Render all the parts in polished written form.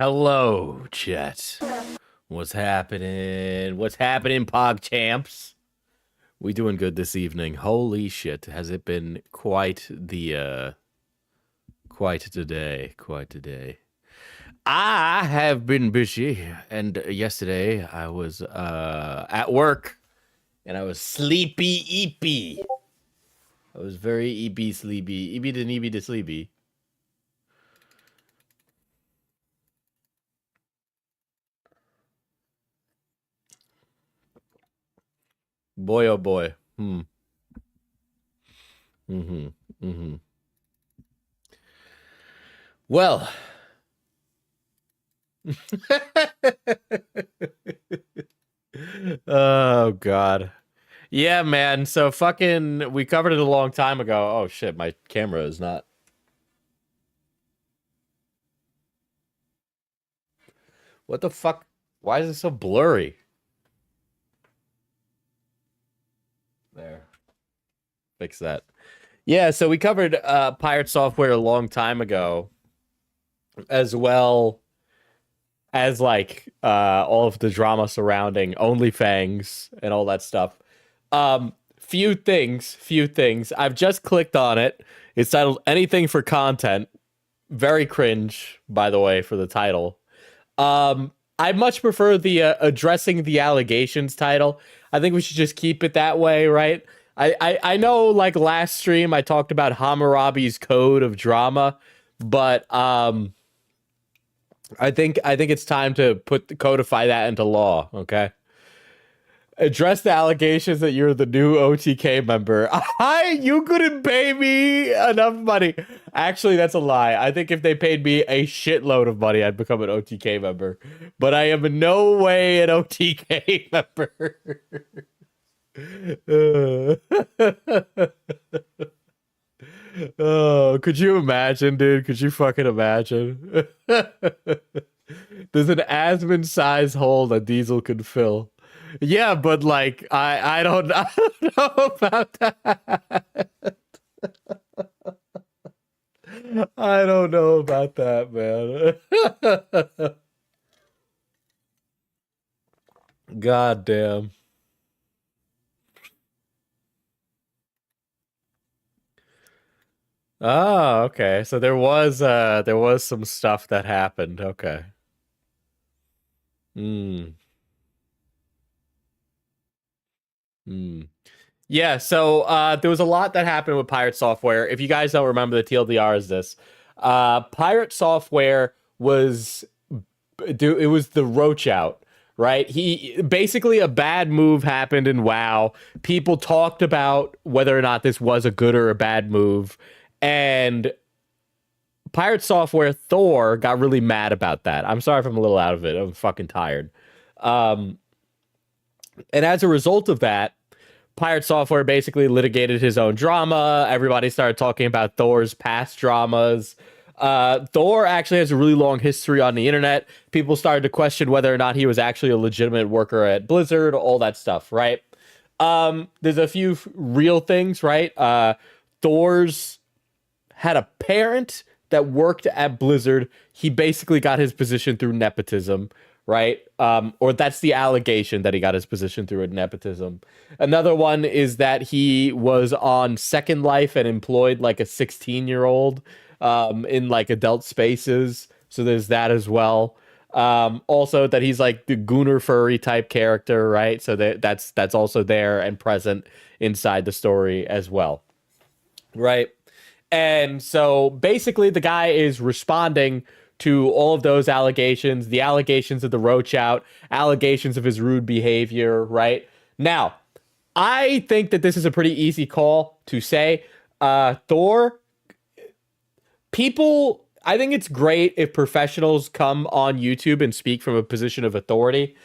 Hello, Chet. What's happening? What's happening, Pog Champs? We doing good this evening. Holy shit, has it been quite today. Quite today. I have been busy, and yesterday I was at work and I was sleepy eepy. I was very eepy sleepy. Eepy to neepy to sleepy. Boy oh boy. Mm-hmm. Mm-hmm. Well, oh god. Yeah, man. So fucking we covered it a long time ago. Oh shit, my camera is not. What the fuck? Why is it so blurry? There. Fix that. Yeah, so we covered Pirate Software a long time ago, as well as like all of the drama surrounding OnlyFangs and all that stuff. Few things. I've just clicked on it. It's titled Anything for Content. Very cringe, by the way, for the title. I much prefer the addressing the allegations title. I think we should just keep it that way, right? I know, like last stream, I talked about Hammurabi's code of drama, but I think it's time to codify that into law. Okay. Address the allegations that you're the new OTK member. You couldn't pay me enough money. Actually, that's a lie. I think if they paid me a shitload of money, I'd become an OTK member. But I am in no way an OTK member. Oh, could you imagine, dude? Could you fucking imagine? There's an Asmon-sized hole that Diesel could fill. Yeah, but like I don't I don't know about that. I don't know about that, man. God damn. Oh, okay. So there was some stuff that happened. Okay. Hmm. Hmm. Yeah, so there was a lot that happened with Pirate Software. If you guys don't remember, the TLDR is this. Pirate Software was it was the roach out, right? He basically, a bad move happened in WoW. People talked about whether or not this was a good or a bad move, and Pirate Software Thor got really mad about that. I'm sorry if I'm a little out of it. I'm fucking tired. Um, and as a result of that, Pirate Software basically litigated his own drama. Everybody started talking about Thor's past dramas. Thor actually has a really long history on the internet. People started to question whether or not he was actually a legitimate worker at Blizzard, all that stuff, right? There's a few real things, right? Thor's had a parent that worked at Blizzard. He basically got his position through nepotism, right? Or that's the allegation, that he got his position through nepotism. Another one is that he was on Second Life and employed like a 16-year-old in like adult spaces. So there's that as well. Also that he's like the Gooner furry type character, right? So that's also there and present inside the story as well, right? And so basically, the guy is responding to all of those allegations, the allegations of the roach out, allegations of his rude behavior, right? Now, I think that this is a pretty easy call to say. Thor, people, I think it's great if professionals come on YouTube and speak from a position of authority.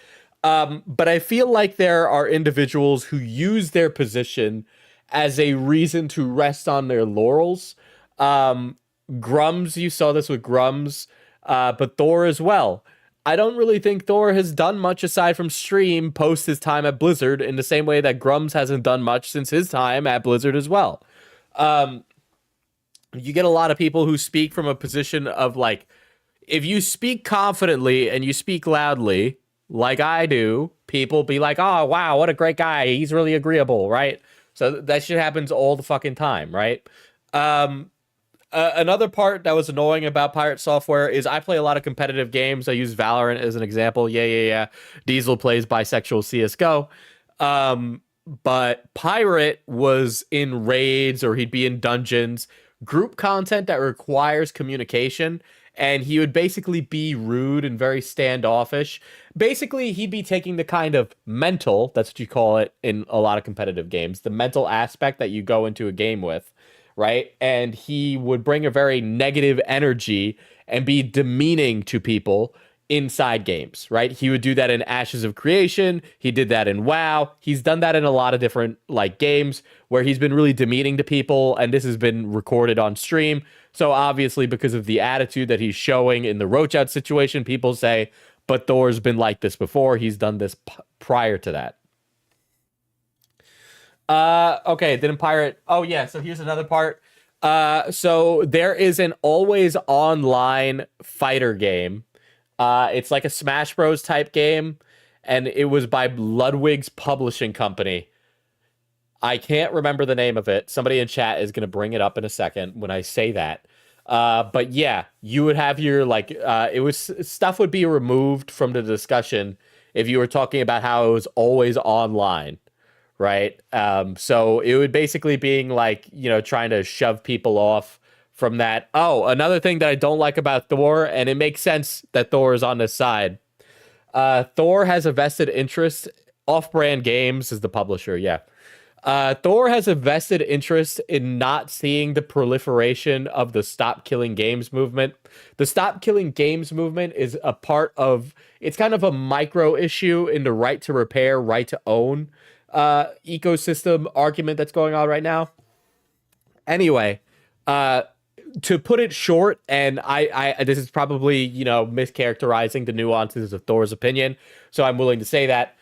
But I feel like there are individuals who use their position as a reason to rest on their laurels. Grums, you saw this with Grums, but Thor as well. I don't really think Thor has done much aside from stream post his time at Blizzard, in the same way that Grums hasn't done much since his time at Blizzard as well. You get a lot of people who speak from a position of like, if you speak confidently and you speak loudly, like I do, people be like, "Oh, wow, what a great guy. He's really agreeable," right? So that shit happens all the fucking time, right? Um, another part that was annoying about Pirate Software is I play a lot of competitive games. I use Valorant as an example. Yeah, yeah, yeah. Diesel plays bisexual CS:GO. Um, but Pirate was in raids or he'd be in dungeons, group content that requires communication, and he would basically be rude and very standoffish. Basically, he'd be taking the kind of mental, that's what you call it in a lot of competitive games, the mental aspect that you go into a game with, right? And he would bring a very negative energy and be demeaning to people inside games, right? He would do that in Ashes of Creation. He did that in WoW. He's done that in a lot of different like games where he's been really demeaning to people, and this has been recorded on stream. So obviously, because of the attitude that he's showing in the Roach Out situation, people say, but Thor's been like this before. He's done this prior to that. Okay, didn't pirate. Oh yeah, so here's another part. So there is an always online fighter game. It's like a Smash Bros type game, and it was by Ludwig's publishing company. I can't remember the name of it. Somebody in chat is gonna bring it up in a second when I say that. But yeah, you would have your like it was stuff would be removed from the discussion if you were talking about how it was always online, right? So it would basically being like, you know, trying to shove people off from that. Oh, another thing that I don't like about Thor, and it makes sense that Thor is on this side. Thor has a vested interest. Off-brand Games is the publisher, yeah. Thor has a vested interest in not seeing the proliferation of the Stop Killing Games movement. The Stop Killing Games movement is a part of, it's kind of a micro issue in the right to repair, right to own ecosystem argument that's going on right now. Anyway, to put it short, and I this is probably, you know, mischaracterizing the nuances of Thor's opinion, so I'm willing to say that.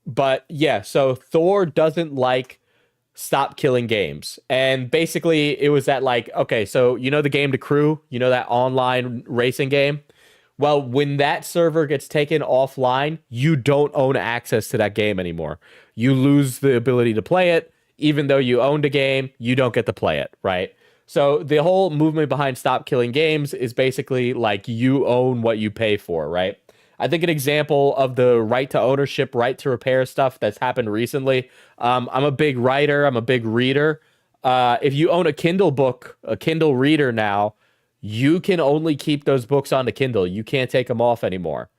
But yeah, so Thor doesn't like Stop Killing Games. And basically it was that like, okay, so you know the game The Crew, you know that online racing game? Well, when that server gets taken offline, you don't own access to that game anymore. You lose the ability to play it. Even though you owned a game, you don't get to play it, right? So the whole movement behind Stop Killing Games is basically like you own what you pay for, right? I think an example of the right to ownership, right to repair stuff that's happened recently. I'm a big writer. I'm a big reader. If you own a Kindle book, a Kindle reader now, you can only keep those books on the Kindle. You can't take them off anymore,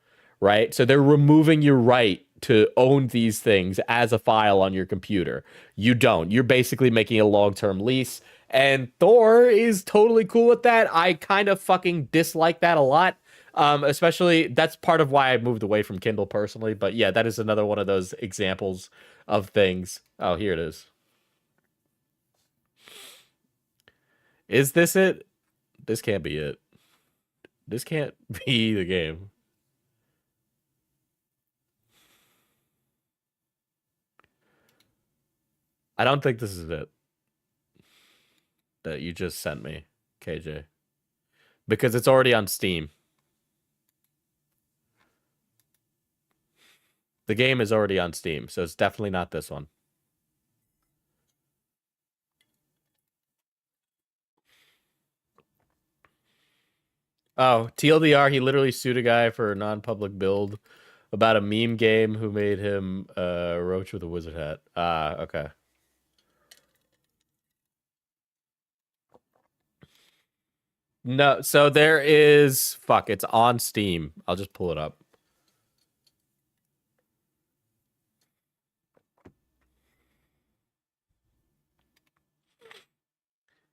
right? So they're removing your right to own these things as a file on your computer. You don't. You're basically making a long-term lease. And Thor is totally cool with that. I kind of fucking dislike that a lot. Especially that's part of why I moved away from Kindle personally. But yeah, that is another one of those examples of things. Oh, here it is. Is this it? This can't be it. This can't be the game. I don't think this is it that you just sent me, KJ. Because it's already on Steam. The game is already on Steam, so it's definitely not this one. Oh, TLDR, he literally sued a guy for a non-public build about a meme game who made him Roach with a wizard hat. Ah, okay. No, so there is fuck, it's on Steam. I'll just pull it up.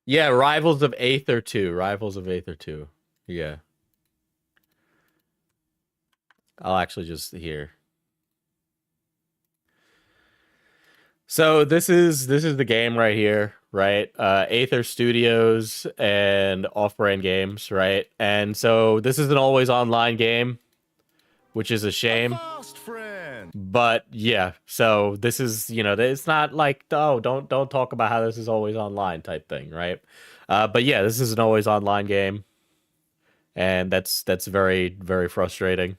Yeah, Rivals of Aether 2. Rivals of Aether 2. Yeah. I'll actually just here. So this is the game right here, right? Aether Studios and Off-Brand Games, right? And so this is an always online game, which is a shame. But yeah, so this is, you know, it's not like, oh, don't talk about how this is always online type thing, right? But yeah, this is an always online game. And that's very, very frustrating,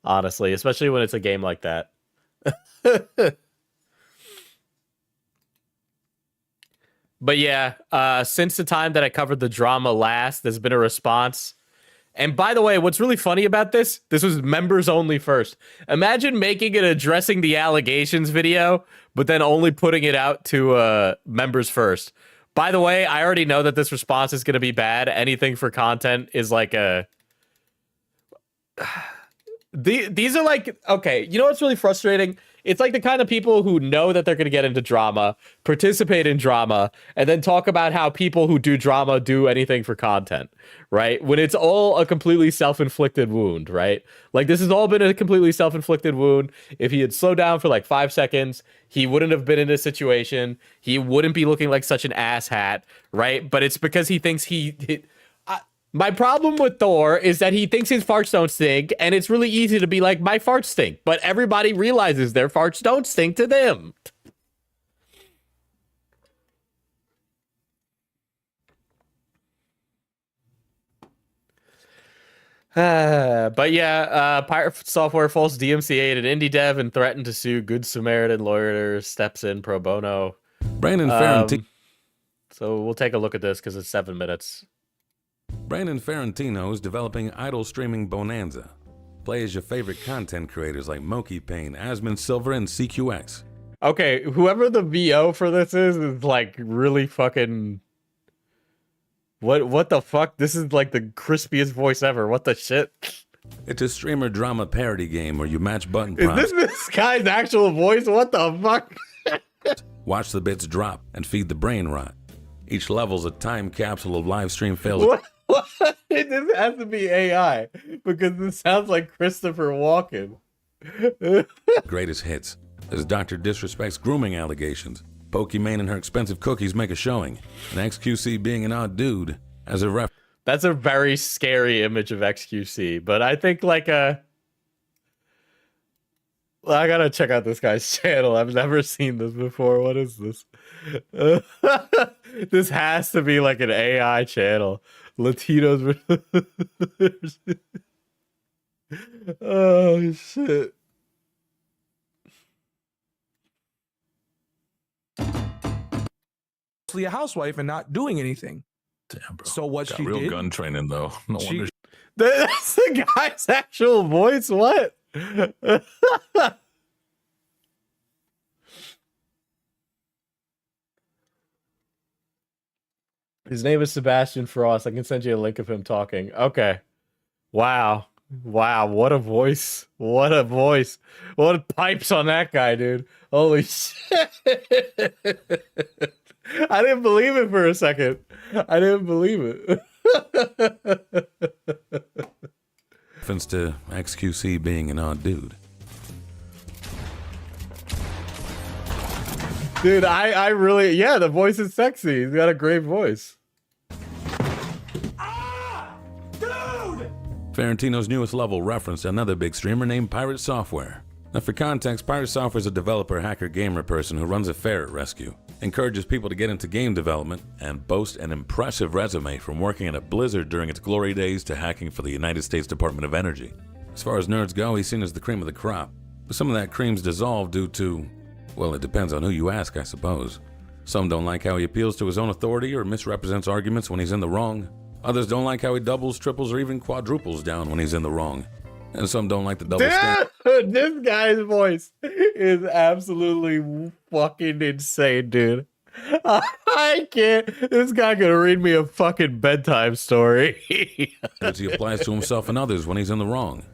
honestly, especially when it's a game like that. But yeah, since the time that I covered the drama last, there's been a response. And by the way, what's really funny about this was members only first. Imagine making an addressing the allegations video, but then only putting it out to members first. By the way, I already know that this response is going to be bad. Anything for content is like a... These are like, okay, you know what's really frustrating? It's like the kind of people who know that they're going to get into drama, participate in drama, and then talk about how people who do drama do anything for content, right? When it's all a completely self-inflicted wound, right? Like, this has all been a completely self-inflicted wound. If he had slowed down for like 5 seconds, he wouldn't have been in this situation. He wouldn't be looking like such an asshat, right? But it's because he thinks my problem with Thor is that he thinks his farts don't stink, and it's really easy to be like, my farts stink, but everybody realizes their farts don't stink to them. But yeah, Pirate Software false DMCA'd an indie dev and threatened to sue Good Samaritan lawyer steps in pro bono. Brandon Ferrantino. So we'll take a look at this because it's 7 minutes. Brandon Ferrantino is developing idle streaming bonanza. Play as your favorite content creators like Moki Payne, Asmon Silver, and CQX. Okay, whoever the VO for this is like really fucking... What the fuck? This is like the crispiest voice ever. What the shit? It's a streamer drama parody game where you match button prompts. Is this guy's actual voice? What the fuck? Watch the bits drop and feed the brain rot. Each level's a time capsule of live stream fails. What? This has to be AI because this sounds like Christopher Walken. Greatest hits. As Dr. Disrespect's grooming allegations. Pokimane and her expensive cookies make a showing. And XQC being an odd dude as a ref. That's a very scary image of XQC, but I think like I gotta check out this guy's channel. I've never seen this before. What is this? This has to be like an AI channel. Latinos. Oh shit. A housewife and not doing anything. Damn, bro. So what Got she real did? gun training though. No wonder. That's the guy's actual voice. What? His name is Sebastian Frost. I can send you a link of him talking. Okay. Wow. Wow. What a voice. What a voice. What pipes on that guy, dude. Holy shit. I didn't believe it for a second. I didn't believe it. Reference to XQC being an odd dude. Dude, I really, yeah, the voice is sexy. He's got a great voice. Ah! Dude! Ferrantino's newest level referenced another big streamer named Pirate Software. Now for context, Pirate Software is a developer, hacker, gamer person who runs a ferret rescue, encourages people to get into game development, and boasts an impressive resume from working at a Blizzard during its glory days to hacking for the United States Department of Energy. As far as nerds go, he's seen as the cream of the crop, but some of that cream's dissolved due to, well, it depends on who you ask, I suppose. Some don't like how he appeals to his own authority or misrepresents arguments when he's in the wrong. Others don't like how he doubles, triples, or even quadruples down when he's in the wrong. And some don't like the double standard. This guy's voice is absolutely fucking insane, dude. I can't. This guy gonna read me a fucking bedtime story. Which he applies to himself and others when he's in the wrong.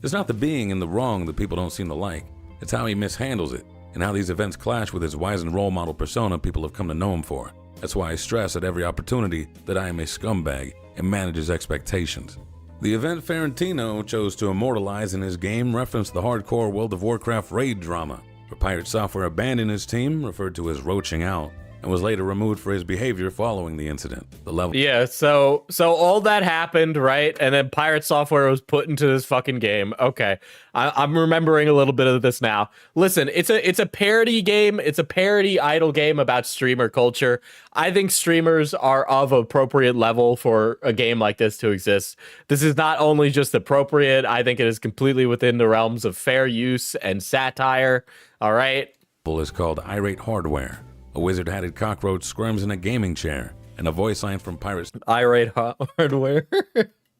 It's not the being in the wrong that people don't seem to like. It's how he mishandles it, and how these events clash with his wise and role model persona people have come to know him for. That's why I stress at every opportunity that I am a scumbag and manages expectations. The event Ferrantino chose to immortalize in his game referenced the hardcore World of Warcraft raid drama, where Pirate Software abandoned his team, referred to as roaching out, and was later removed for his behavior following the incident. The level. Yeah, so all that happened, right? And then Pirate Software was put into this fucking game. Okay, I'm remembering a little bit of this now. Listen, it's a parody game. It's a parody idle game about streamer culture. I think streamers are of appropriate level for a game like this to exist. This is not only just appropriate, I think it is completely within the realms of fair use and satire. All right. Is called Irate Hardware. A wizard-hatted cockroach squirms in a gaming chair, and a voice line from Pirate Irate Hardware.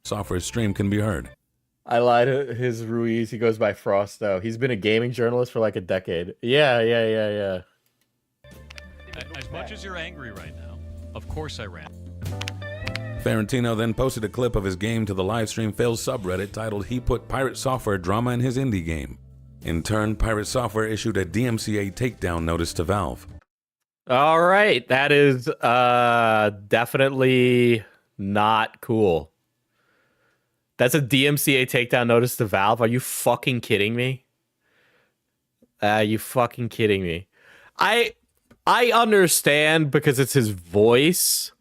Software stream can be heard. I lied to his Ruiz. He goes by Frost, though. He's been a gaming journalist for like a decade. Yeah. As much as you're angry right now, of course I ran. Ferentino then posted a clip of his game to the livestream fails subreddit titled "He Put Pirate Software Drama in His Indie Game." In turn, Pirate Software issued a DMCA takedown notice to Valve. All right, that is definitely not cool. That's a DMCA takedown notice to Valve. Are you fucking kidding me? You fucking kidding me? I understand because it's his voice.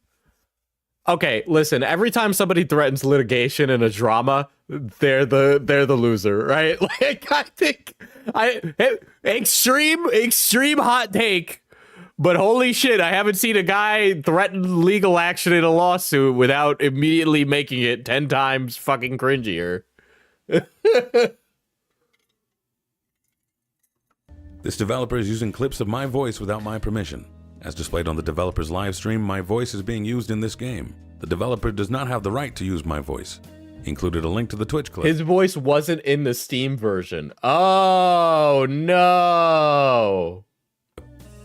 Okay, listen, every time somebody threatens litigation in a drama, they're the loser, right? Like, I think extreme hot take, but holy shit, I haven't seen a guy threaten legal action in a lawsuit without immediately making it 10 times fucking cringier. This developer is using clips of my voice without my permission. As displayed on the developer's live stream, my voice is being used in this game. The developer does not have the right to use my voice. He included a link to the Twitch clip. His voice wasn't in the Steam version. Oh, no.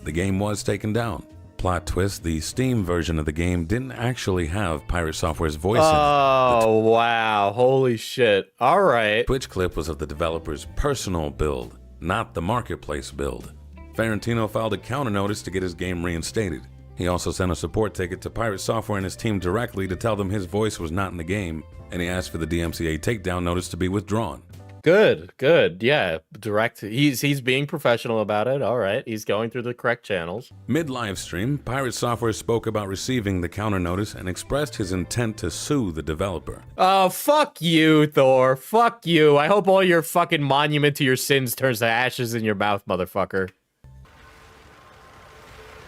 The game was taken down. Plot twist, the Steam version of the game didn't actually have Pirate Software's voice in it. Oh, wow. Holy shit. All right. Twitch clip was of the developer's personal build, not the marketplace build. Ferentino filed a counter notice to get his game reinstated. He also sent a support ticket to Pirate Software and his team directly to tell them his voice was not in the game, and he asked for the DMCA takedown notice to be withdrawn. Good. Yeah, direct. He's being professional about it. All right. He's going through the correct channels. Mid-live stream, Pirate Software spoke about receiving the counter notice and expressed his intent to sue the developer. Oh, fuck you, Thor. Fuck you. I hope all your fucking monument to your sins turns to ashes in your mouth, motherfucker.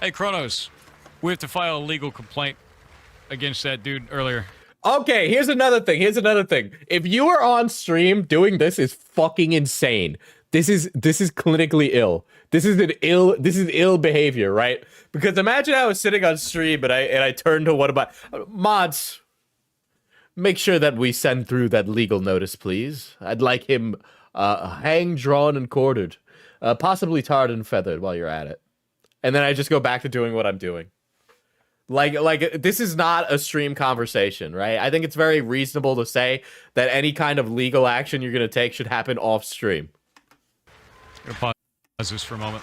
Hey, Kronos, we have to file a legal complaint against that dude earlier. Okay, here's another thing. If you are on stream doing this is fucking insane. This is clinically ill. This is ill behavior, right? Because imagine I was sitting on stream and I turned to one of my mods. Make sure that we send through that legal notice, please. I'd like him hanged, drawn, and quartered, possibly tarred and feathered while you're at it. And then I just go back to doing what I'm doing. Like this is not a stream conversation, right? I think it's very reasonable to say that any kind of legal action you're going to take should happen off stream. I'm gonna pause this for a moment.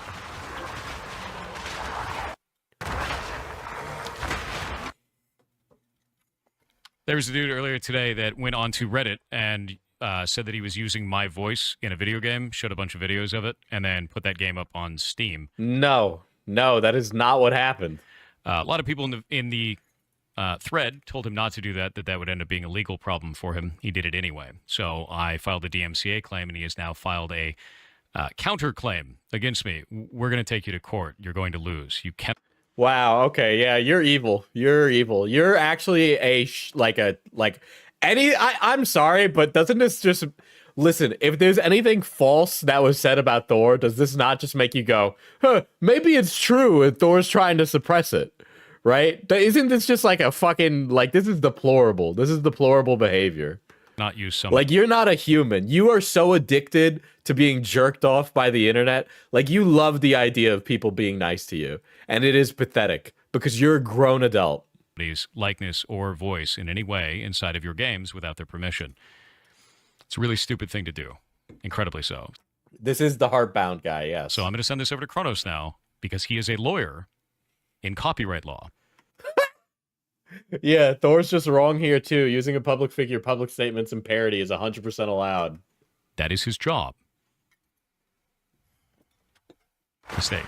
There was a dude earlier today that went onto Reddit and said that he was using my voice in a video game, showed a bunch of videos of it, and then put that game up on Steam. No, that is not what happened. A lot of people in the thread told him not to do that, that would end up being a legal problem for him. He did it anyway. So I filed a DMCA claim, and he has now filed a counterclaim against me. We're going to take you to court. You're going to lose. You can't. Wow. Okay. Yeah, you're evil. You're actually I'm sorry, but doesn't this just listen? If there's anything false that was said about Thor, does this not just make you go, huh? Maybe it's true, and Thor's trying to suppress it, right? Isn't this just like a fucking this is deplorable? This is deplorable behavior. Not use some like you're not a human. You are so addicted to being jerked off by the internet. Like you love the idea of people being nice to you, and it is pathetic because you're a grown adult. Likeness or voice in any way inside of your games without their permission. It's a really stupid thing to do. Incredibly so. This is the Heartbound guy, yes. So I'm going to send this over to Kronos now because he is a lawyer in copyright law. Yeah, Thor's just wrong here too. Using a public figure, public statements, and parody is 100% allowed. That is his job. Mistake.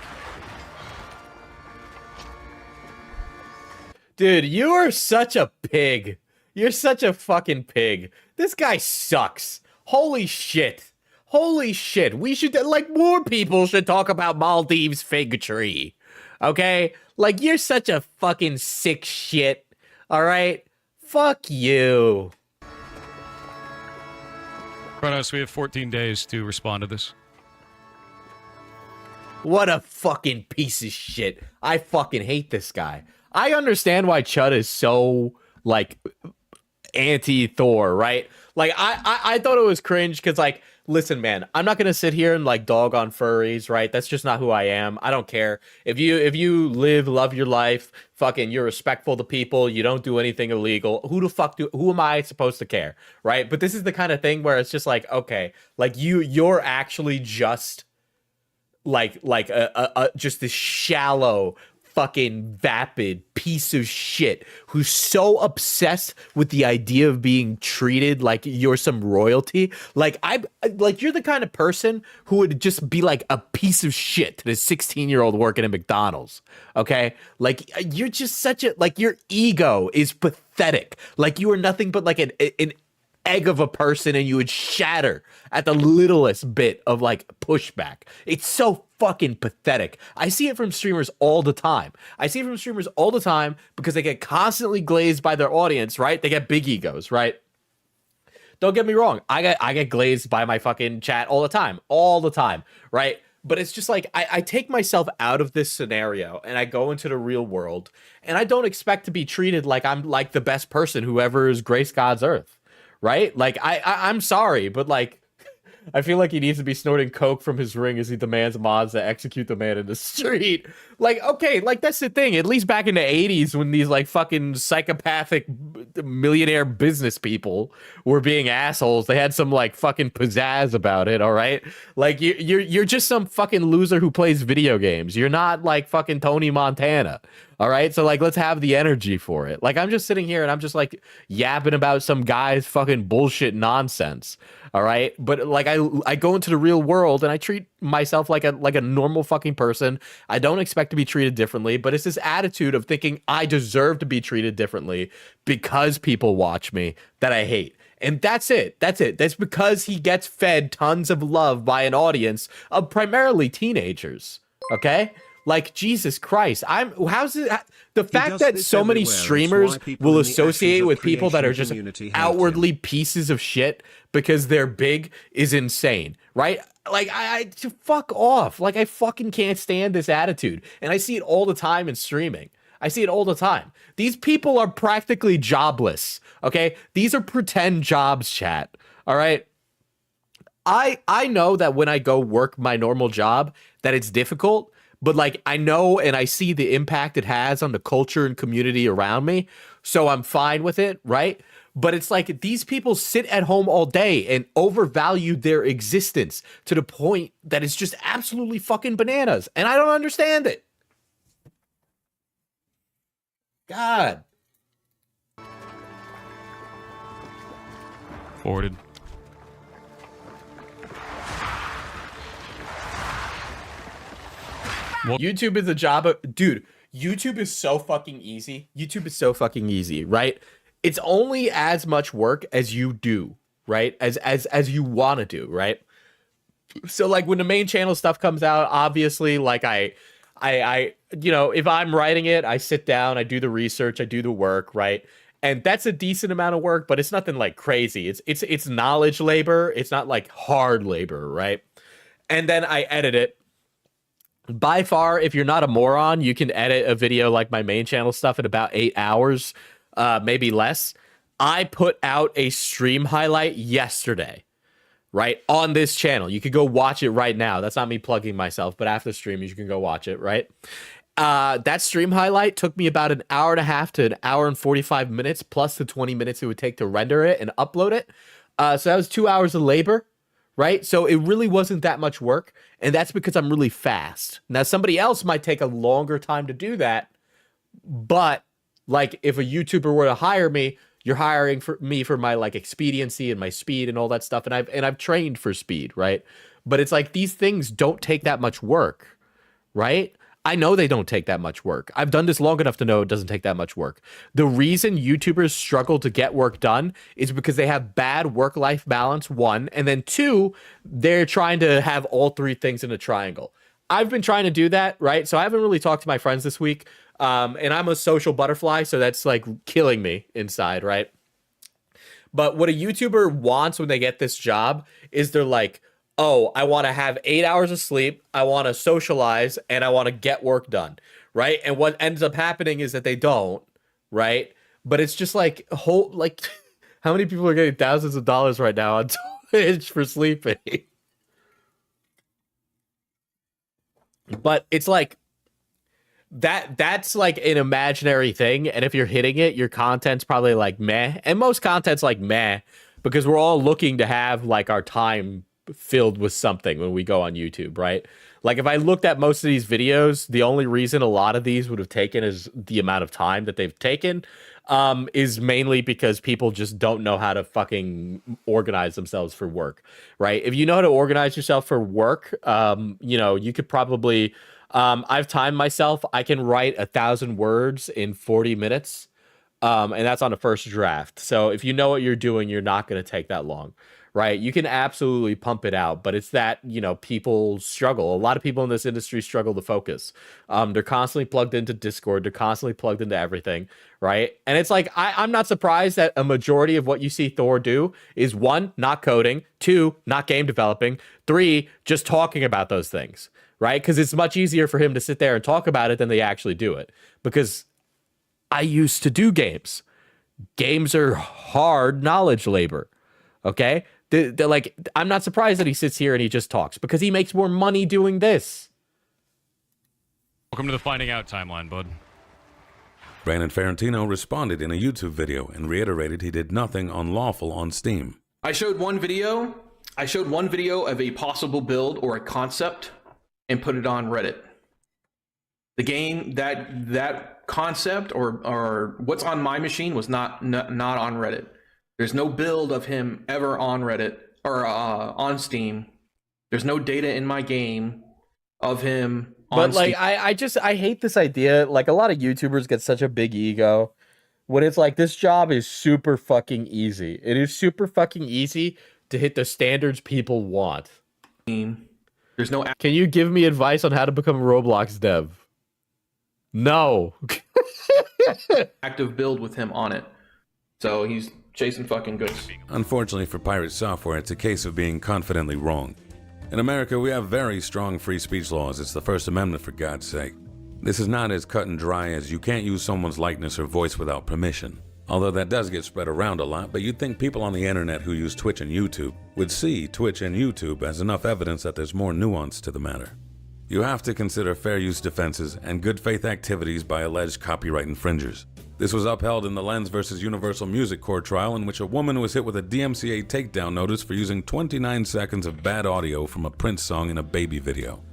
Dude, you are such a pig. You're such a fucking pig. This guy sucks. Holy shit. Holy shit. We should, like, more people should talk about Maldives fig tree. Okay? Like, you're such a fucking sick shit. All right? Fuck you. Kronos, we have 14 days to respond to this. What a fucking piece of shit. I fucking hate this guy. I understand why Chud is so, like, anti-Thor, right? Like, I thought it was cringe because, like, listen, man, I'm not gonna sit here and, like, dog on furries, right? That's just not who I am. I don't care. If you live, love your life, fucking, you're respectful to people, you don't do anything illegal, who am I supposed to care, right? But this is the kind of thing where it's just like, okay, like, you're actually just like just this shallow fucking vapid piece of shit who's so obsessed with the idea of being treated like you're some royalty. Like, you're the kind of person who would just be like a piece of shit to this 16-year-old working at McDonald's. Okay, like, you're just such a, like, your ego is pathetic. Like, you are nothing but like an egg of a person, and you would shatter at the littlest bit of, like, pushback. It's so fucking pathetic. I see it from streamers all the time. Because they get constantly glazed by their audience, right? They get big egos, right? Don't get me wrong. I get glazed by my fucking chat all the time, right? But it's just like, I take myself out of this scenario and I go into the real world, and I don't expect to be treated like I'm, like, the best person who ever has graced God's earth. Right? Like, I'm sorry, but, like, I feel like he needs to be snorting coke from his ring as he demands mods to execute the man in the street. Like, okay, like, that's the thing. At least back in the 80s, when these, like, fucking psychopathic millionaire business people were being assholes, they had some, like, fucking pizzazz about it, all right? Like, you're just some fucking loser who plays video games. You're not, like, fucking Tony Montana. All right, so, like, let's have the energy for it. Like, I'm just sitting here and I'm just, like, yapping about some guy's fucking bullshit nonsense. All right, but, like, I go into the real world and I treat myself like a normal fucking person. I don't expect to be treated differently, but it's this attitude of thinking I deserve to be treated differently because people watch me that I hate. And that's it. That's because he gets fed tons of love by an audience of primarily teenagers. Okay. Like, Jesus Christ, the fact that so many streamers will associate with people that are just outwardly pieces of shit because they're big is insane, right? Like, I fuck off. Like, I fucking can't stand this attitude. And I see it all the time in streaming. These people are practically jobless, okay? These are pretend jobs, chat, all right? I know that when I go work my normal job that it's difficult, but, like, I know and I see the impact it has on the culture and community around me, so I'm fine with it, right? But it's like these people sit at home all day and overvalue their existence to the point that it's just absolutely fucking bananas, and I don't understand it. God. Forwarded. Well, YouTube is a job of, dude, YouTube is so fucking easy. Right? It's only as much work as you do, right? As you want to do, right? So, like, when the main channel stuff comes out, obviously, like, I you know, if I'm writing it, I sit down, I do the research, I do the work, right? And that's a decent amount of work, but it's nothing like crazy. It's knowledge labor. It's not like hard labor, right? And then I edit it. By far, if you're not a moron, you can edit a video like my main channel stuff in about 8 hours, maybe less. I put out a stream highlight yesterday, right, on this channel. You could go watch it right now. That's not me plugging myself, but after stream, you can go watch it, right? That stream highlight took me about an hour and a half to an hour and 45 minutes, plus the 20 minutes it would take to render it and upload it. So that was 2 hours of labor. Right? So it really wasn't that much work. And that's because I'm really fast. Now, somebody else might take a longer time to do that. But, like, if a YouTuber were to hire me, you're hiring me for my, like, expediency and my speed and all that stuff. And I've trained for speed, right? But it's like these things don't take that much work, right? I know they don't take that much work. I've done this long enough to know it doesn't take that much work. The reason YouTubers struggle to get work done is because they have bad work-life balance, one, and then two, they're trying to have all three things in a triangle. I've been trying to do that, right? So I haven't really talked to my friends this week, and I'm a social butterfly, so that's like killing me inside, right? But what a YouTuber wants when they get this job is they're like, oh, I want to have 8 hours of sleep, I want to socialize, and I want to get work done, right? And what ends up happening is that they don't, right? But it's just like, how many people are getting thousands of dollars right now on Twitch for sleeping? But it's like, that's like an imaginary thing, and if you're hitting it, your content's probably like meh, and most content's like meh, because we're all looking to have like our time filled with something when we go on YouTube, right? Like if I looked at most of these videos, the only reason a lot of these would have taken is the amount of time that they've taken, is mainly because people just don't know how to fucking organize themselves for work, right? If you know how to organize yourself for work, you know, you could probably, I've timed myself, I can write 1,000 words in 40 minutes, and that's on a first draft. So if you know what you're doing, you're not going to take that long. Right, you can absolutely pump it out, but it's that, you know, people struggle. A lot of people in this industry struggle to focus. They're constantly plugged into Discord. They're constantly plugged into everything, right? And it's like, I'm not surprised that a majority of what you see Thor do is one, not coding, two, not game developing, three, just talking about those things, right? Because it's much easier for him to sit there and talk about it than they actually do it. Because I used to do games. Games are hard knowledge labor, okay? They're like, I'm not surprised that he sits here and he just talks because he makes more money doing this. Welcome to the finding out timeline, bud. Brandon Ferrantino responded in a YouTube video and reiterated he did nothing unlawful on Steam. I showed one video of a possible build or a concept and put it on Reddit. The game, that concept or what's on my machine was not on Reddit. There's no build of him ever on Reddit or on Steam. There's no data in my game of him on Steam. But like, I hate this idea. Like a lot of YouTubers get such a big ego when it's like, this job is super fucking easy. It is super fucking easy to hit the standards people want. There's no. Can you give me advice on how to become a Roblox dev? No. Active build with him on it. So he's chasing fucking ghosts. Unfortunately for Pirate Software, it's a case of being confidently wrong. In America, we have very strong free speech laws. It's the First Amendment, for God's sake. This is not as cut and dry as you can't use someone's likeness or voice without permission. Although that does get spread around a lot, but you'd think people on the internet who use Twitch and YouTube would see Twitch and YouTube as enough evidence that there's more nuance to the matter. You have to consider fair use defenses and good faith activities by alleged copyright infringers. This was upheld in the Lens vs. Universal Music Court trial, in which a woman was hit with a DMCA takedown notice for using 29 seconds of bad audio from a Prince song in a baby video.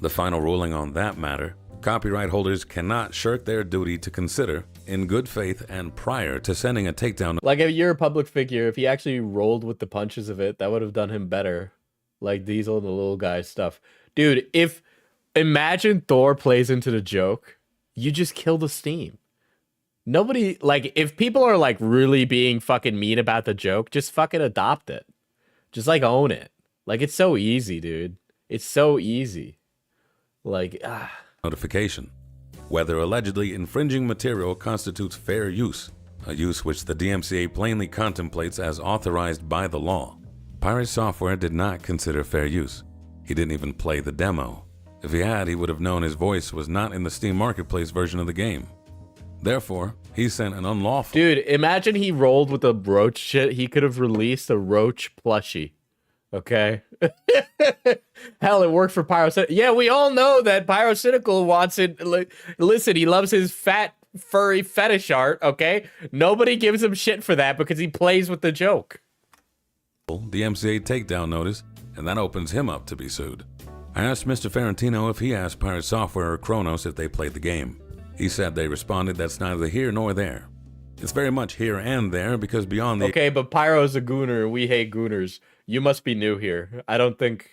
The final ruling on that matter: copyright holders cannot shirk their duty to consider, in good faith and prior to sending a takedown. Like, if you're a public figure, if he actually rolled with the punches of it, that would have done him better. Like Diesel and the little guy stuff. Dude, imagine Thor plays into the joke, you just kill the Steam. Nobody, like, if people are like really being fucking mean about the joke, just fucking adopt it. Just like own it. Like, it's so easy, dude. It's so easy. Like, Notification. Whether allegedly infringing material constitutes fair use, a use which the DMCA plainly contemplates as authorized by the law. Pirate Software did not consider fair use. He didn't even play the demo. If he had, he would have known his voice was not in the Steam Marketplace version of the game. Therefore, he sent an unlawful... Dude, imagine he rolled with the roach shit. He could have released a roach plushie. Okay? Hell, it worked for Pyrocynical. Yeah, we all know that Pyrocynical wants it. Listen, he loves his fat, furry fetish art, okay? Nobody gives him shit for that because he plays with the joke. DMCA takedown notice, and that opens him up to be sued. I asked Mr. Ferrantino if he asked Pirate Software or Kronos if they played the game. He said they responded that's neither here nor there. It's very much here and there because beyond the... Okay, but Pyro's a gooner. We hate gooners. You must be new here. I don't think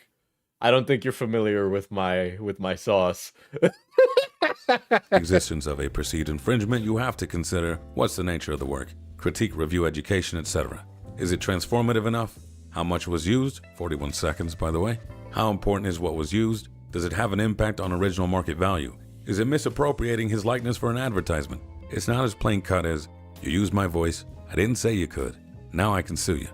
you're familiar with my sauce. existence of a perceived infringement, you have to consider what's the nature of the work, critique, review, education, etc. Is it transformative enough? How much was used? 41 seconds, by the way. How important is what was used? Does it have an impact on original market value? Is it misappropriating his likeness for an advertisement? It's not as plain cut as, you used my voice, I didn't say you could, now I can sue you.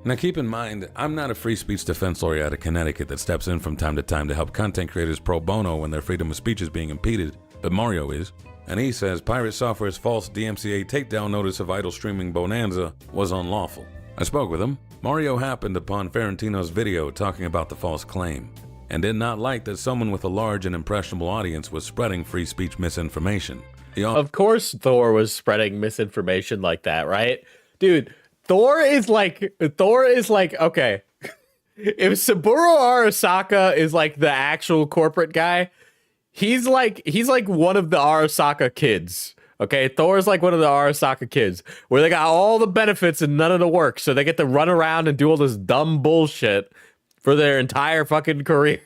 Now keep in mind, I'm not a free speech defense lawyer out of Connecticut that steps in from time to time to help content creators pro bono when their freedom of speech is being impeded, but Mario is, and he says Pirate Software's false DMCA takedown notice of idle streaming bonanza was unlawful. I spoke with him. Mario happened upon Ferentino's video talking about the false claim, and did not like that someone with a large and impressionable audience was spreading free speech misinformation. Of course Thor was spreading misinformation like that, right? Dude, Thor is like, okay, if Saburo Arasaka is like the actual corporate guy, he's like one of the Arasaka kids. Okay, Thor's like one of the Arasaka kids, where they got all the benefits and none of the work, so they get to run around and do all this dumb bullshit for their entire fucking career.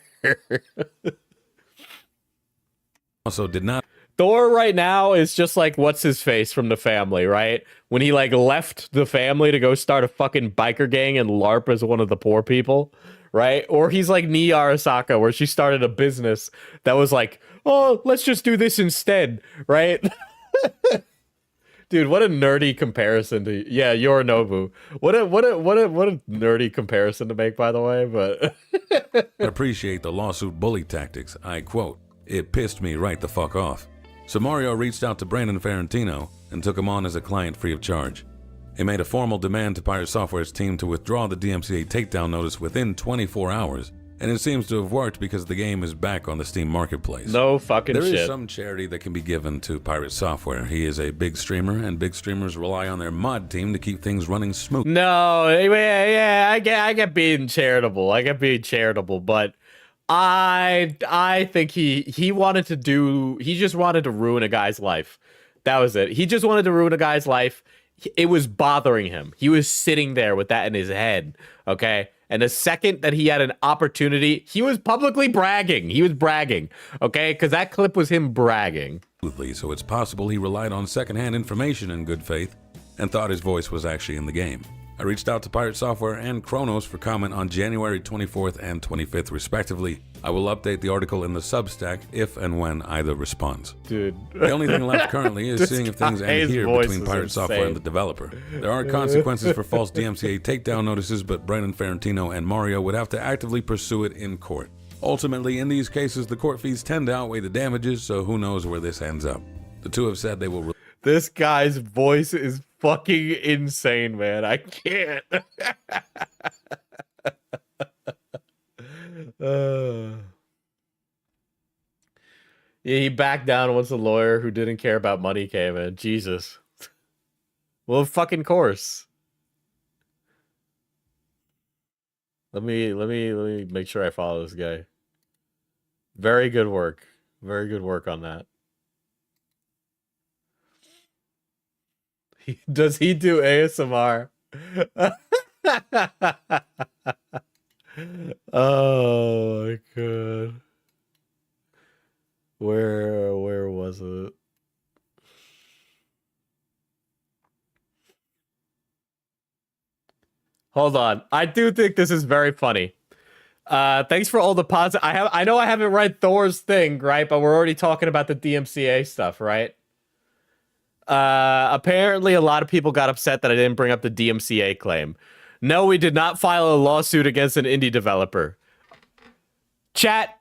Also did not. Thor right now is just like what's his face from the family, right? When he like left the family to go start a fucking biker gang and LARP as one of the poor people, right? Or he's like Nii Arasaka, where she started a business that was like, oh, let's just do this instead, right? Dude, what a nerdy comparison to Yorinobu. What a nerdy comparison to make, by the way. But appreciate the lawsuit bully tactics. I quote, "It pissed me right the fuck off." So Mario reached out to Brandon Ferentino and took him on as a client free of charge. He made a formal demand to Pirate Software's team to withdraw the DMCA takedown notice within 24 hours, and it seems to have worked because the game is back on the Steam marketplace. No fucking shit. There is some charity that can be given to Pirate Software. He is a big streamer, and big streamers rely on their mod team to keep things running smooth. No, yeah, I get being charitable. But I think he just wanted to ruin a guy's life. That was it. He just wanted to ruin a guy's life. It was bothering him. He was sitting there with that in his head, okay? And the second that he had an opportunity, he was publicly bragging. He was bragging, okay? Because that clip was him bragging. So it's possible he relied on secondhand information in good faith and thought his voice was actually in the game. I reached out to Pirate Software and Kronos for comment on January 24th and 25th, respectively. I will update the article in the Substack if and when either responds. Dude. The only thing left currently is seeing if things end here between Pirate Software and the developer. There are consequences for false DMCA takedown notices, but Brandon Ferentino and Mario would have to actively pursue it in court. Ultimately, in these cases, the court fees tend to outweigh the damages, so who knows where this ends up. The two have said they will... This guy's voice is fucking insane, man. I can't. Yeah, he backed down once a lawyer who didn't care about money came in. Jesus. Well, of fucking course. Let me make sure I follow this guy. Very good work. Very good work on that. Does he do ASMR? Oh my god. Where was it? Hold on. I do think this is very funny. Thanks for all the positive. I know I haven't read Thor's thing, right? But we're already talking about the DMCA stuff, right? Apparently a lot of people got upset that I didn't bring up the DMCA claim. No, we did not file a lawsuit against an indie developer. Chat,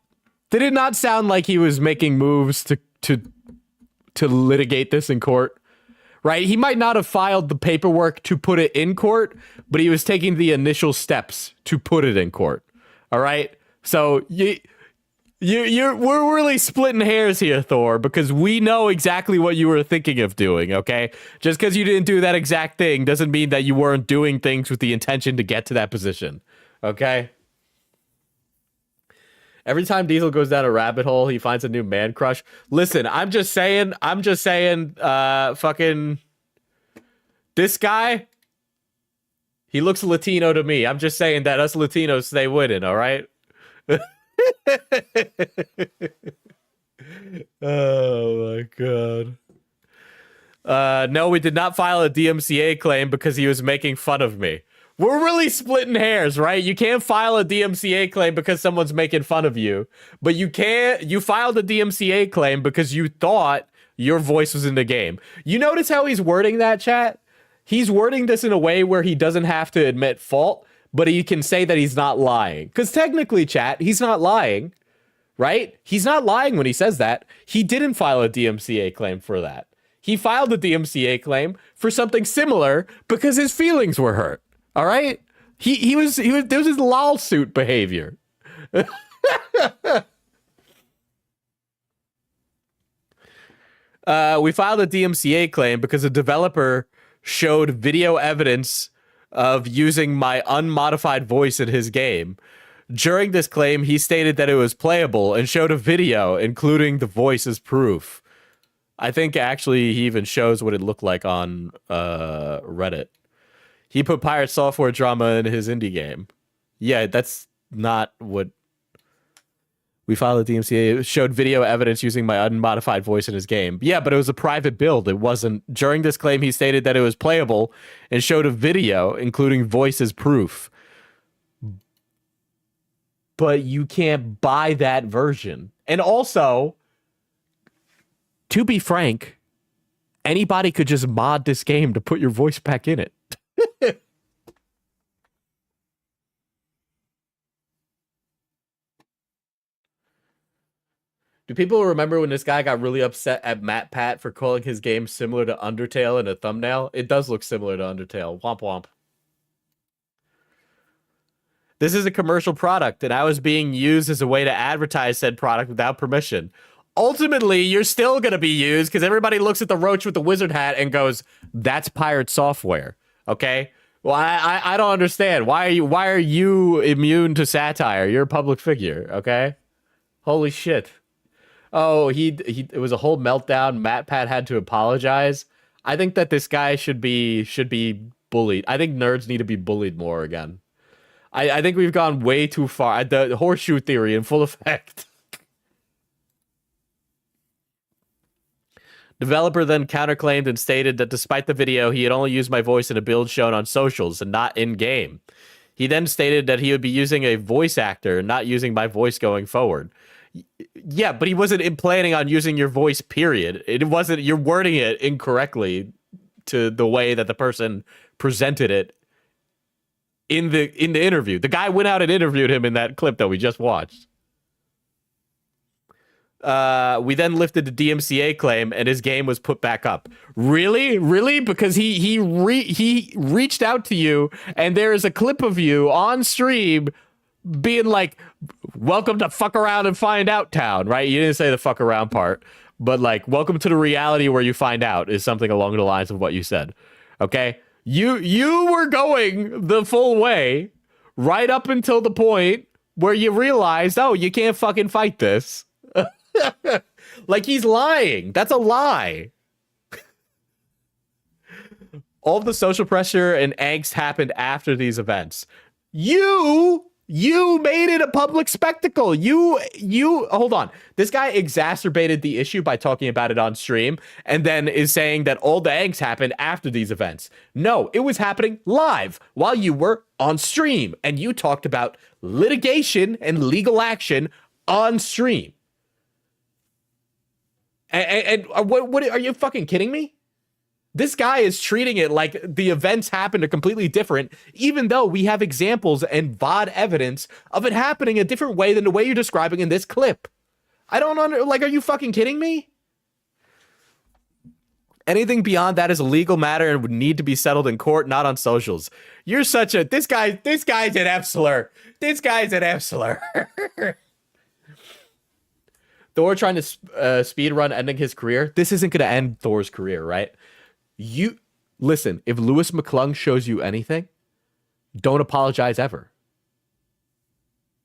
did it not sound like he was making moves to litigate this in court? Right? He might not have filed the paperwork to put it in court, but he was taking the initial steps to put it in court. All right? So we're really splitting hairs here, Thor, because we know exactly what you were thinking of doing, okay? Just because you didn't do that exact thing doesn't mean that you weren't doing things with the intention to get to that position, okay? Every time Diesel goes down a rabbit hole, he finds a new man crush. Listen, I'm just saying, fucking, this guy, he looks Latino to me. I'm just saying that us Latinos stay winning, all right? Oh my god. No, we did not file a DMCA claim because he was making fun of me. We're really splitting hairs, right? You can't file a DMCA claim because someone's making fun of you, but you filed a DMCA claim because you thought your voice was in the game. You notice how he's wording that, chat? He's wording this in a way where he doesn't have to admit fault, but he can say that he's not lying. Because technically, chat, he's not lying, right? He's not lying when he says that. He didn't file a DMCA claim for that. He filed a DMCA claim for something similar because his feelings were hurt. All right? There was his lawsuit behavior. We filed a DMCA claim because a developer showed video evidence of using my unmodified voice in his game. During this claim, he stated that it was playable and showed a video, including the voice as proof. I think actually he even shows what it looked like on Reddit. He put pirate software drama in his indie game. Yeah, that's not what... We filed a DMCA. It showed video evidence using my unmodified voice in his game. Yeah, but it was a private build. It wasn't... During this claim, he stated that it was playable and showed a video, including voice as proof. But you can't buy that version. And also, to be frank, anybody could just mod this game to put your voice back in it. Do people remember when this guy got really upset at MatPat for calling his game similar to Undertale in a thumbnail? It does look similar to Undertale. Womp womp. This is a commercial product, and I was being used as a way to advertise said product without permission. Ultimately, you're still going to be used because everybody looks at the roach with the wizard hat and goes, that's pirate software. Okay? Well, I don't understand. Why are you immune to satire? You're a public figure, okay? Holy shit. Oh, it was a whole meltdown. MatPat had to apologize. I think that this guy should be bullied. I think nerds need to be bullied more again. I think we've gone way too far. The horseshoe theory in full effect. Developer then counterclaimed and stated that despite the video, he had only used my voice in a build shown on socials and not in-game. He then stated that he would be using a voice actor and not using my voice going forward. Yeah, but he wasn't planning on using your voice, period. It wasn't, you're wording it incorrectly to the way that the person presented it in the interview. The guy went out and interviewed him in that clip that we just watched. We then lifted the DMCA claim and his game was put back up. Really? Because he reached out to you and there is a clip of you on stream being like, welcome to fuck around and find out town, right? You didn't say the fuck around part, but like, welcome to the reality where you find out is something along the lines of what you said. Okay? You were going the full way right up until the point where you realized, oh, you can't fucking fight this. Like he's lying. That's a lie. All of the social pressure and angst happened after these events. You made it a public spectacle. You hold on. This guy exacerbated the issue by talking about it on stream and then is saying that all the angst happened after these events. No, it was happening live while you were on stream and you talked about litigation and legal action on stream. And what are you fucking kidding me? This guy is treating it like the events happened a completely different, even though we have examples and VOD evidence of it happening a different way than the way you're describing in this clip. I don't are you fucking kidding me? Anything beyond that is a legal matter and would need to be settled in court, not on socials. You're such a, this guy's an F-slur. This guy's an F-slur. Thor trying to speed run ending his career. This isn't going to end Thor's career, right? You listen, if Lewis McClung shows you anything, don't apologize ever.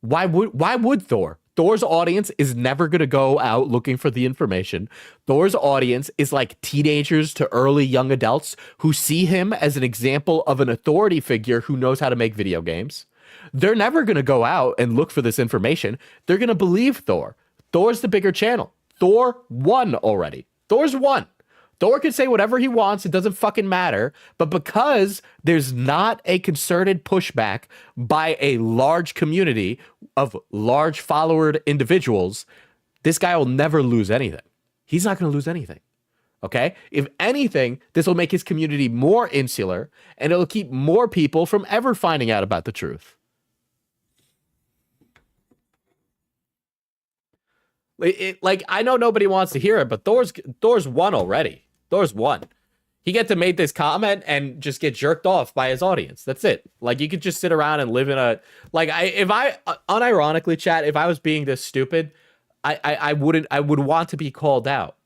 Why would Thor? Thor's audience is never going to go out looking for the information. Thor's audience is like teenagers to early young adults who see him as an example of an authority figure who knows how to make video games. They're never going to go out and look for this information. They're going to believe Thor. Thor's the bigger channel. Thor won already. Thor's won. Thor can say whatever he wants. It doesn't fucking matter. But because there's not a concerted pushback by a large community of large followered individuals, this guy will never lose anything. He's not going to lose anything. Okay? If anything, this will make his community more insular, and it'll keep more people from ever finding out about the truth. Like, I know nobody wants to hear it, but Thor's won already. Thor's won. He gets to make this comment and just get jerked off by his audience. That's it. Like, you could just sit around and live in a, like, unironically, chat, if I was being this stupid, I would want to be called out,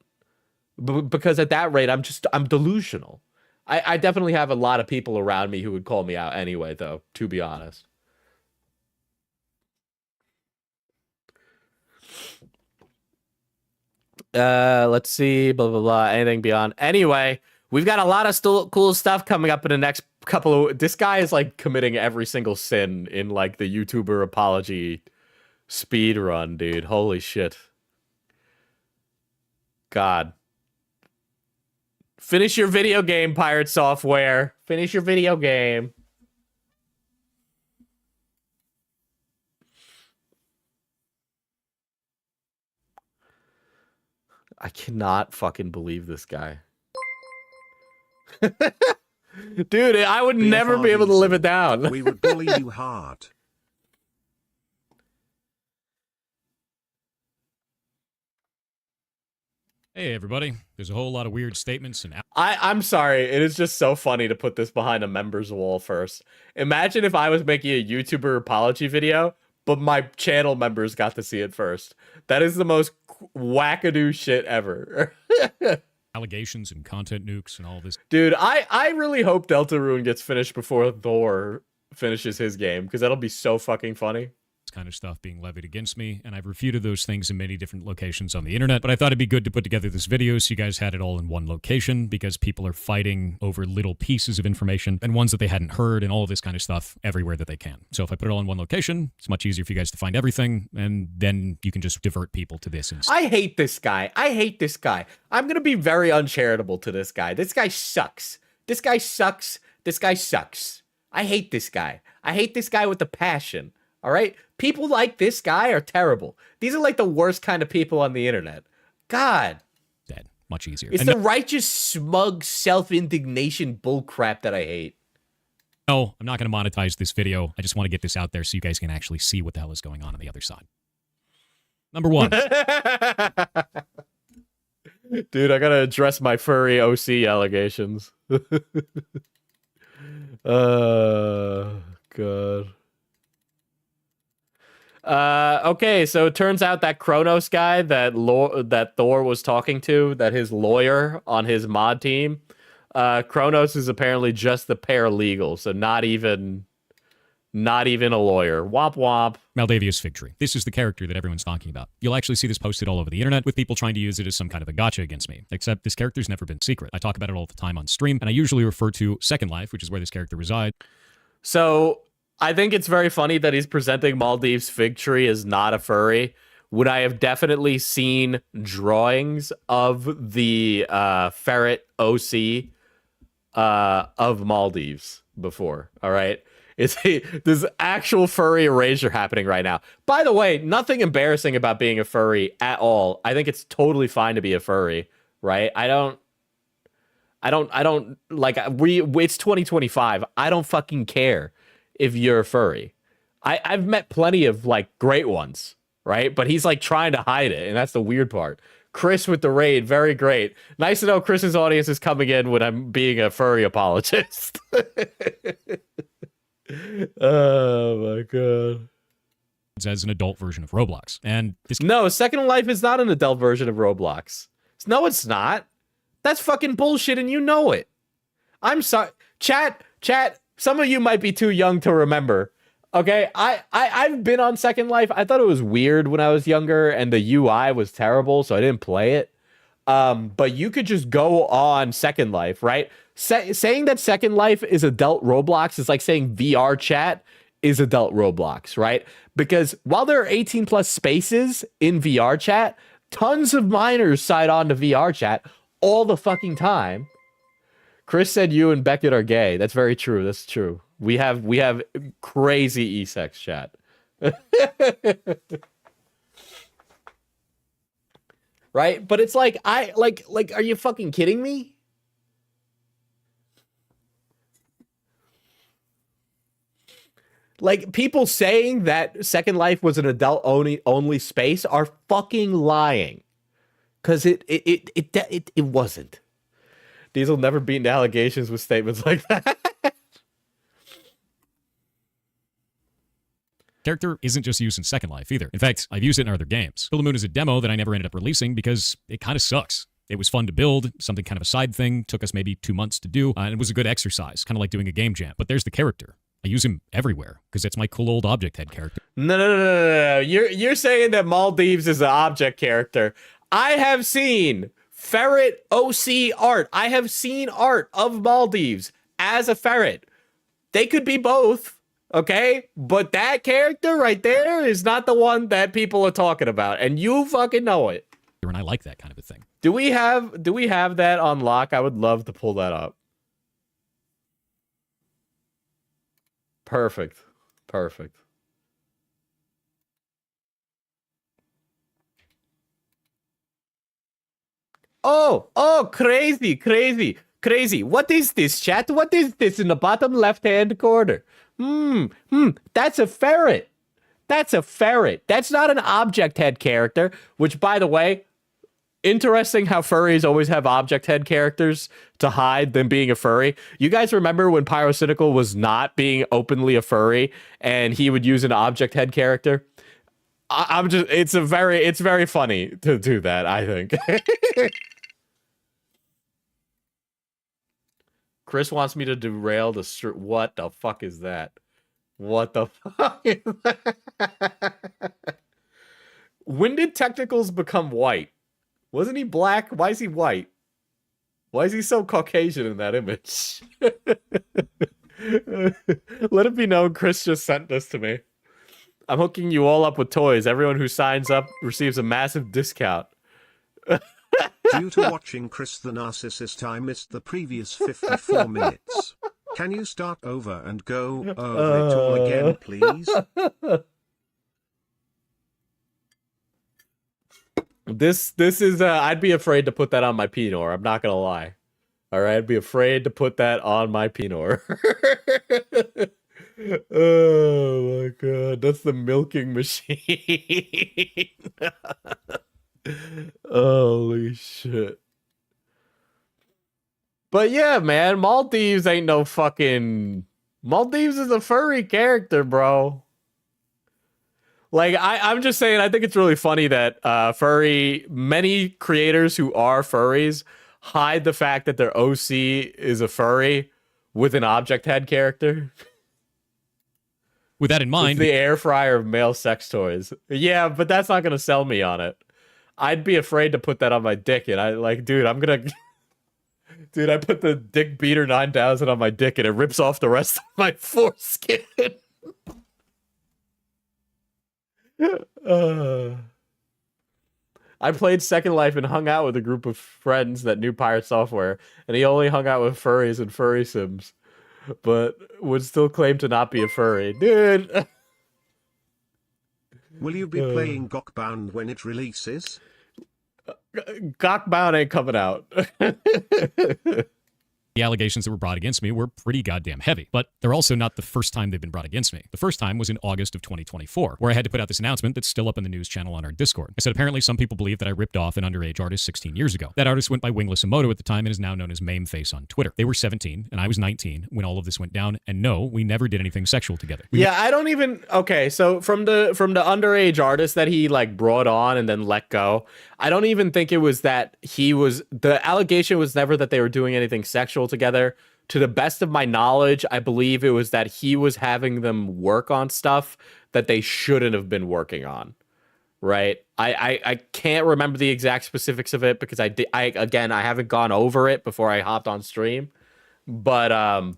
because at that rate, I'm delusional. I definitely have a lot of people around me who would call me out anyway, though, to be honest. Let's see, blah, blah, blah, anything beyond. Anyway, we've got a lot of still cool stuff coming up in the next couple of, this guy is like committing every single sin in like the YouTuber apology speed run, dude. Holy shit. God. Finish your video game, Pirate Software. Finish your video game. I cannot fucking believe this guy. Dude, I would never be able to live it down. We would bully you hard. Hey, everybody. There's a whole lot of weird statements and... I'm sorry. It is just so funny to put this behind a members wall first. Imagine if I was making a YouTuber apology video, but my channel members got to see it first. That is the most wackadoo shit ever. Allegations and content nukes and all this. Dude, I really hope Deltarune gets finished before Thor finishes his game, because that'll be so fucking funny. Kind of stuff being levied against me, and I've refuted those things in many different locations on the internet, but I thought it'd be good to put together this video so you guys had it all in one location, because people are fighting over little pieces of information and ones that they hadn't heard and all of this kind of stuff everywhere that they can. So if I put it all in one location, it's much easier for you guys to find everything, and then you can just divert people to this instead. I hate this guy. I hate this guy. I'm gonna be very uncharitable to this guy. This guy sucks. This guy sucks. This guy sucks. I hate this guy. I hate this guy with a passion. All right? People like this guy are terrible. These are like the worst kind of people on the internet. God. Dead. Much easier. It's the righteous, smug, self-indignation bullcrap that I hate. No, I'm not going to monetize this video. I just want to get this out there so you guys can actually see what the hell is going on the other side. Number one. Dude, I got to address my furry OC allegations. God. Okay, so it turns out that Kronos guy that Thor was talking to, that his lawyer on his mod team, Kronos is apparently just the paralegal, so not even a lawyer. Womp womp. Maldavia's Fig Tree. This is the character that everyone's talking about. You'll actually see this posted all over the internet with people trying to use it as some kind of a gotcha against me. Except this character's never been secret. I talk about it all the time on stream, and I usually refer to Second Life, which is where this character resides. So I think it's very funny that he's presenting Maldives Fig Tree as not a furry, when I have definitely seen drawings of the ferret OC of Maldives before. All right. There's actual furry erasure happening right now. By the way, nothing embarrassing about being a furry at all. I think it's totally fine to be a furry, right? I don't like, it's 2025. I don't fucking care if you're a furry. I've met plenty of like great ones, right? But he's like trying to hide it, and that's the weird part. Chris with the raid, very great. Nice to know Chris's audience is coming in when I'm being a furry apologist. Oh my god. As an adult version of Roblox. And no, Second Life is not an adult version of Roblox. No, it's not. That's fucking bullshit, and you know it. I'm sorry. Chat, some of you might be too young to remember. Okay, I've been on Second Life. I thought it was weird when I was younger, and the UI was terrible, so I didn't play it. But you could just go on Second Life, right? Saying that Second Life is adult Roblox is like saying VR chat is adult Roblox, right? Because while there are 18 plus spaces in VR chat, Tons of minors side on to VR chat all the fucking time. Chris said you and Beckett are gay. That's very true. That's true. We have crazy e-sex chat. Right? But it's like are you fucking kidding me? Like, people saying that Second Life was an adult only space are fucking lying. Cause it wasn't. Diesel never beaten allegations with statements like that. Character isn't just used in Second Life either. In fact, I've used it in other games. Build a Moon is a demo that I never ended up releasing because it kind of sucks. It was fun to build, something kind of a side thing, took us maybe 2 months to do, and it was a good exercise, kind of like doing a game jam. But there's the character. I use him everywhere because it's my cool old object head character. No. You're saying that Maldives is an object character. I have seen ferret OC art. I have seen art of Maldives as a ferret. They could be both. Okay, but that character right there is not the one that people are talking about, and you fucking know it. And I like that kind of a thing. Do we have that on lock? I would love to pull that up. Perfect. Oh, crazy. What is this, chat? What is this in the bottom left-hand corner? That's a ferret. That's not an object head character, which, by the way, interesting how furries always have object head characters to hide them being a furry. You guys remember when Pyrocynical was not being openly a furry and he would use an object head character? It's very funny to do that, I think. Chris wants me to derail the stream. What the fuck is that? What the fuck is that? When did Technicals become white? Wasn't he black? Why is he white? Why is he so Caucasian in that image? Let it be known Chris just sent this to me. I'm hooking you all up with toys. Everyone who signs up receives a massive discount. Due to watching Chris the Narcissist, I missed the previous 54 minutes. Can you start over and go over it all again, please? This is I'd be afraid to put that on my Pinot. I'm not gonna lie. All right, I'd be afraid to put that on my Pinot. Oh my god, that's the milking machine. Holy shit. But yeah, man, Maldives ain't no fucking... Maldives is a furry character, bro. Like, I'm just saying, I think it's really funny that many creators who are furries hide the fact that their OC is a furry with an object head character. With that in mind... It's the air fryer of male sex toys. Yeah, but that's not going to sell me on it. I'd be afraid to put that on my dick, and dude, I'm gonna... Dude, I put the Dick Beater 9000 on my dick, and it rips off the rest of my foreskin. I played Second Life and hung out with a group of friends that knew Pirate Software, and he only hung out with furries and furry sims, but would still claim to not be a furry. Dude! Will you be playing Heartbound when it releases? Heartbound ain't coming out. The allegations that were brought against me were pretty goddamn heavy, but they're also not the first time they've been brought against me. The first time was in August of 2024, where I had to put out this announcement that's still up in the news channel on our Discord. I said apparently some people believe that I ripped off an underage artist 16 years ago. That artist went by Wingless Emoto at the time and is now known as Mameface on Twitter. They were 17 and I was 19 when all of this went down, and no, we never did anything sexual together. I don't even... Okay, so from the underage artist that he like brought on and then let go, I don't even think it was that he was... The allegation was never that they were doing anything sexual together. To the best of my knowledge, I believe it was that he was having them work on stuff that they shouldn't have been working on. Right? I can't remember the exact specifics of it because I haven't gone over it before I hopped on stream. But I'm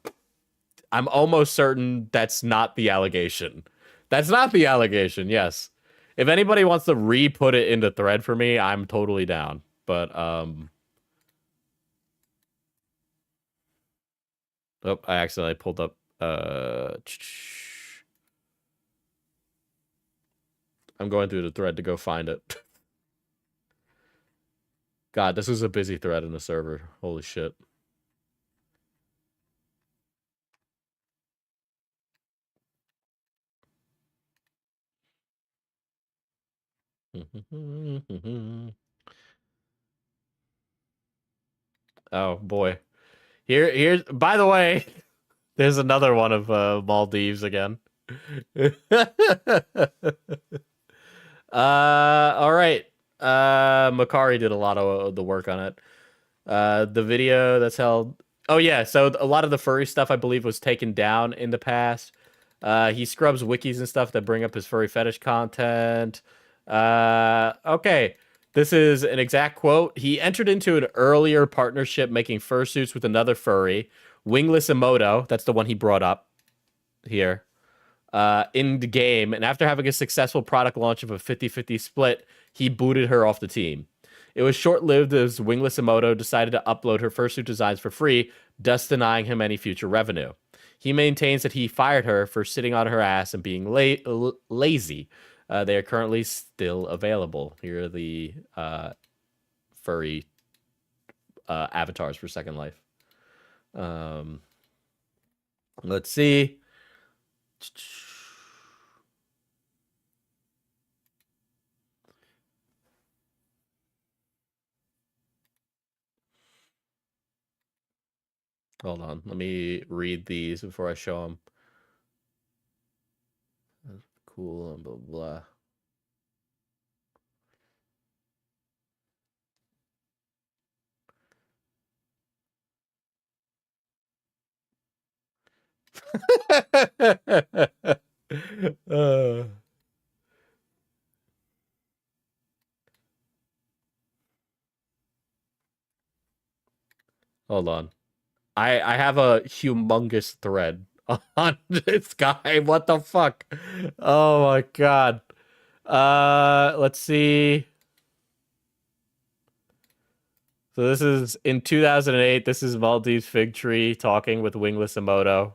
almost certain that's not the allegation. That's not the allegation, yes. If anybody wants to re-put it into thread for me, I'm totally down. But oh, I accidentally pulled up I'm going through the thread to go find it. God, this is a busy thread in the server. Holy shit. Oh boy. Here's by the way, there's another one of Maldives again. All right. Makari did a lot of the work on it. The video that's held. Oh yeah, so a lot of the furry stuff I believe was taken down in the past. He scrubs wikis and stuff that bring up his furry fetish content. Okay. This is an exact quote. He entered into an earlier partnership making fursuits with another furry, Wingless Emoto. That's the one he brought up here. In the game, and after having a successful product launch of a 50-50 split, he booted her off the team. It was short-lived as Wingless Emoto decided to upload her fursuit designs for free, thus denying him any future revenue. He maintains that he fired her for sitting on her ass and being lazy. They are currently still available. Here are the furry avatars for Second Life. Let's see. Hold on. Let me read these before I show them. Cool and blah, blah. Hold on. I have a humongous thread on this guy. What the fuck? Oh my god. Let's see. So this is in 2008. This is Maldives Fig Tree talking with Wingless Emoto.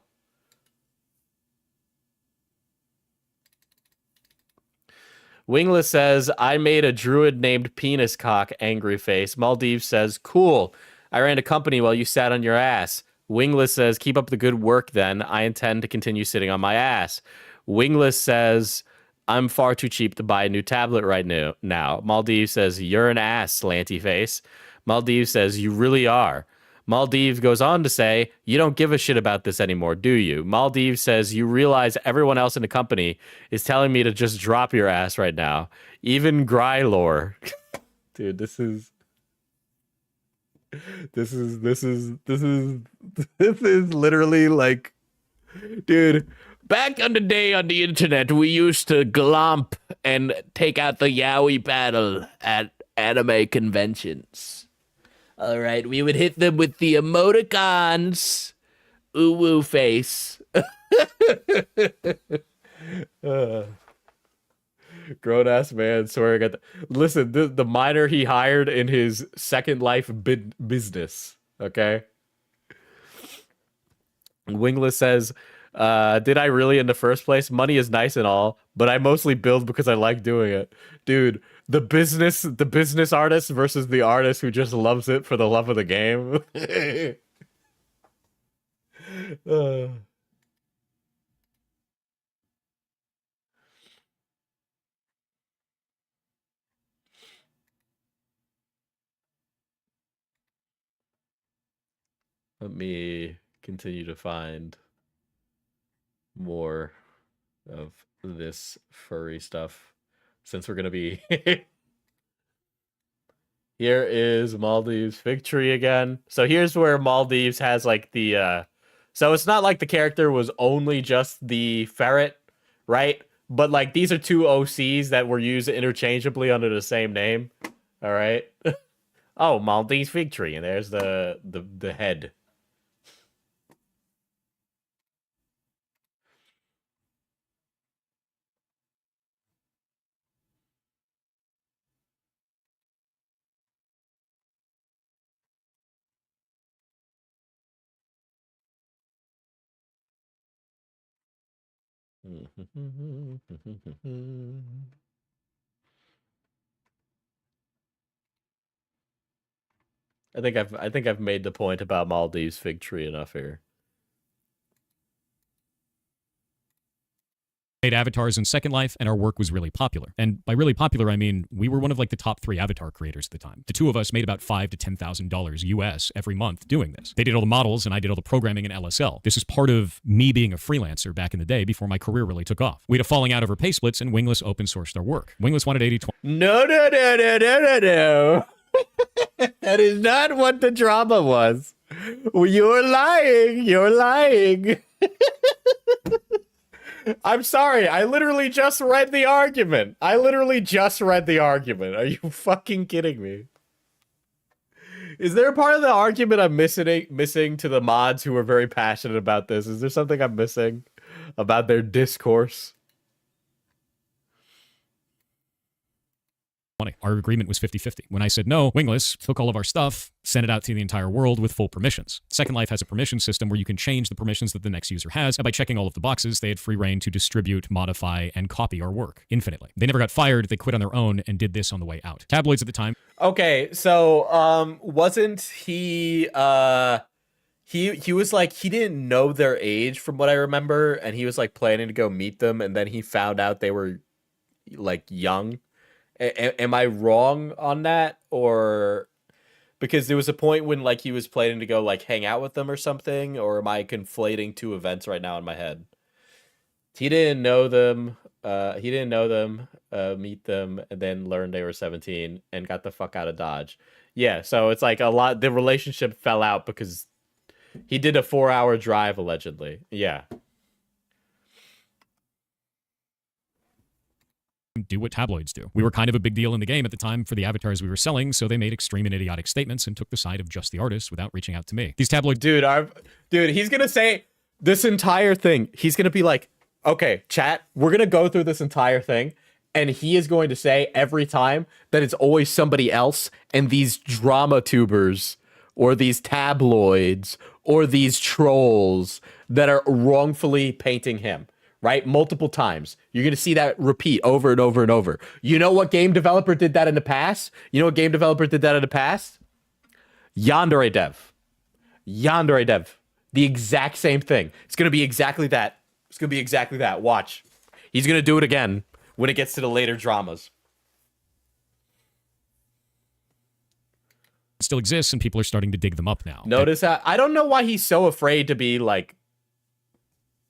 Wingless says, I made a druid named Penis Cock, angry face. Maldives says, cool. I ran a company while you sat on your ass. Wingless says, keep up the good work then. I intend to continue sitting on my ass. Wingless says, I'm far too cheap to buy a new tablet right now. Maldives says, you're an ass, slanty face. Maldives says, you really are. Maldives goes on to say, you don't give a shit about this anymore, do you? Maldives says, you realize everyone else in the company is telling me to just drop your ass right now. Even Grylor. Dude, this is literally like, dude, back on the day on the internet, we used to glomp and take out the yaoi battle at anime conventions. All right, we would hit them with the emoticons. Ooh woo face. Grown ass man swearing at the. Listen, the miner he hired in his Second Life business. Okay. Wingless says, did I really in the first place? Money is nice and all, but I mostly build because I like doing it. Dude, the business artist versus the artist who just loves it for the love of the game. Let me continue to find more of this furry stuff since we're going to be Here is Maldives Fig Tree again. So here's where Maldives has like the so it's not like the character was only just the ferret, right? But like these are two OCs that were used interchangeably under the same name. All right. Oh, Maldives Fig Tree, and there's the head. I think I've made the point about Maldives fig tree enough here. Made avatars in Second Life, and our work was really popular. And by really popular, I mean we were one of like the top 3 avatar creators at the time. The two of us made about $5,000 to $10,000 US every month doing this. They did all the models, and I did all the programming in LSL. This is part of me being a freelancer back in the day before my career really took off. We had a falling out over pay splits, and Wingless open sourced our work. Wingless wanted 80/20. No. That is not what the drama was. You're lying. You're lying. I'm sorry. I literally just read the argument. Are you fucking kidding me? Is there a part of the argument I'm missing to the mods who are very passionate about this? Is there something I'm missing about their discourse? Our agreement was 50-50. When I said no, Wingless took all of our stuff, sent it out to the entire world with full permissions. Second Life has a permission system where you can change the permissions that the next user has, and by checking all of the boxes, they had free reign to distribute, modify, and copy our work infinitely. They never got fired, they quit on their own and did this on the way out. Tabloids at the time. Okay, so wasn't he he was like, he didn't know their age from what I remember, and he was like planning to go meet them, and then he found out they were like young. Am I wrong on that? Or because there was a point when like he was planning to go like hang out with them or something, or am I conflating 2 events right now in my head? He didn't know them, meet them, and then learned they were 17 and got the fuck out of Dodge. Yeah, so it's like a lot, the relationship fell out because he did a 4-hour drive allegedly. Yeah. Do what tabloids do. We were kind of a big deal in the game at the time for the avatars we were selling, so they made extreme and idiotic statements and took the side of just the artist without reaching out to me. These tabloids... Dude, he's gonna say this entire thing. He's gonna be like, okay, chat, we're gonna go through this entire thing, and he is going to say every time that it's always somebody else, and these drama tubers, or these tabloids, or these trolls that are wrongfully painting him. Right? Multiple times. You're going to see that repeat over and over and over. You know what game developer did that in the past? Yandere Dev. The exact same thing. It's going to be exactly that. Watch. He's going to do it again when it gets to the later dramas. Still exists, and people are starting to dig them up now. Notice that? I don't know why he's so afraid to be, like,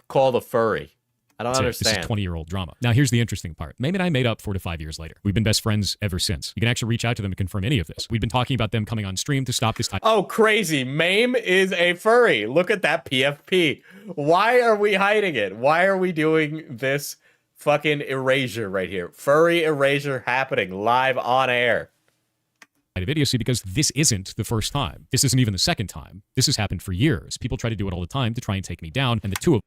called a furry. I don't understand. This is 20-year-old drama. Now, here's the interesting part. Mame and I made up 4 to 5 years later. We've been best friends ever since. You can actually reach out to them to confirm any of this. We've been talking about them coming on stream to stop this type. Oh, crazy. Mame is a furry. Look at that PFP. Why are we hiding it? Why are we doing this fucking erasure right here? Furry erasure happening live on air. Of idiocy, because this isn't the first time. This isn't even the second time. This has happened for years. People try to do it all the time to try and take me down, and the two of...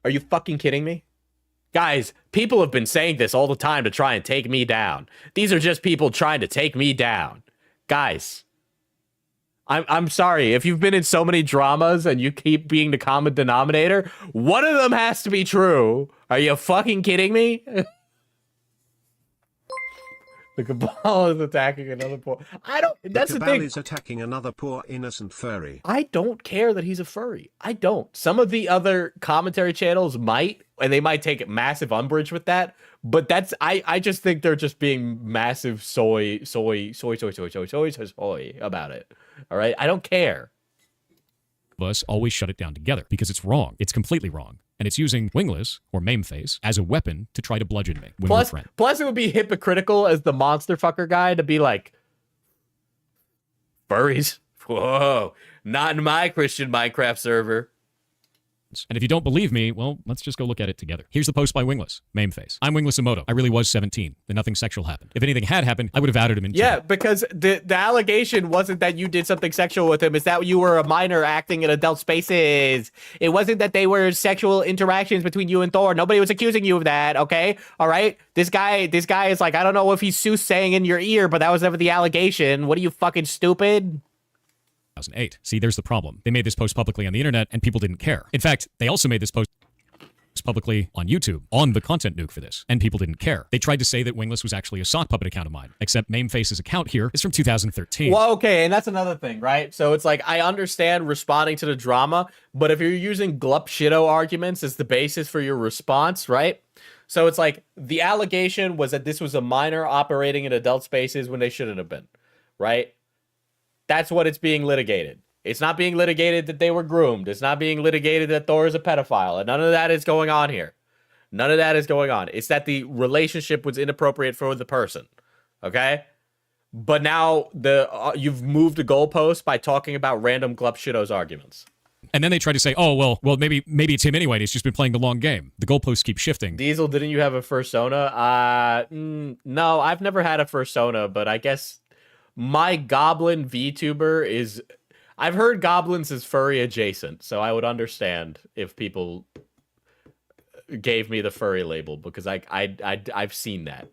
Are you fucking kidding me? Guys, people have been saying this all the time to try and take me down. These are just people trying to take me down. Guys, I'm sorry. If you've been in so many dramas and you keep being the common denominator, one of them has to be true. Are you fucking kidding me? The Cabal is attacking another poor... That's the thing. The Cabal is attacking another poor innocent furry. I don't care that he's a furry. I don't. Some of the other commentary channels might, and they might take massive umbrage with that. But that's... I just think they're just being massive soy about it. All right? I don't care. Us always shut it down together because it's wrong. It's completely wrong. And it's using Wingless, or Mameface, as a weapon to try to bludgeon me. Plus, it would be hypocritical as the monster fucker guy to be like, furries? Whoa, not in my Christian Minecraft server. And if you don't believe me, well, let's just go look at it together. Here's the post by Wingless, Mameface. I'm Wingless Emoto. I really was 17. Then nothing sexual happened. If anything had happened, I would have outed him in chat. Yeah, because the allegation wasn't that you did something sexual with him. It's that you were a minor acting in adult spaces. It wasn't that they were sexual interactions between you and Thor. Nobody was accusing you of that, okay? All right? This guy is like, I don't know if he's soothsaying in your ear, but that was never the allegation. What are you, fucking stupid? 2008. See, there's the problem. They made this post publicly on the internet, and people didn't care. In fact, they also made this post publicly on YouTube on the content nuke for this, and people didn't care. They tried to say that Wingless was actually a sock puppet account of mine, except Mameface's account here is from 2013. Well, okay, and that's another thing, right? So it's like, I understand responding to the drama, but if you're using glup shitto arguments as the basis for your response, right? So it's like, the allegation was that this was a minor operating in adult spaces when they shouldn't have been, right? That's what it's being litigated. It's not being litigated that they were groomed. It's not being litigated that Thor is a pedophile. And none of that is going on here. None of that is going on. It's that the relationship was inappropriate for the person. Okay? But now you've moved the goalpost by talking about random glup shittos arguments. And then they try to say, oh, well, maybe it's him anyway. He's just been playing the long game. The goalposts keep shifting. Diesel, didn't you have a fursona? No, I've never had a fursona, but I guess my goblin VTuber is... I've heard goblins is furry adjacent, so I would understand if people gave me the furry label, because I've seen that.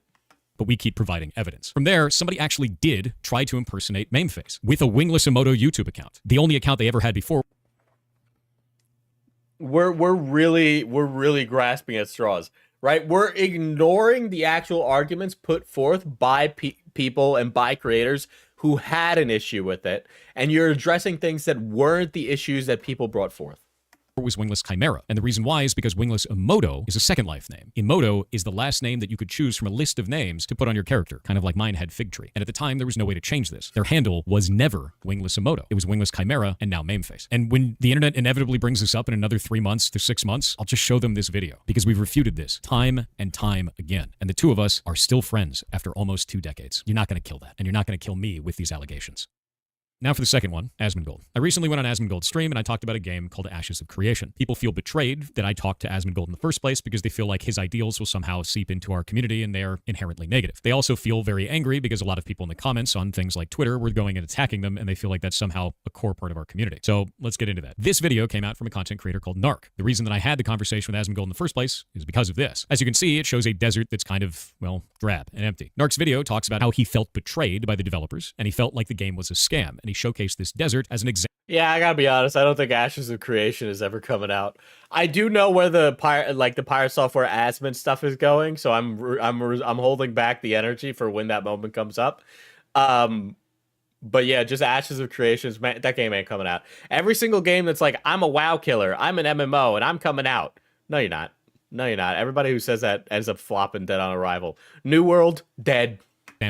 But we keep providing evidence. From there, somebody actually did try to impersonate Mameface with a Wingless Emoto YouTube account. The only account they ever had before. We're really grasping at straws, right? We're ignoring the actual arguments put forth by people and by creators who had an issue with it, and you're addressing things that weren't the issues that people brought forth. Was Wingless Chimera, and the reason why is because Wingless Emoto is a second life name. Emoto is the last name that you could choose from a list of names to put on your character, kind of like mine had Fig Tree. And at the time, there was no way to change this. Their handle was never Wingless Emoto. It was Wingless Chimera and now Mameface. And when the internet inevitably brings this up in another 3 months to 6 months, I'll just show them this video, because we've refuted this time and time again. And the two of us are still friends after almost 2 decades. You're not going to kill that, and you're not going to kill me with these allegations. Now for the second one, Asmongold. I recently went on Asmongold's stream and I talked about a game called Ashes of Creation. People feel betrayed that I talked to Asmongold in the first place because they feel like his ideals will somehow seep into our community and they are inherently negative. They also feel very angry because a lot of people in the comments on things like Twitter were going and attacking them, and they feel like that's somehow a core part of our community. So let's get into that. This video came out from a content creator called Narc. The reason that I had the conversation with Asmongold in the first place is because of this. As you can see, it shows a desert that's kind of, well, drab and empty. Narc's video talks about how he felt betrayed by the developers and he felt like the game was a scam, and he showcased this desert as an example. Yeah, I gotta be honest. I don't think Ashes of Creation is ever coming out. I do know where the Pirate Software Asmon stuff is going, so I'm holding back the energy for when that moment comes up. But yeah, just Ashes of Creations, man, that game ain't coming out. Every single game that's like, I'm a WoW killer, I'm an MMO, and I'm coming out. No, you're not. No, you're not. Everybody who says that ends up flopping dead on arrival. New World, dead.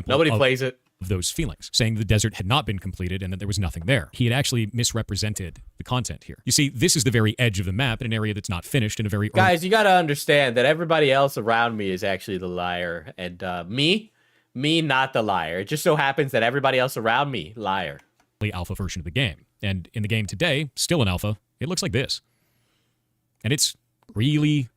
Nobody plays it. Of those feelings, saying the desert had not been completed and that there was nothing there. He had actually misrepresented the content here. You see, this is the very edge of the map in an area that's not finished in a very... Guys, you gotta understand that everybody else around me is actually the liar, and me, not the liar. It just so happens that everybody else around me, liar. Alpha version of the game. And in the game today, still in alpha, it looks like this. And it's really...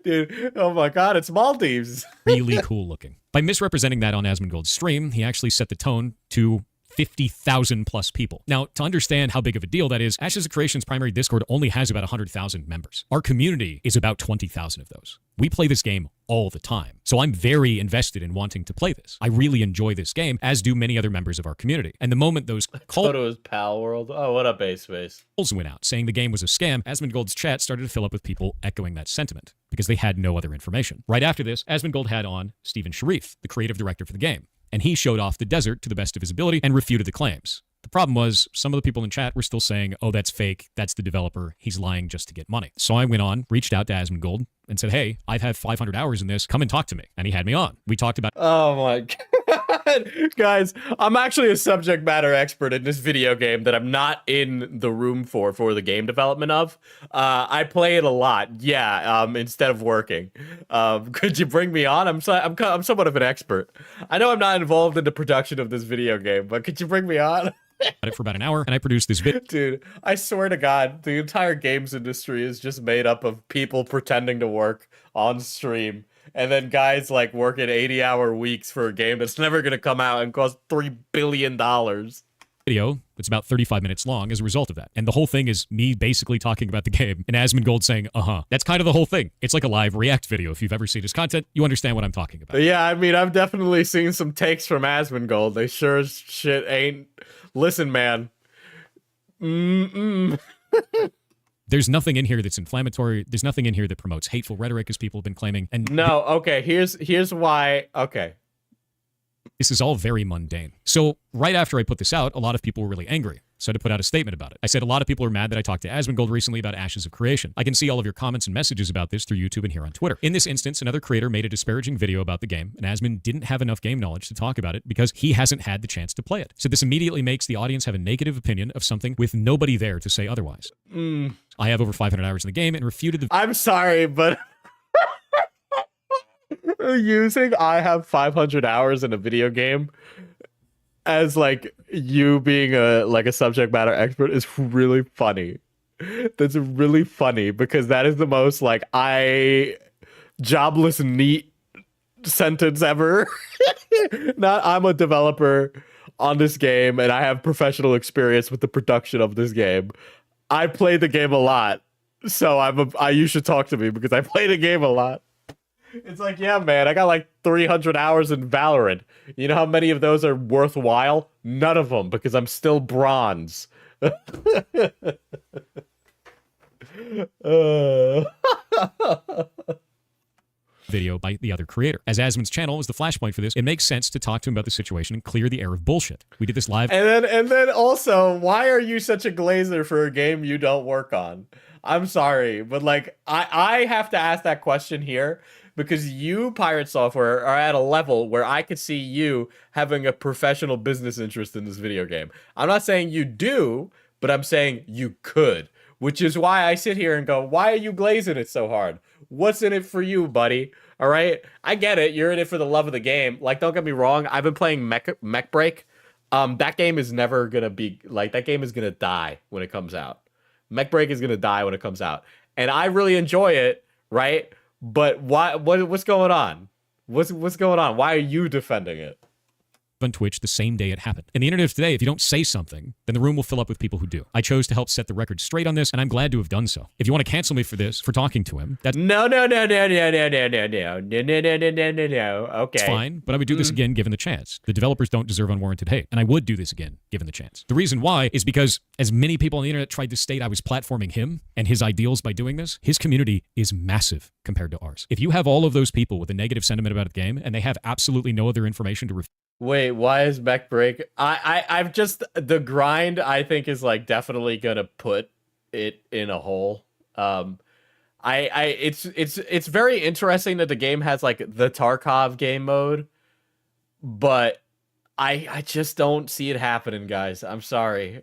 Dude, oh my god, it's Maldives. Really cool looking. By misrepresenting that on Asmongold's stream, he actually set the tone to 50,000 plus people. Now, to understand how big of a deal that is, Ashes of Creation's primary Discord only has about 100,000 members. Our community is about 20,000 of those. We play this game all the time, so I'm very invested in wanting to play this. I really enjoy this game, as do many other members of our community. And the moment those calls... Photo is Pal World. Oh, what up, Ace Space? Went out, saying the game was a scam, Asmongold's chat started to fill up with people echoing that sentiment, because they had no other information. Right after this, Asmongold had on Stephen Sharif, the creative director for the game, and he showed off the desert to the best of his ability and refuted the claims. The problem was, some of the people in chat were still saying, oh, that's fake, that's the developer, he's lying just to get money. So I went on, reached out to Asmongold, and said, hey, I've had 500 hours in this, come and talk to me. And he had me on. We talked about... Oh my god. Guys, I'm actually a subject matter expert in this video game that I'm not in the room for the game development of. I play it a lot, yeah, instead of working. Could you bring me on? I'm somewhat of an expert. I know I'm not involved in the production of this video game, but could you bring me on? it for about an hour, and I produced this video. Dude, I swear to God, the entire games industry is just made up of people pretending to work on stream, and then guys like working 80-hour weeks for a game that's never going to come out and cost $3 billion. Video that's about 35 minutes long as a result of that. And the whole thing is me basically talking about the game and Asmongold saying, uh-huh. That's kind of the whole thing. It's like a live React video. If you've ever seen his content, you understand what I'm talking about. Yeah, I mean, I've definitely seen some takes from Asmongold. They sure as shit ain't... Listen, man. There's nothing in here that's inflammatory. There's nothing in here that promotes hateful rhetoric, as people have been claiming. And no, okay, here's why. Okay. This is all very mundane. So right after I put this out, a lot of people were really angry. So I had to put out a statement about it. I said, a lot of people are mad that I talked to Asmongold recently about Ashes of Creation. I can see all of your comments and messages about this through YouTube and here on Twitter. In this instance, another creator made a disparaging video about the game, and Asmon didn't have enough game knowledge to talk about it because he hasn't had the chance to play it. So this immediately makes the audience have a negative opinion of something with nobody there to say otherwise. I have over 500 hours in the game and refuted the... I'm sorry, but... using I have 500 hours in a video game as like you being a subject matter expert is really funny. That's really funny because that is the most like jobless neat sentence ever. Not I'm a developer on this game and I have professional experience with the production of this game. I play the game a lot, so you should talk to me because I play the game a lot. It's like, yeah, man, I got like 300 hours in Valorant. You know how many of those are worthwhile? None of them, because I'm still bronze. Video by the other creator. As Asmon's channel was the flashpoint for this, it makes sense to talk to him about the situation and clear the air of bullshit. We did this live. And then also, why are you such a glazer for a game you don't work on? I'm sorry, but like, I have to ask that question here because you, Pirate Software, are at a level where I could see you having a professional business interest in this video game. I'm not saying you do, but I'm saying you could, which is why I sit here and go, why are you glazing it so hard? What's in it for you, buddy? All right, I get it. You're in it for the love of the game. Like, don't get me wrong. I've been playing Mech Break. That game is never going to be, like, that game is going to die when it comes out. Mech Break is going to die when it comes out. And I really enjoy it, right? But what's going on? What's going on? Why are you defending it? On Twitch the same day it happened. In the internet of today, if you don't say something, then the room will fill up with people who do. I chose to help set the record straight on this, and I'm glad to have done so. If you want to cancel me for this, for talking to him, that's no. Okay. It's fine, but I would do this again given the chance. The developers don't deserve unwarranted hate, and I would do this again given the chance. The reason why is because as many people on the internet tried to state I was platforming him and his ideals by doing this, his community is massive compared to ours. If you have all of those people with a negative sentiment about the game and they have absolutely no other information to wait, why is Mech Break? I've just, the grind I think is like definitely gonna put it in a hole. It's very interesting that the game has like the Tarkov game mode, but I just don't see it happening, guys. I'm sorry.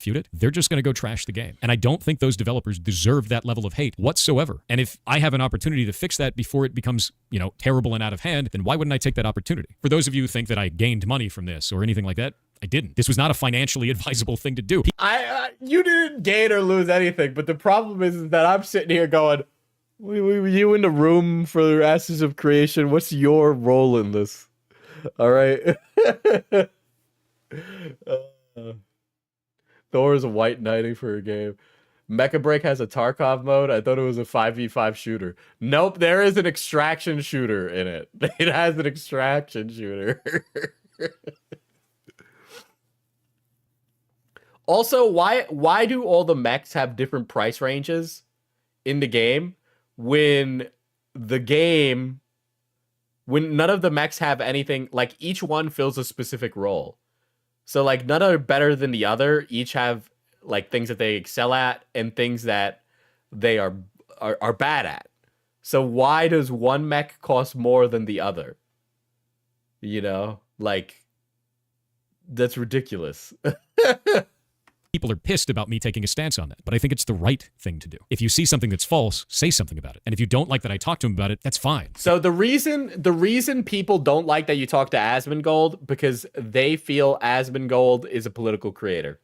refute it, they're just going to go trash the game. And I don't think those developers deserve that level of hate whatsoever. And if I have an opportunity to fix that before it becomes, you know, terrible and out of hand, then why wouldn't I take that opportunity? For those of you who think that I gained money from this or anything like that, I didn't. This was not a financially advisable thing to do. You didn't gain or lose anything, but the problem is that I'm sitting here going, were you in the room for the Ashes of Creation? What's your role in this? All right. Thor is a white knighting for a game. Mecha Break has a Tarkov mode. I thought it was a 5v5 shooter. Nope, there is an extraction shooter in it. It has an extraction shooter. Also, why do all the mechs have different price ranges in the game when none of the mechs have anything, like each one fills a specific role. So like none are better than the other. Each have like things that they excel at and things that they are bad at. So why does one mech cost more than the other? You know, like that's ridiculous. People are pissed about me taking a stance on that, but I think it's the right thing to do. If you see something that's false, say something about it. And if you don't like that I talk to him about it, that's fine. So the reason people don't like that you talk to Asmongold, because they feel Asmongold is a political creator.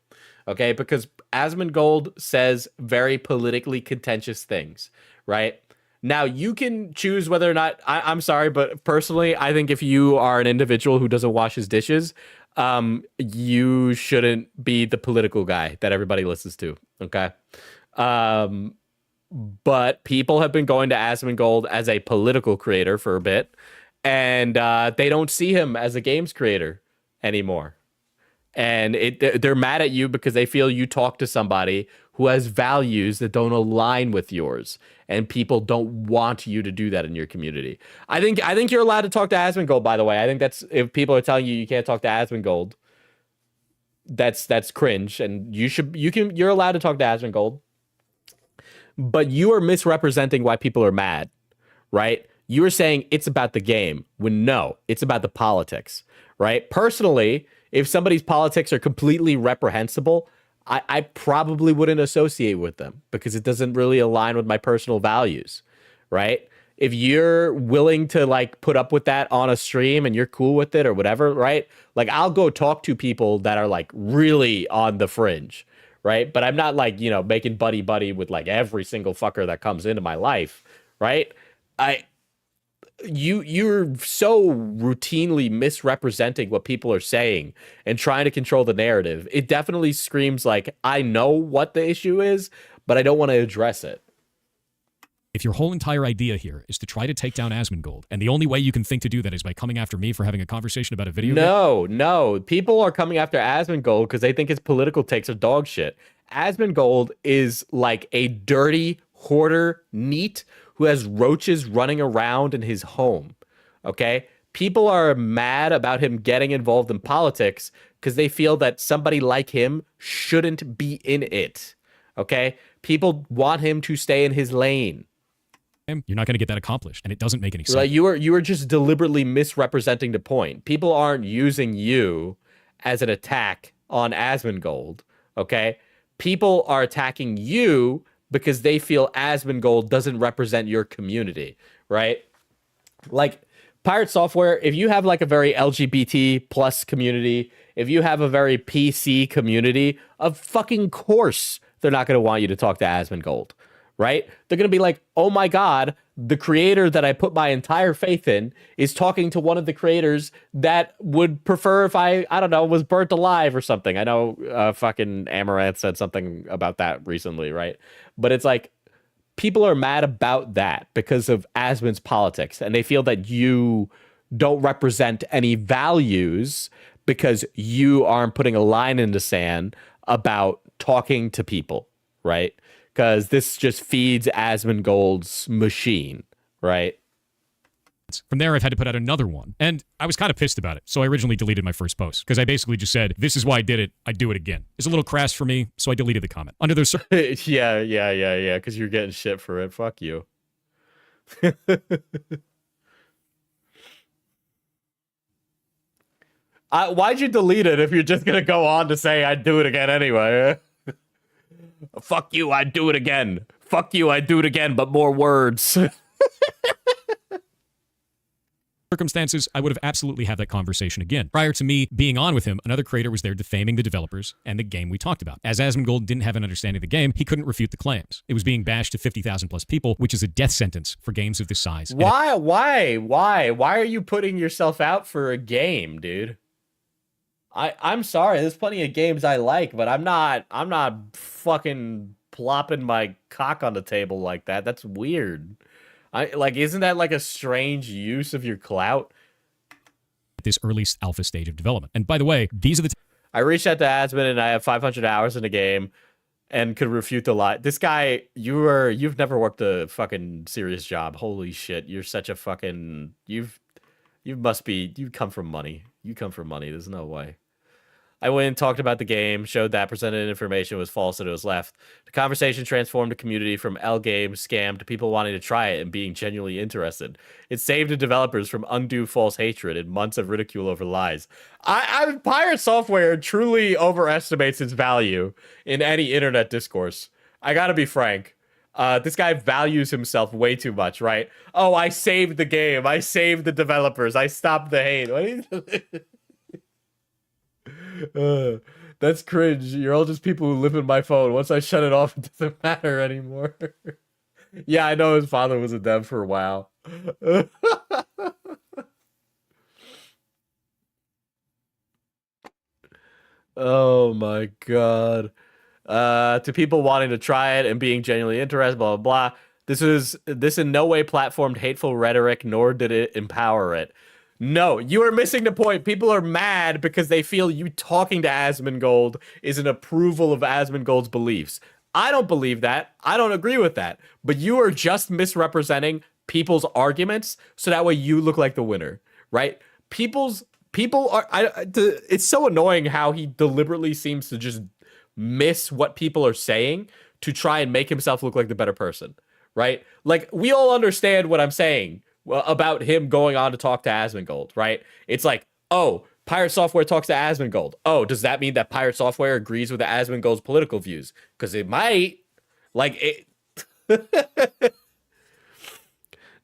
Okay? Because Asmongold says very politically contentious things, right? Now, you can choose whether or not, I'm sorry, but personally, I think if you are an individual who doesn't wash his dishes, you shouldn't be the political guy that everybody listens to, okay? But people have been going to Asmongold as a political creator for a bit, and they don't see him as a games creator anymore. And they're mad at you because they feel you talk to somebody who has values that don't align with yours, and people don't want you to do that in your community. I think you're allowed to talk to Asmongold, by the way. I think that's, if people are telling you can't talk to Asmongold, that's cringe, and you're allowed to talk to Asmongold. But you are misrepresenting why people are mad, right? You were saying it's about the game, when no, it's about the politics, right? Personally, if somebody's politics are completely reprehensible, I probably wouldn't associate with them because it doesn't really align with my personal values, right? If you're willing to like put up with that on a stream and you're cool with it or whatever, right? Like I'll go talk to people that are like really on the fringe, right? But I'm not like, you know, making buddy with like every single fucker that comes into my life, right? You're so routinely misrepresenting what people are saying and trying to control the narrative. It definitely screams like, I know what the issue is, but I don't want to address it. If your whole entire idea here is to try to take down Asmongold, and the only way you can think to do that is by coming after me for having a conversation about a video game? No. People are coming after Asmongold because they think his political takes are dog shit. Asmongold is like a dirty hoarder neat who has roaches running around in his home, okay? People are mad about him getting involved in politics because they feel that somebody like him shouldn't be in it, okay? People want him to stay in his lane. You're not going to get that accomplished, and it doesn't make any sense. Like you were just deliberately misrepresenting the point. People aren't using you as an attack on Asmongold, okay? People are attacking you because they feel Asmongold doesn't represent your community, right? Like Pirate Software, if you have like a very LGBT plus community, if you have a very PC community, of fucking course they're not going to want you to talk to Asmongold, right? They're going to be like, oh my God, the creator that I put my entire faith in is talking to one of the creators that would prefer if I don't know, was burnt alive or something. I know fucking Amaranth said something about that recently, right? But it's like, people are mad about that because of Asmon's politics, and they feel that you don't represent any values because you aren't putting a line in the sand about talking to people, right? Because this just feeds Asmongold's machine, right? From there, I've had to put out another one. And I was kind of pissed about it. So I originally deleted my first post because I basically just said, this is why I did it. I'd do it again. It's a little crass for me. So I deleted the comment. Under those yeah. Because you're getting shit for it. Fuck you. Why'd you delete it if you're just going to go on to say I'd do it again anyway? Fuck you, I'd do it again. Fuck you, I'd do it again, but more words. circumstances, I would have absolutely had that conversation again. Prior to me being on with him, another creator was there defaming the developers and the game we talked about. As Asmongold didn't have an understanding of the game, he couldn't refute the claims. It was being bashed to 50,000 plus people, which is a death sentence for games of this size. Why are you putting yourself out for a game, dude? I'm sorry, there's plenty of games I like, but I'm not fucking plopping my cock on the table like that. That's weird. Isn't that like a strange use of your clout? At this early alpha stage of development. And by the way, these are the I reached out to Asmon and I have 500 hours in the game and could refute the lie. This guy, you've never worked a fucking serious job. Holy shit, you're such a fucking you come from money. You come from money. There's no way. I went and talked about the game, showed that presented information was false and it was left. The conversation transformed the community from L game scam to people wanting to try it and being genuinely interested. It saved the developers from undue false hatred and months of ridicule over lies. Pirate Software truly overestimates its value in any internet discourse. I gotta be frank. This guy values himself way too much, right? Oh, I saved the game. I saved the developers. I stopped the hate. What are you that's cringe. You're all just people who live in my phone. Once I shut it off, it doesn't matter anymore. Yeah, I know his father was a dev for a while. Oh my god. To people wanting to try it and being genuinely interested, blah, blah, blah. This in no way platformed hateful rhetoric, nor did it empower it. No, you are missing the point. People are mad because they feel you talking to Asmongold is an approval of Asmongold's beliefs. I don't believe that. I don't agree with that. But you are just misrepresenting people's arguments so that way you look like the winner, right? People are it's so annoying how he deliberately seems to just miss what people are saying to try and make himself look like the better person, right? Like, we all understand what I'm saying about him going on to talk to Asmongold, right? It's like, oh, Pirate Software talks to Asmongold. Oh, does that mean that Pirate Software agrees with the Asmongold's political views? Because it might. Like, it...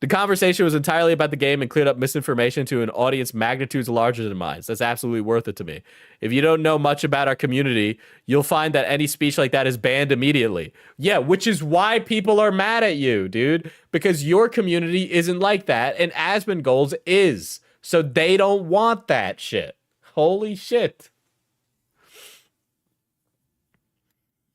The conversation was entirely about the game and cleared up misinformation to an audience magnitudes larger than mine. That's absolutely worth it to me. If you don't know much about our community, you'll find that any speech like that is banned immediately. Yeah, which is why people are mad at you, dude. Because your community isn't like that, and Asmongold's is. So they don't want that shit. Holy shit.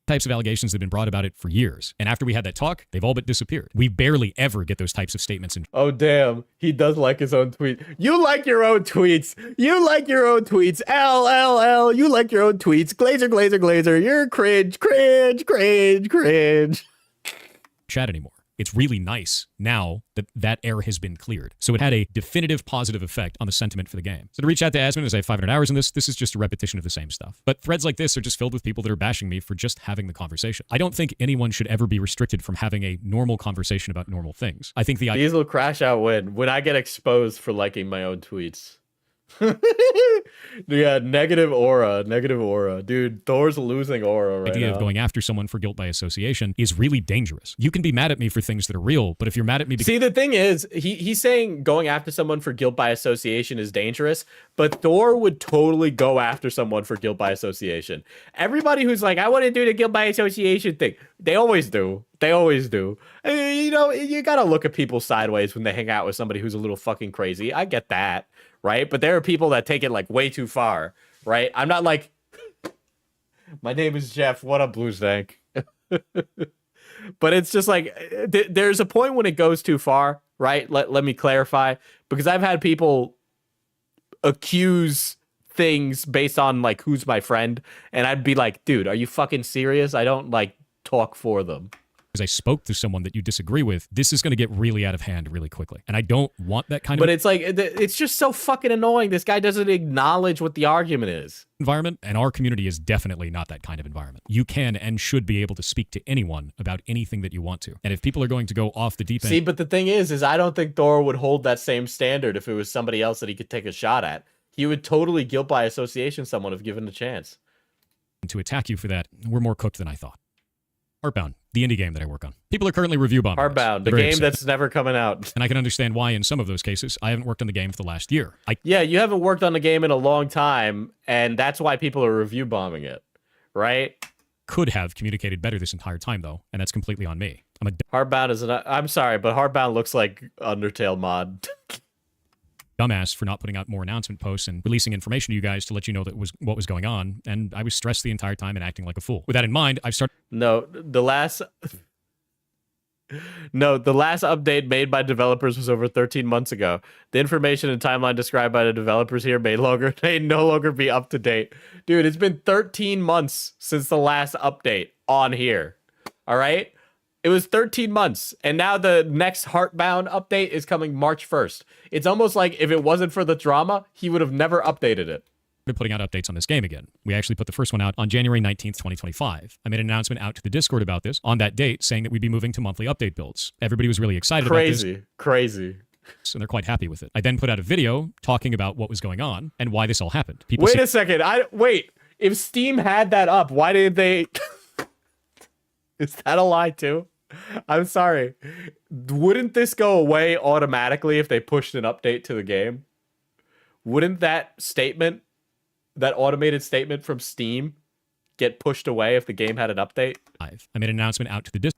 Types of allegations that have been brought about it for years. And after we had that talk, they've all but disappeared. We barely ever get those types of statements. Oh, damn. He does like his own tweet. You like your own tweets. You like your own tweets. LLL. You like your own tweets. Glazer, glazer, glazer. You're cringe, cringe, cringe, cringe. Chat anymore. It's really nice now that that error has been cleared. So it had a definitive positive effect on the sentiment for the game. So to reach out to Asmon, as I have 500 hours in this is just a repetition of the same stuff. But threads like this are just filled with people that are bashing me for just having the conversation. I don't think anyone should ever be restricted from having a normal conversation about normal things. I think these will crash out when I get exposed for liking my own tweets. Yeah, negative aura, dude. Thor's losing aura right now. The idea of going after someone for guilt by association is really dangerous. You can be mad at me for things that are real, but if you're mad at me see, the thing is, he's saying going after someone for guilt by association is dangerous, but Thor would totally go after someone for guilt by association. Everybody who's like, I want to do the guilt by association thing, they always do. They always do. You know, you gotta look at people sideways when they hang out with somebody who's a little fucking crazy. I get that. Right? But there are people that take it like way too far, right? I'm not like, my name is Jeff, what up, Bluestank? But it's just like, there's a point when it goes too far, right? Let me clarify, because I've had people accuse things based on like, who's my friend? And I'd be like, dude, are you fucking serious? I don't like talk for them. Because I spoke to someone that you disagree with, this is going to get really out of hand really quickly. And I don't want that kind of... But it's like, it's just so fucking annoying. This guy doesn't acknowledge what the argument is. Environment, and our community is definitely not that kind of environment. You can and should be able to speak to anyone about anything that you want to. And if people are going to go off the deep end... See, but the thing is I don't think Thor would hold that same standard if it was somebody else that he could take a shot at. He would totally guilt by association someone if given a chance. To attack you for that, we're more cooked than I thought. Heartbound, the indie game that I work on. People are currently review bombing. Heartbound, the game that's never coming out. And I can understand why in some of those cases, I haven't worked on the game for the last year. Yeah, you haven't worked on the game in a long time, and that's why people are review bombing it, right? Could have communicated better this entire time, though, and that's completely on me. Heartbound is I'm sorry, but Heartbound looks like Undertale mod. Dumbass for not putting out more announcement posts and releasing information to you guys to let you know that what was going on, and I was stressed the entire time and acting like a fool. With that in mind, I've started... No, the last update made by developers was over 13 months ago. The information and timeline described by the developers here may no longer be up to date. Dude, it's been 13 months since the last update on here. All right? It was 13 months, and now the next Heartbound update is coming March 1st. It's almost like if it wasn't for the drama, he would have never updated it. We're putting out updates on this game again. We actually put the first one out on January 19th, 2025. I made an announcement out to the Discord about this on that date, saying that we'd be moving to monthly update builds. Everybody was really excited about this. Crazy. So they're quite happy with it. I then put out a video talking about what was going on and why this all happened. Wait a second. Wait. If Steam had that up, why did they... Is that a lie too? I'm sorry. Wouldn't this go away automatically if they pushed an update to the game? Wouldn't that statement, that automated statement from Steam, get pushed away if the game had an update? I made an announcement out to the Discord.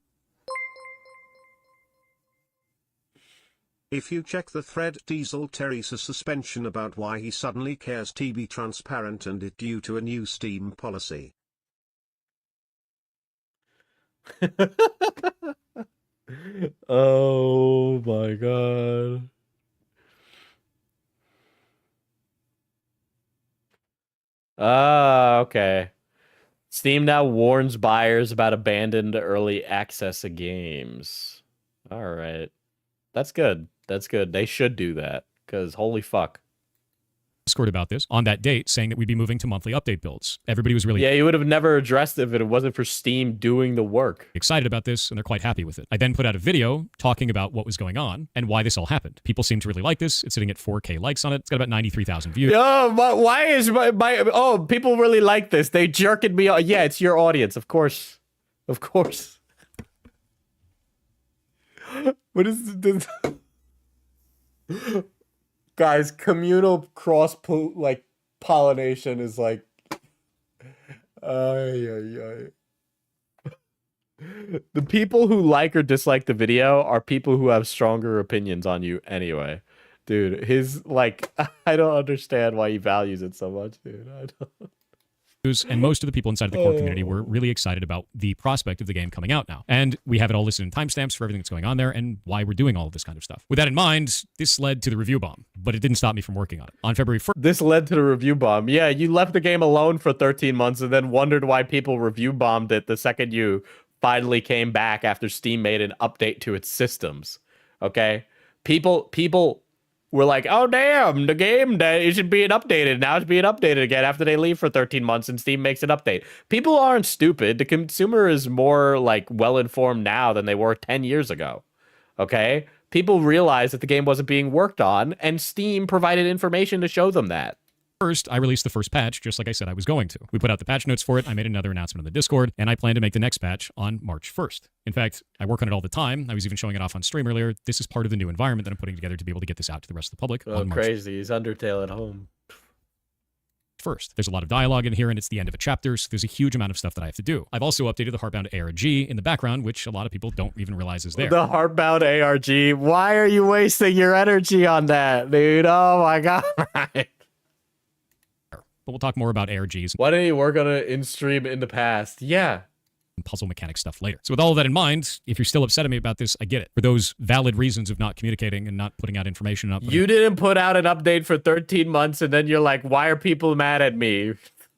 If you check the thread, Diesel Terry's a suspension about why he suddenly cares to be transparent and it due to a new Steam policy. Oh my god. Okay. Steam now warns buyers about abandoned early access of games. All right. That's good. That's good. They should do that because holy fuck. Discord about this on that date, saying that we'd be moving to monthly update builds. Everybody was really you would have never addressed it if it wasn't for Steam doing the work. excited about this, and they're quite happy with it. I then put out a video talking about what was going on and why this all happened. People seem to really like this. It's sitting at 4K likes on it. It's got about 93,000 views. Oh, why is my people really like this? They jerking me off. Yeah, it's your audience, of course. Of course. What is this? Guys, communal pollination is like the people who like or dislike the video are people who have stronger opinions on you anyway. Dude, I don't understand why he values it so much, dude. I don't. And most of the people inside of the core community were really excited about the prospect of the game coming out now. And we have it all listed in timestamps for everything that's going on there and why we're doing all of this kind of stuff. With that in mind, this led to the review bomb, but it didn't stop me from working on it. On February 1st, this led to the review bomb. Yeah, you left the game alone for 13 months and then wondered why people review bombed it the second you finally came back after Steam made an update to its systems. Okay? People were like, oh, damn, the game, it should be updated. Now it's being updated again after they leave for 13 months and Steam makes an update. People aren't stupid. The consumer is more well-informed now than they were 10 years ago. Okay? People realized that the game wasn't being worked on and Steam provided information to show them that. First, I released the first patch, just like I said I was going to. We put out the patch notes for it, I made another announcement on the Discord, and I plan to make the next patch on March 1st. In fact, I work on it all the time. I was even showing it off on stream earlier. This is part of the new environment that I'm putting together to be able to get this out to the rest of the public. Oh, crazy. He's Undertale at home. First, there's a lot of dialogue in here, and it's the end of a chapter, so there's a huge amount of stuff that I have to do. I've also updated the Heartbound ARG in the background, which a lot of people don't even realize is there. The Heartbound ARG. Why are you wasting your energy on that, dude? Oh my god. But we'll talk more about ARGs. Why didn't you work on it in stream in the past? Yeah. And puzzle mechanic stuff later. So with all of that in mind, if you're still upset at me about this, I get it. For those valid reasons of not communicating and not putting out information up. You didn't put out an update for 13 months and then you're like, why are people mad at me?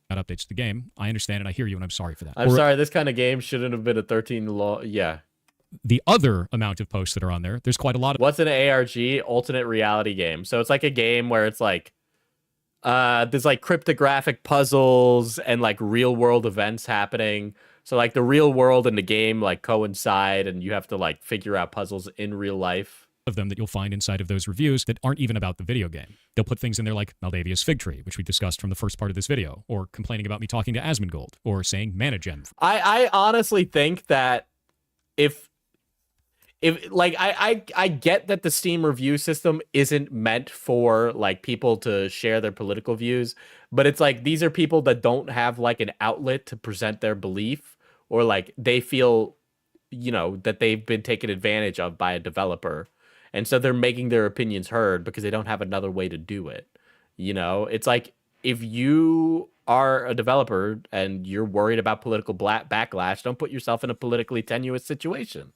Not updates to the game. I understand and I hear you and I'm sorry for that. I'm sorry, this kind of game shouldn't have been a 13 law. Yeah. The other amount of posts that are on there, there's quite a lot of. What's an ARG? Alternate reality game. So it's like a game where it's like, there's cryptographic puzzles and real world events happening. So the real world and the game coincide and you have to figure out puzzles in real life. Of them that you'll find inside of those reviews that aren't even about the video game. They'll put things in there like Maldavia's Fig Tree, which we discussed from the first part of this video, or complaining about me talking to Asmongold, or saying Mana Gem. I honestly think that if I get that the Steam review system isn't meant for people to share their political views, but it's these are people that don't have an outlet to present their belief, or they feel, that they've been taken advantage of by a developer. And so they're making their opinions heard because they don't have another way to do it. It's if you are a developer and you're worried about political backlash, don't put yourself in a politically tenuous situation.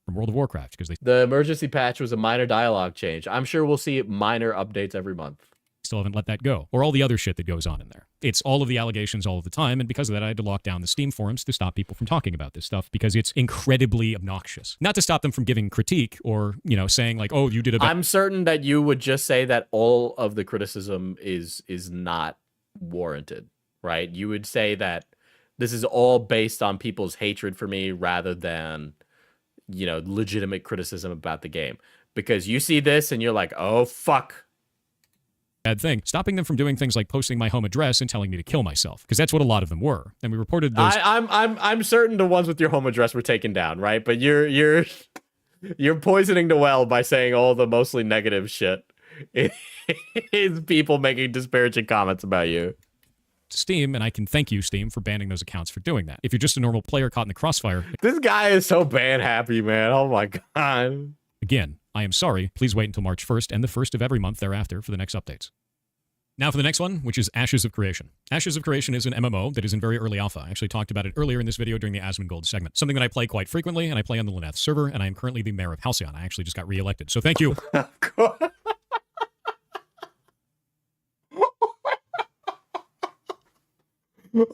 From World of Warcraft, because the emergency patch was a minor dialogue change. I'm sure we'll see minor updates every month. Still haven't let that go, or all the other shit that goes on in there. It's all of the allegations all of the time, and because of that, I had to lock down the Steam forums to stop people from talking about this stuff because it's incredibly obnoxious. Not to stop them from giving critique or, saying oh, you did a. I'm certain that you would just say that all of the criticism is not warranted, right? You would say that this is all based on people's hatred for me rather than, legitimate criticism about the game. Because you see this and you're like, oh, fuck. Bad thing. Stopping them from doing things like posting my home address and telling me to kill myself, because that's what a lot of them were. And we reported those. I'm certain the ones with your home address were taken down, right? But you're poisoning the well by saying all the mostly negative shit. It's people making disparaging comments about you. Steam, and I can thank you, Steam, for banning those accounts for doing that. If you're just a normal player caught in the crossfire. This guy is so ban happy, man. Oh my god. Again, I am sorry. Please wait until March 1st and the 1st of every month thereafter for the next updates. Now for the next one, which is Ashes of Creation. Ashes of Creation is an MMO that is in very early alpha. I actually talked about it earlier in this video during the Asmongold segment. Something that I play quite frequently, and I play on the Lineth server, and I am currently the mayor of Halcyon. I actually just got re-elected, so thank you.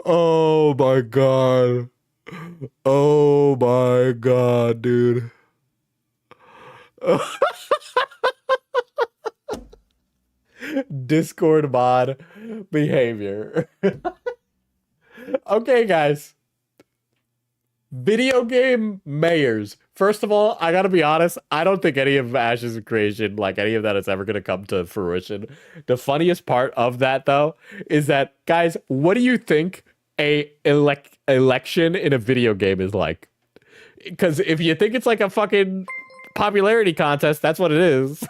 Oh my god. Oh my god, dude. Discord mod behavior. Okay, guys. Video game mayors. First of all, I gotta be honest, I don't think any of Ash's creation, like any of that, is ever gonna come to fruition. The funniest part of that, though, is that, guys, what do you think a election in a video game is like? Because if you think it's like a fucking popularity contest, that's what it is.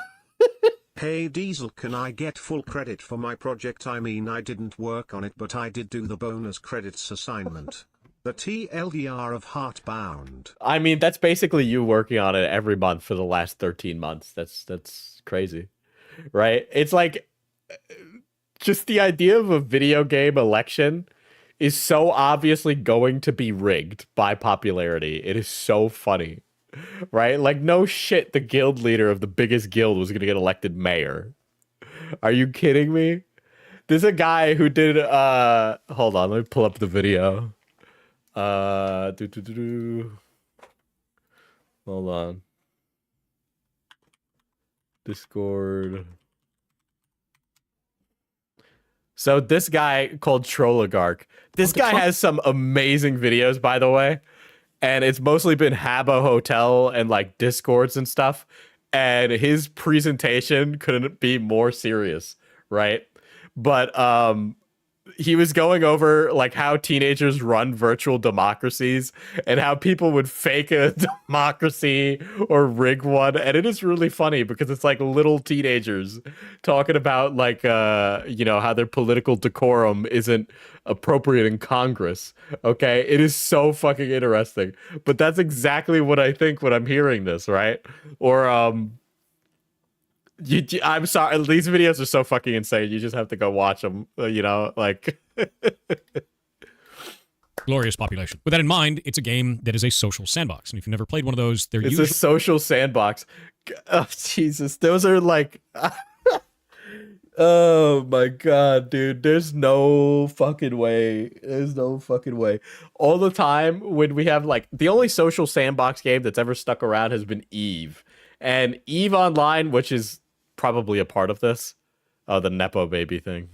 Hey Diesel, can I get full credit for my project? I mean, I didn't work on it, but I did do the bonus credits assignment. The TLDR of Heartbound. I mean, that's basically you working on it every month for the last 13 months. That's crazy, right? It's like, just the idea of a video game election is so obviously going to be rigged by popularity. It is so funny, right? Like, no shit, the guild leader of the biggest guild was going to get elected mayor. Are you kidding me? There's a guy who did, hold on, let me pull up the video. Hold on. Discord. So this guy called Trolligarch. This guy has some amazing videos, by the way. And it's mostly been Habbo Hotel and like Discords and stuff. And his presentation couldn't be more serious, right? But he was going over like how teenagers run virtual democracies and how people would fake a democracy or rig one. And it is really funny because it's like little teenagers talking about like, you know, how their political decorum isn't appropriate in Congress. Okay. It is so fucking interesting, but that's exactly what I think when I'm hearing this. Right. Or, I'm sorry, these videos are so fucking insane. You just have to go watch them, you know, like. Glorious population. With that in mind, it's a game that is a social sandbox. And if you've never played one of those, they're It's usually... a social sandbox. Oh, Jesus. Those are like... Oh, my God, dude. There's no fucking way. There's no fucking way. All the time when we have, like... The only social sandbox game that's ever stuck around has been Eve. And Eve Online, which is probably a part of this. Oh, the Nepo baby thing.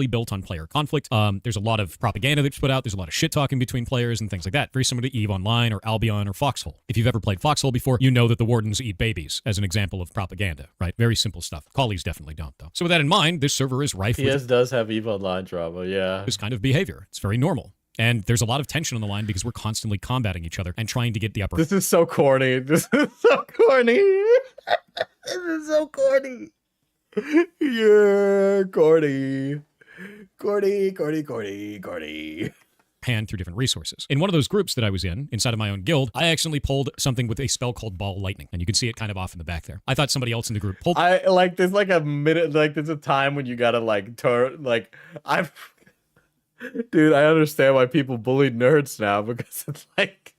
built on player conflict. There's a lot of propaganda that's put out. There's a lot of shit talking between players and things like that. Very similar to EVE Online or Albion or Foxhole. If you've ever played Foxhole before, you know that the wardens eat babies as an example of propaganda, right? Very simple stuff. Collies definitely don't, though. So with that in mind, this server is rife with does have EVE Online drama, yeah. this kind of behavior. It's very normal. And there's a lot of tension on the line because we're constantly combating each other and trying to get the upper. This is so corny. This is so corny. This is so corny. Yeah, corny. Corny. Hand through different resources. In one of those groups that I was in, inside of my own guild, I accidentally pulled something with a spell called Ball Lightning. And you can see it kind of off in the back there. I thought somebody else in the group pulled. There's like a minute, like there's a time when you gotta like turn, like, dude, I understand why people bully nerds now, because it's like,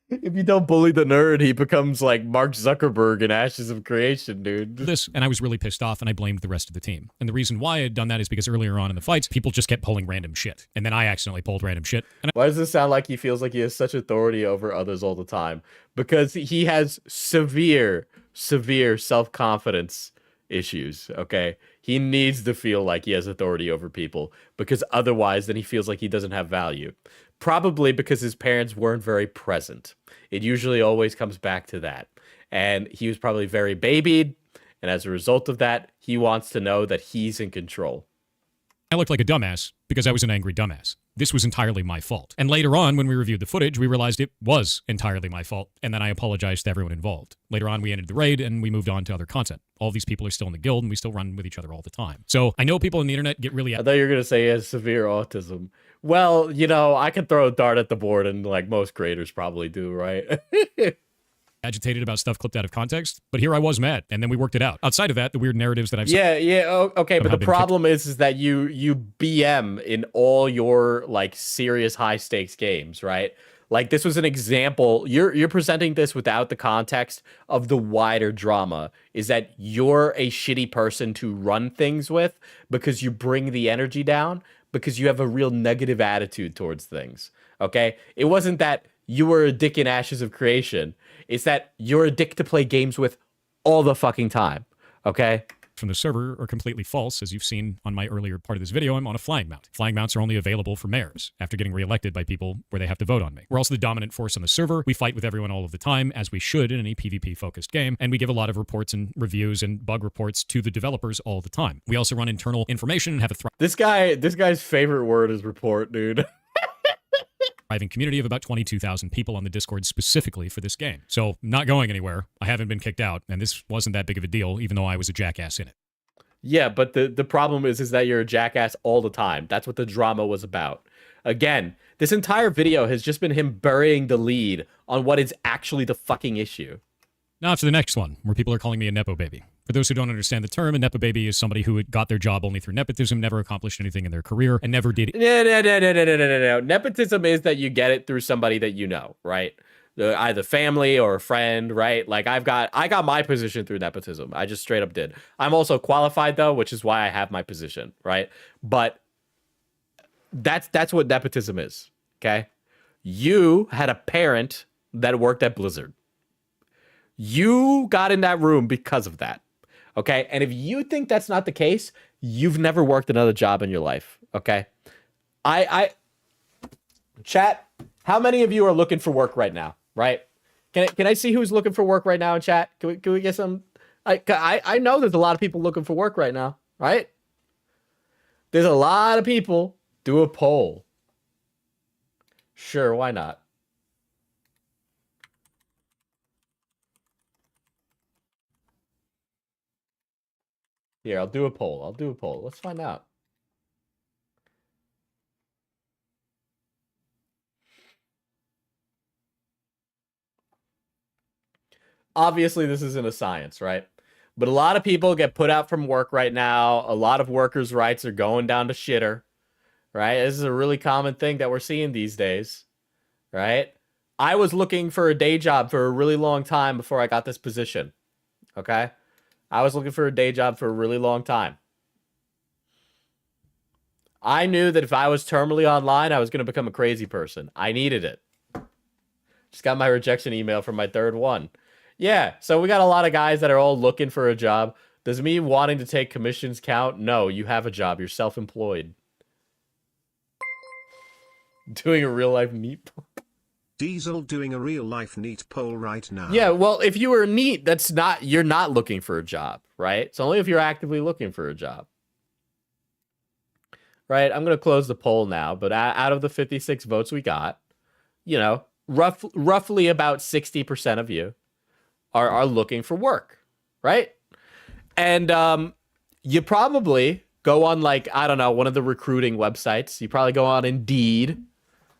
if you don't bully the nerd, he becomes like Mark Zuckerberg in Ashes of Creation, dude. This, and I was really pissed off, and I blamed the rest of the team. And the reason why I had done that is because earlier on in the fights, people just kept pulling random shit. And then I accidentally pulled random shit. And why does it sound like he feels like he has such authority over others all the time? Because he has severe self-confidence issues, okay? He needs to feel like he has authority over people, because otherwise then he feels like he doesn't have value. Probably because his parents weren't very present. It usually always comes back to that. And he was probably very babied, and as a result of that, he wants to know that he's in control. I looked like a dumbass because I was an angry dumbass. This was entirely my fault. And later on, when we reviewed the footage, we realized it was entirely my fault, and then I apologized to everyone involved. Later on, we ended the raid, and we moved on to other content. All these people are still in the guild, and we still run with each other all the time. So I know people on the internet get really... I thought you were going to say he has severe autism. Well, you know, I could throw a dart at the board, and like most creators probably do, right? agitated about stuff clipped out of context, but here I was mad, and then we worked it out. Outside of that, the weird narratives that I've okay, but the problem is that you BM in all your like serious high stakes games, right? Like, this was an example. You're presenting this without the context of the wider drama, is that you're a shitty person to run things with because you bring the energy down, because you have a real negative attitude towards things. Okay? It wasn't that you were a dick in Ashes of Creation. It's that you're a dick to play games with all the fucking time. Okay? From the server are completely false. As you've seen on my earlier part of this video, I'm on a flying mount. Flying mounts are only available for mayors after getting reelected by people where they have to vote on me. We're also the dominant force on the server. We fight with everyone all of the time, as we should in any PvP-focused game, and we give a lot of reports and reviews and bug reports to the developers all the time. We also run internal information and have a This guy's favorite word is report, dude. thriving community of about 22,000 people on the Discord specifically for this game. So, not going anywhere. I haven't been kicked out, and this wasn't that big of a deal, even though I was a jackass in it. Yeah, but the problem is that you're a jackass all the time. That's what the drama was about. Again, this entire video has just been him burying the lead on what is actually the fucking issue. Now to the next one, where people are calling me a Nepo baby. For those who don't understand the term, a Nepo baby is somebody who got their job only through nepotism, never accomplished anything in their career, and never did... No. Nepotism is that you get it through somebody that you know, right? Either family or a friend, right? Like, I got my position through nepotism. I just straight up did. I'm also qualified, though, which is why I have my position, right? But that's what nepotism is, okay? You had a parent that worked at Blizzard. You got in that room because of that, okay? And if you think that's not the case, you've never worked another job in your life, okay? Chat, how many of you are looking for work right now, right? Can I see who's looking for work right now in chat? Can we get some? I know there's a lot of people looking for work right now, right? There's a lot of people. Do a poll. Sure, why not? Here, I'll do a poll. Let's find out. Obviously, this isn't a science, right? But a lot of people get put out from work right now. A lot of workers' rights are going down to shitter, right? This is a really common thing that we're seeing these days, right? I was looking for a day job for a really long time before I got this position, okay? I was looking for a day job for a really long time. I knew that if I was terminally online, I was going to become a crazy person. I needed it. Just got my rejection email from my third one. Yeah, so we got a lot of guys that are all looking for a job. Does me wanting to take commissions count? No, you have a job. You're self-employed. Doing a real-life neat poll. Diesel doing a real-life neat poll right now. Yeah, well, if you were neat, you're not looking for a job, right? It's only if you're actively looking for a job. Right, I'm going to close the poll now, but out of the 56 votes we got, you know, roughly about 60% of you are looking for work, right? And you probably go on, like, I don't know, one of the recruiting websites. You probably go on Indeed,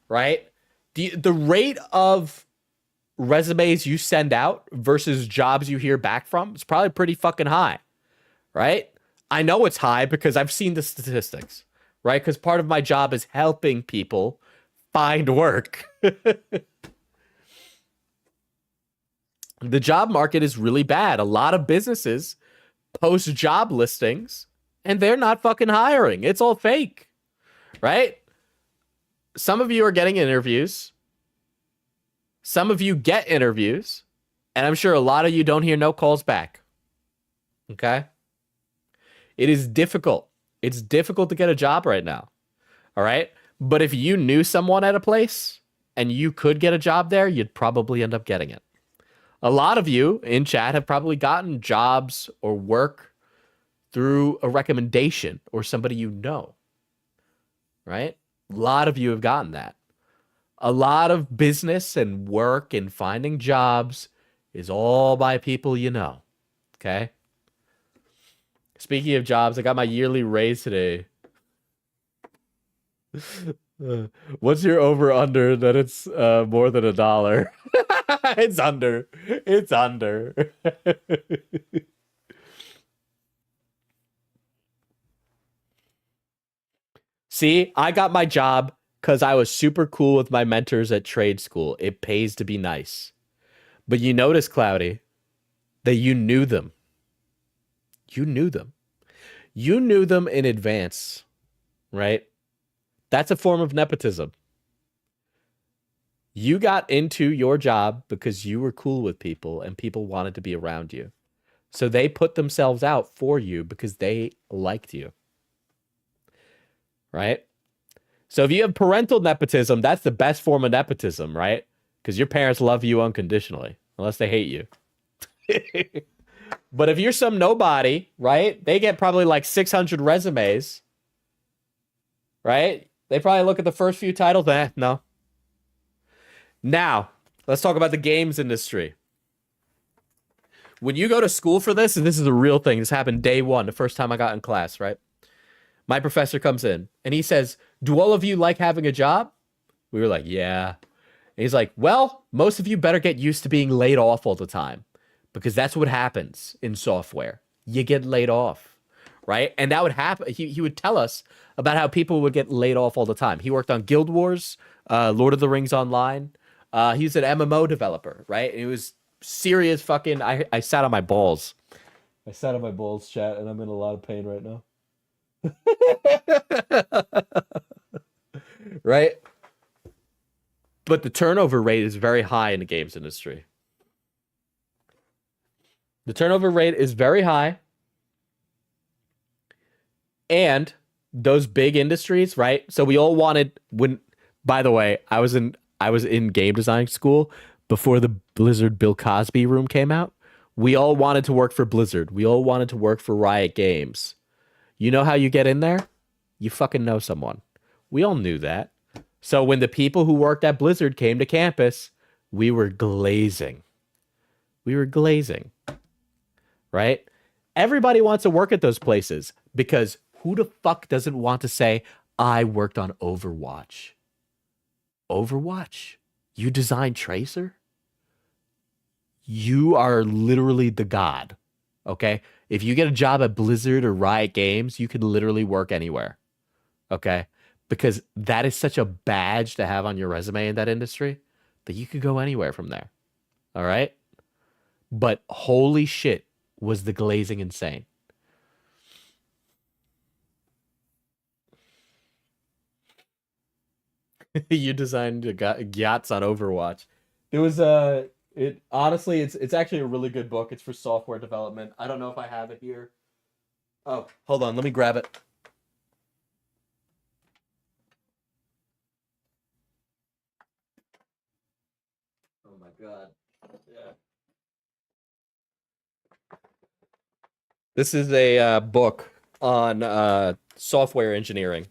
right? The rate of resumes you send out versus jobs you hear back from is probably pretty fucking high, right? I know it's high because I've seen the statistics, right? Because part of my job is helping people find work. The job market is really bad. A lot of businesses post job listings and they're not fucking hiring. It's all fake, right? Some of you are getting interviews. Some of you get interviews. And I'm sure a lot of you don't hear no calls back. Okay? It is difficult. It's difficult to get a job right now. All right? But if you knew someone at a place and you could get a job there, you'd probably end up getting it. A lot of you in chat have probably gotten jobs or work through a recommendation or somebody you know, right? A lot of you have gotten that. A lot of business and work and finding jobs is all by people you know, okay? Speaking of jobs, I got my yearly raise today. What's your over-under that it's more than $1? It's under. It's under. See, I got my job because I was super cool with my mentors at trade school. It pays to be nice. But you notice, Cloudy, that you knew them. You knew them. You knew them in advance, right? That's a form of nepotism. You got into your job because you were cool with people and people wanted to be around you. So they put themselves out for you because they liked you. Right? So if you have parental nepotism, that's the best form of nepotism, right? Because your parents love you unconditionally, unless they hate you. But if you're some nobody, right? They get probably like 600 resumes, right? They probably look at the first few titles. No. Now, let's talk about the games industry. When you go to school for this, and this is a real thing, this happened day one, the first time I got in class, right? My professor comes in and he says, do all of you like having a job? We were like, yeah. And he's like, well, most of you better get used to being laid off all the time because that's what happens in software. You get laid off, right? And that would happen. He would tell us about how people would get laid off all the time. He worked on Guild Wars, Lord of the Rings Online. He's an MMO developer, right? And it was serious fucking... I sat on my balls. I sat on my balls, chat, and I'm in a lot of pain right now. Right? But the turnover rate is very high in the games industry. The turnover rate is very high. And those big industries, right? So we all wanted by the way, I was in game design school before the Blizzard Bill Cosby room came out. We all wanted to work for Blizzard. We all wanted to work for Riot Games. You know how you get in there? You fucking know someone. We all knew that. So when the people who worked at Blizzard came to campus, we were glazing. We were glazing. Right? Everybody wants to work at those places because who the fuck doesn't want to say, I worked on Overwatch? Overwatch? You designed Tracer? You are literally the god. Okay? If you get a job at Blizzard or Riot Games, you can literally work anywhere. Okay? Because that is such a badge to have on your resume in that industry that you could go anywhere from there. All right? But holy shit, was the glazing insane. You designed yachts on Overwatch. There was honestly, it's actually a really good book. It's for software development. I don't know if I have it here. Oh, hold on. Let me grab it. Oh my God. Yeah. This is a book on software engineering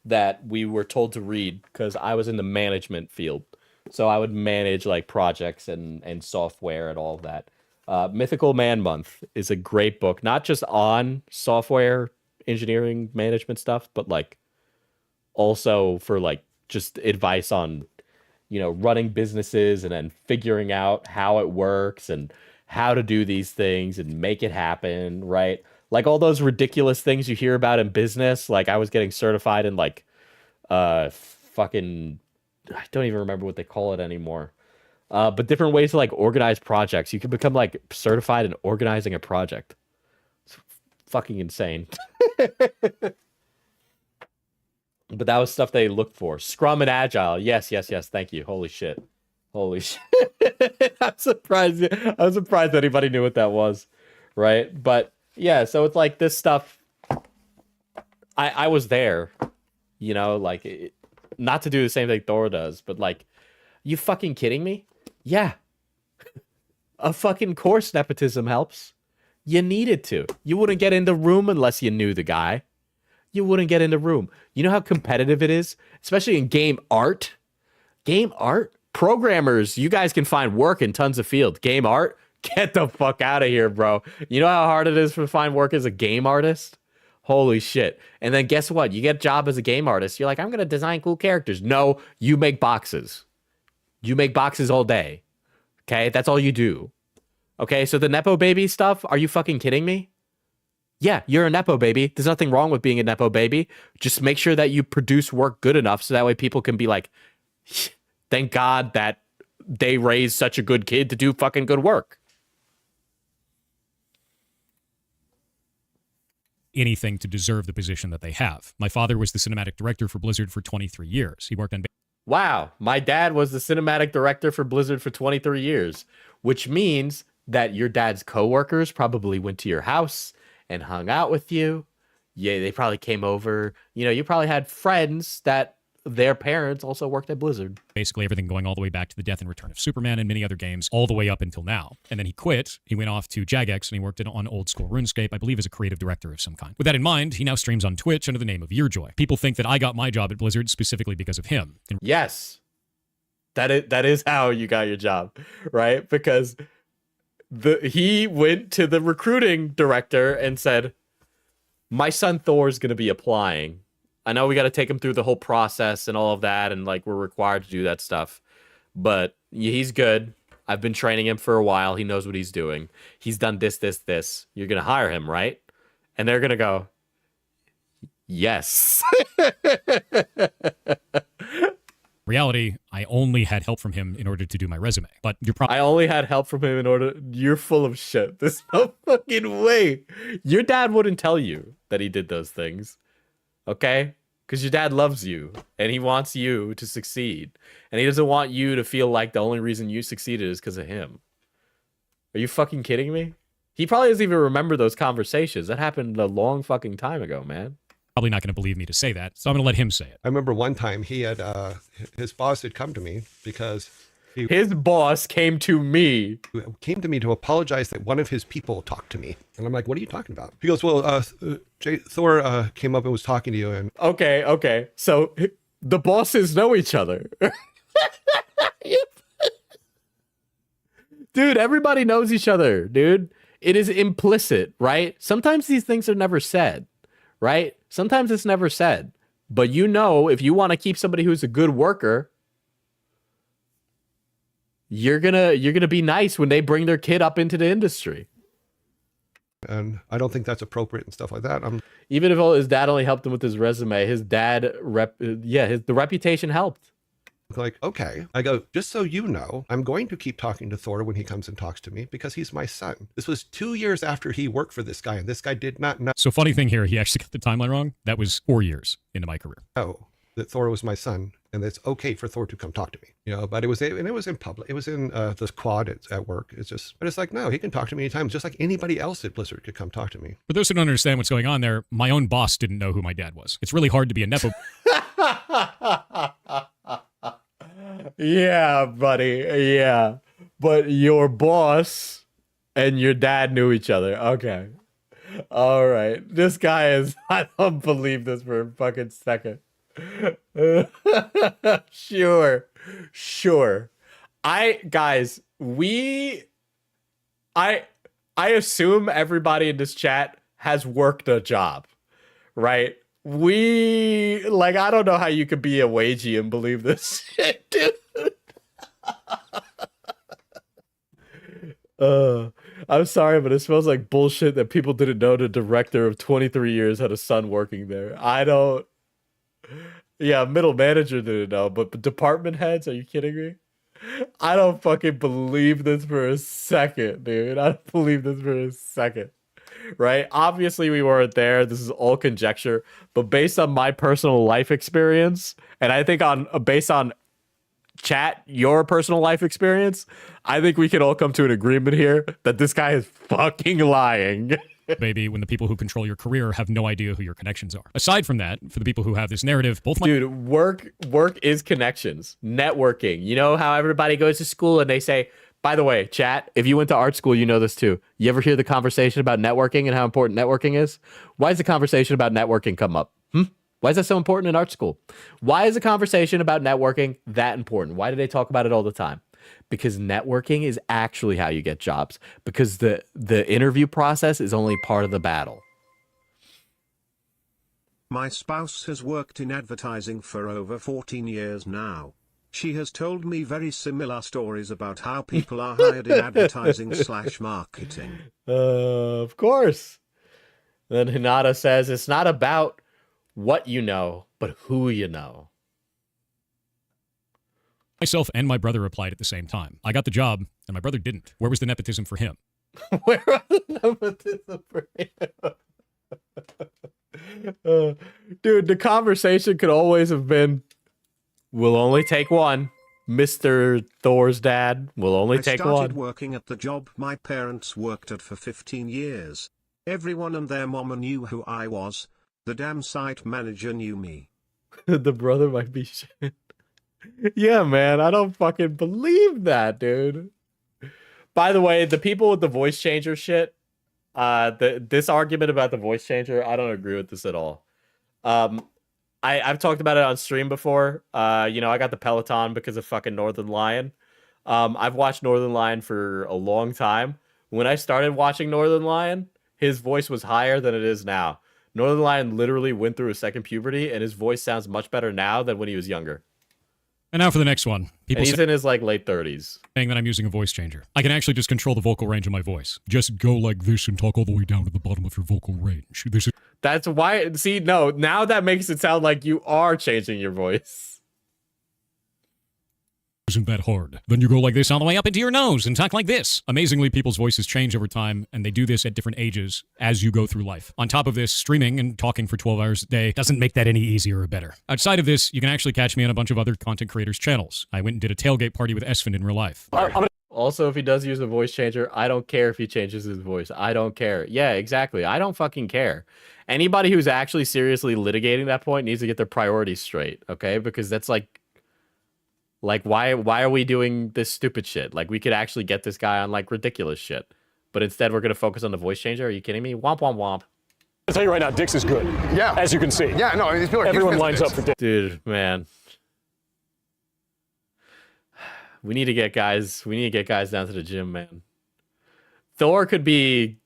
that we were told to read because I was in the management field. So I would manage like projects and software and all of that. Mythical Man Month is a great book, not just on software engineering management stuff, but like also for like just advice on, you know, running businesses and then figuring out how it works and how to do these things and make it happen, right? Like all those ridiculous things you hear about in business. Like I was getting certified in like fucking, I don't even remember what they call it anymore. But different ways to like organize projects. You can become like certified in organizing a project. It's fucking insane. But that was stuff they looked for. Scrum and Agile. Yes. Thank you. Holy shit. I'm surprised anybody knew what that was. Right? But yeah, so it's like this stuff. I was there, you know, like not to do the same thing Thor does, but like, you fucking kidding me? Yeah. A fucking course nepotism helps. You needed to. You wouldn't get in the room unless you knew the guy. You wouldn't get in the room. You know how competitive it is, especially in game art. Game art. Programmers, you guys can find work in tons of fields. Game art, get the fuck out of here, bro. You know how hard it is to find work as a game artist? Holy shit. And then guess what? You get a job as a game artist. You're like, I'm going to design cool characters. No, you make boxes. You make boxes all day. Okay? That's all you do. Okay? So the Nepo baby stuff, are you fucking kidding me? Yeah, you're a Nepo baby. There's nothing wrong with being a Nepo baby. Just make sure that you produce work good enough so that way people can be like, thank God that they raised such a good kid to do fucking good work. Anything to deserve the position that they have. My father was the cinematic director for Blizzard for 23 years. He worked on... Wow, my dad was the cinematic director for Blizzard for 23 years, which means that your dad's coworkers probably went to your house and hung out with you. Yeah, they probably came over. You know, you probably had friends that their parents also worked at Blizzard. Basically everything going all the way back to the death and return of Superman and many other games, all the way up until now. And then he quit. He went off to Jagex and he worked on old school RuneScape, I believe as a creative director of some kind. With that in mind, he now streams on Twitch under the name of Yearjoy. People think that I got my job at Blizzard specifically because of him. And yes, that is how you got your job, right? Because he went to the recruiting director and said, my son Thor's going to be applying. I know we got to take him through the whole process and all of that, and like we're required to do that stuff, but he's good. I've been training him for a while. He knows what he's doing. He's done this. You're going to hire him, right? And they're going to go, yes. reality, I only had help from him in order to do my resume. But you're probably... I only had help from him in order... You're full of shit. There's no fucking way. Your dad wouldn't tell you that he did those things. Okay? Because your dad loves you, and he wants you to succeed. And he doesn't want you to feel like the only reason you succeeded is because of him. Are you fucking kidding me? He probably doesn't even remember those conversations. That happened a long fucking time ago, man. Probably not going to believe me to say that, so I'm going to let him say it. I remember one time he had, his boss had come to me because... His boss came to me. Came to me to apologize that one of his people talked to me. And I'm like, what are you talking about? He goes, well, Thor came up and was talking to you. And Okay. So the bosses know each other. Dude, everybody knows each other, dude. It is implicit, right? Sometimes these things are never said, right? Sometimes it's never said. But you know, if you want to keep somebody who's a good worker, you're gonna be nice when they bring their kid up into the industry. And I don't think that's appropriate and stuff like that. Even if his dad only helped him with his resume, his dad the reputation helped. Like, okay. I go, just so you know, I'm going to keep talking to Thor when he comes and talks to me because he's my son. This was 2 years after he worked for this guy, and this guy did not know. So funny thing here, he actually got the timeline wrong. That was 4 years into my career. Oh, that Thor was my son, and it's okay for Thor to come talk to me, you know. But it was in public. It was in this quad at work. But it's like, no, he can talk to me anytime, just like anybody else at Blizzard could come talk to me. For those who don't understand what's going on there, my own boss didn't know who my dad was. It's really hard to be a nepo. Yeah, buddy. Yeah, but your boss and your dad knew each other. Okay. All right. This guy is. I don't believe this for a fucking second. Sure. I assume everybody in this chat has worked a job, right? I don't know how you could be a wagey and believe this shit, dude. I'm sorry, but it smells like bullshit that people didn't know the director of 23 years had a son working there. Yeah, middle manager didn't know, but department heads, are you kidding me? I don't fucking believe this for a second, dude. I don't believe this for a second. Right? Obviously, we weren't there. This is all conjecture. But based on my personal life experience, and I think based on chat, your personal life experience, I think we can all come to an agreement here that this guy is fucking lying. Maybe when the people who control your career have no idea who your connections are. Aside from that, for the people who have this narrative, Dude, work is connections, networking. You know how everybody goes to school and they say, by the way, chat, if you went to art school, you know this too. You ever hear the conversation about networking and how important networking is? Why does the conversation about networking come up? Why is that so important in art school? Why is the conversation about networking that important? Why do they talk about it all the time? Because networking is actually how you get jobs. Because the interview process is only part of the battle. My spouse has worked in advertising for over 14 years now. She has told me very similar stories about how people are hired in advertising/marketing. Of course. Then Hinata says, it's not about what you know, but who you know. Myself and my brother applied at the same time. I got the job, and my brother didn't. Where was the nepotism for him? Where was the nepotism for him? Dude, the conversation could always have been, we'll only take one. Mr. Thor's dad will only take one. I started working at the job my parents worked at for 15 years. Everyone and their mama knew who I was. The damn site manager knew me. The brother might be shit. Yeah, man, I don't fucking believe that, dude. By the way, the people with the voice changer shit, this argument about the voice changer, I don't agree with this at all. I've talked about it on stream before. You know, I got the Peloton because of fucking Northern Lion. I've watched Northern Lion for a long time. When I started watching Northern Lion, his voice was higher than it is now. Northern Lion literally went through a second puberty, and his voice sounds much better now than when he was younger. And now for the next one. People and he's in his like late 30s. Saying that I'm using a voice changer. I can actually just control the vocal range of my voice. Just go like this and talk all the way down to the bottom of your vocal range. This is That's why, see, no, now that makes it sound like you are changing your voice. Isn't that hard? Then you go like this all the way up into your nose and talk like this. Amazingly, people's voices change over time, and they do this at different ages as you go through life. On top of this, streaming and talking for 12 hours a day doesn't make that any easier or better. Outside of this, you can actually catch me on a bunch of other content creators' channels. I went and did a tailgate party with Esfand in real life. Also, if he does use a voice changer, I don't care if he changes his voice. I don't care. Yeah, exactly. I don't fucking care. Anybody who's actually seriously litigating that point needs to get their priorities straight, okay? Because that's like why are we doing this stupid shit? Like, we could actually get this guy on like ridiculous shit, but instead we're gonna focus on the voice changer. Are you kidding me? Womp womp womp. I'll tell you right now, Dix is good. Yeah, as you can see. Yeah, no, these people are everyone lines up for Dix. Dude, man, we need to get guys. We need to get guys down to the gym, man. Thor could be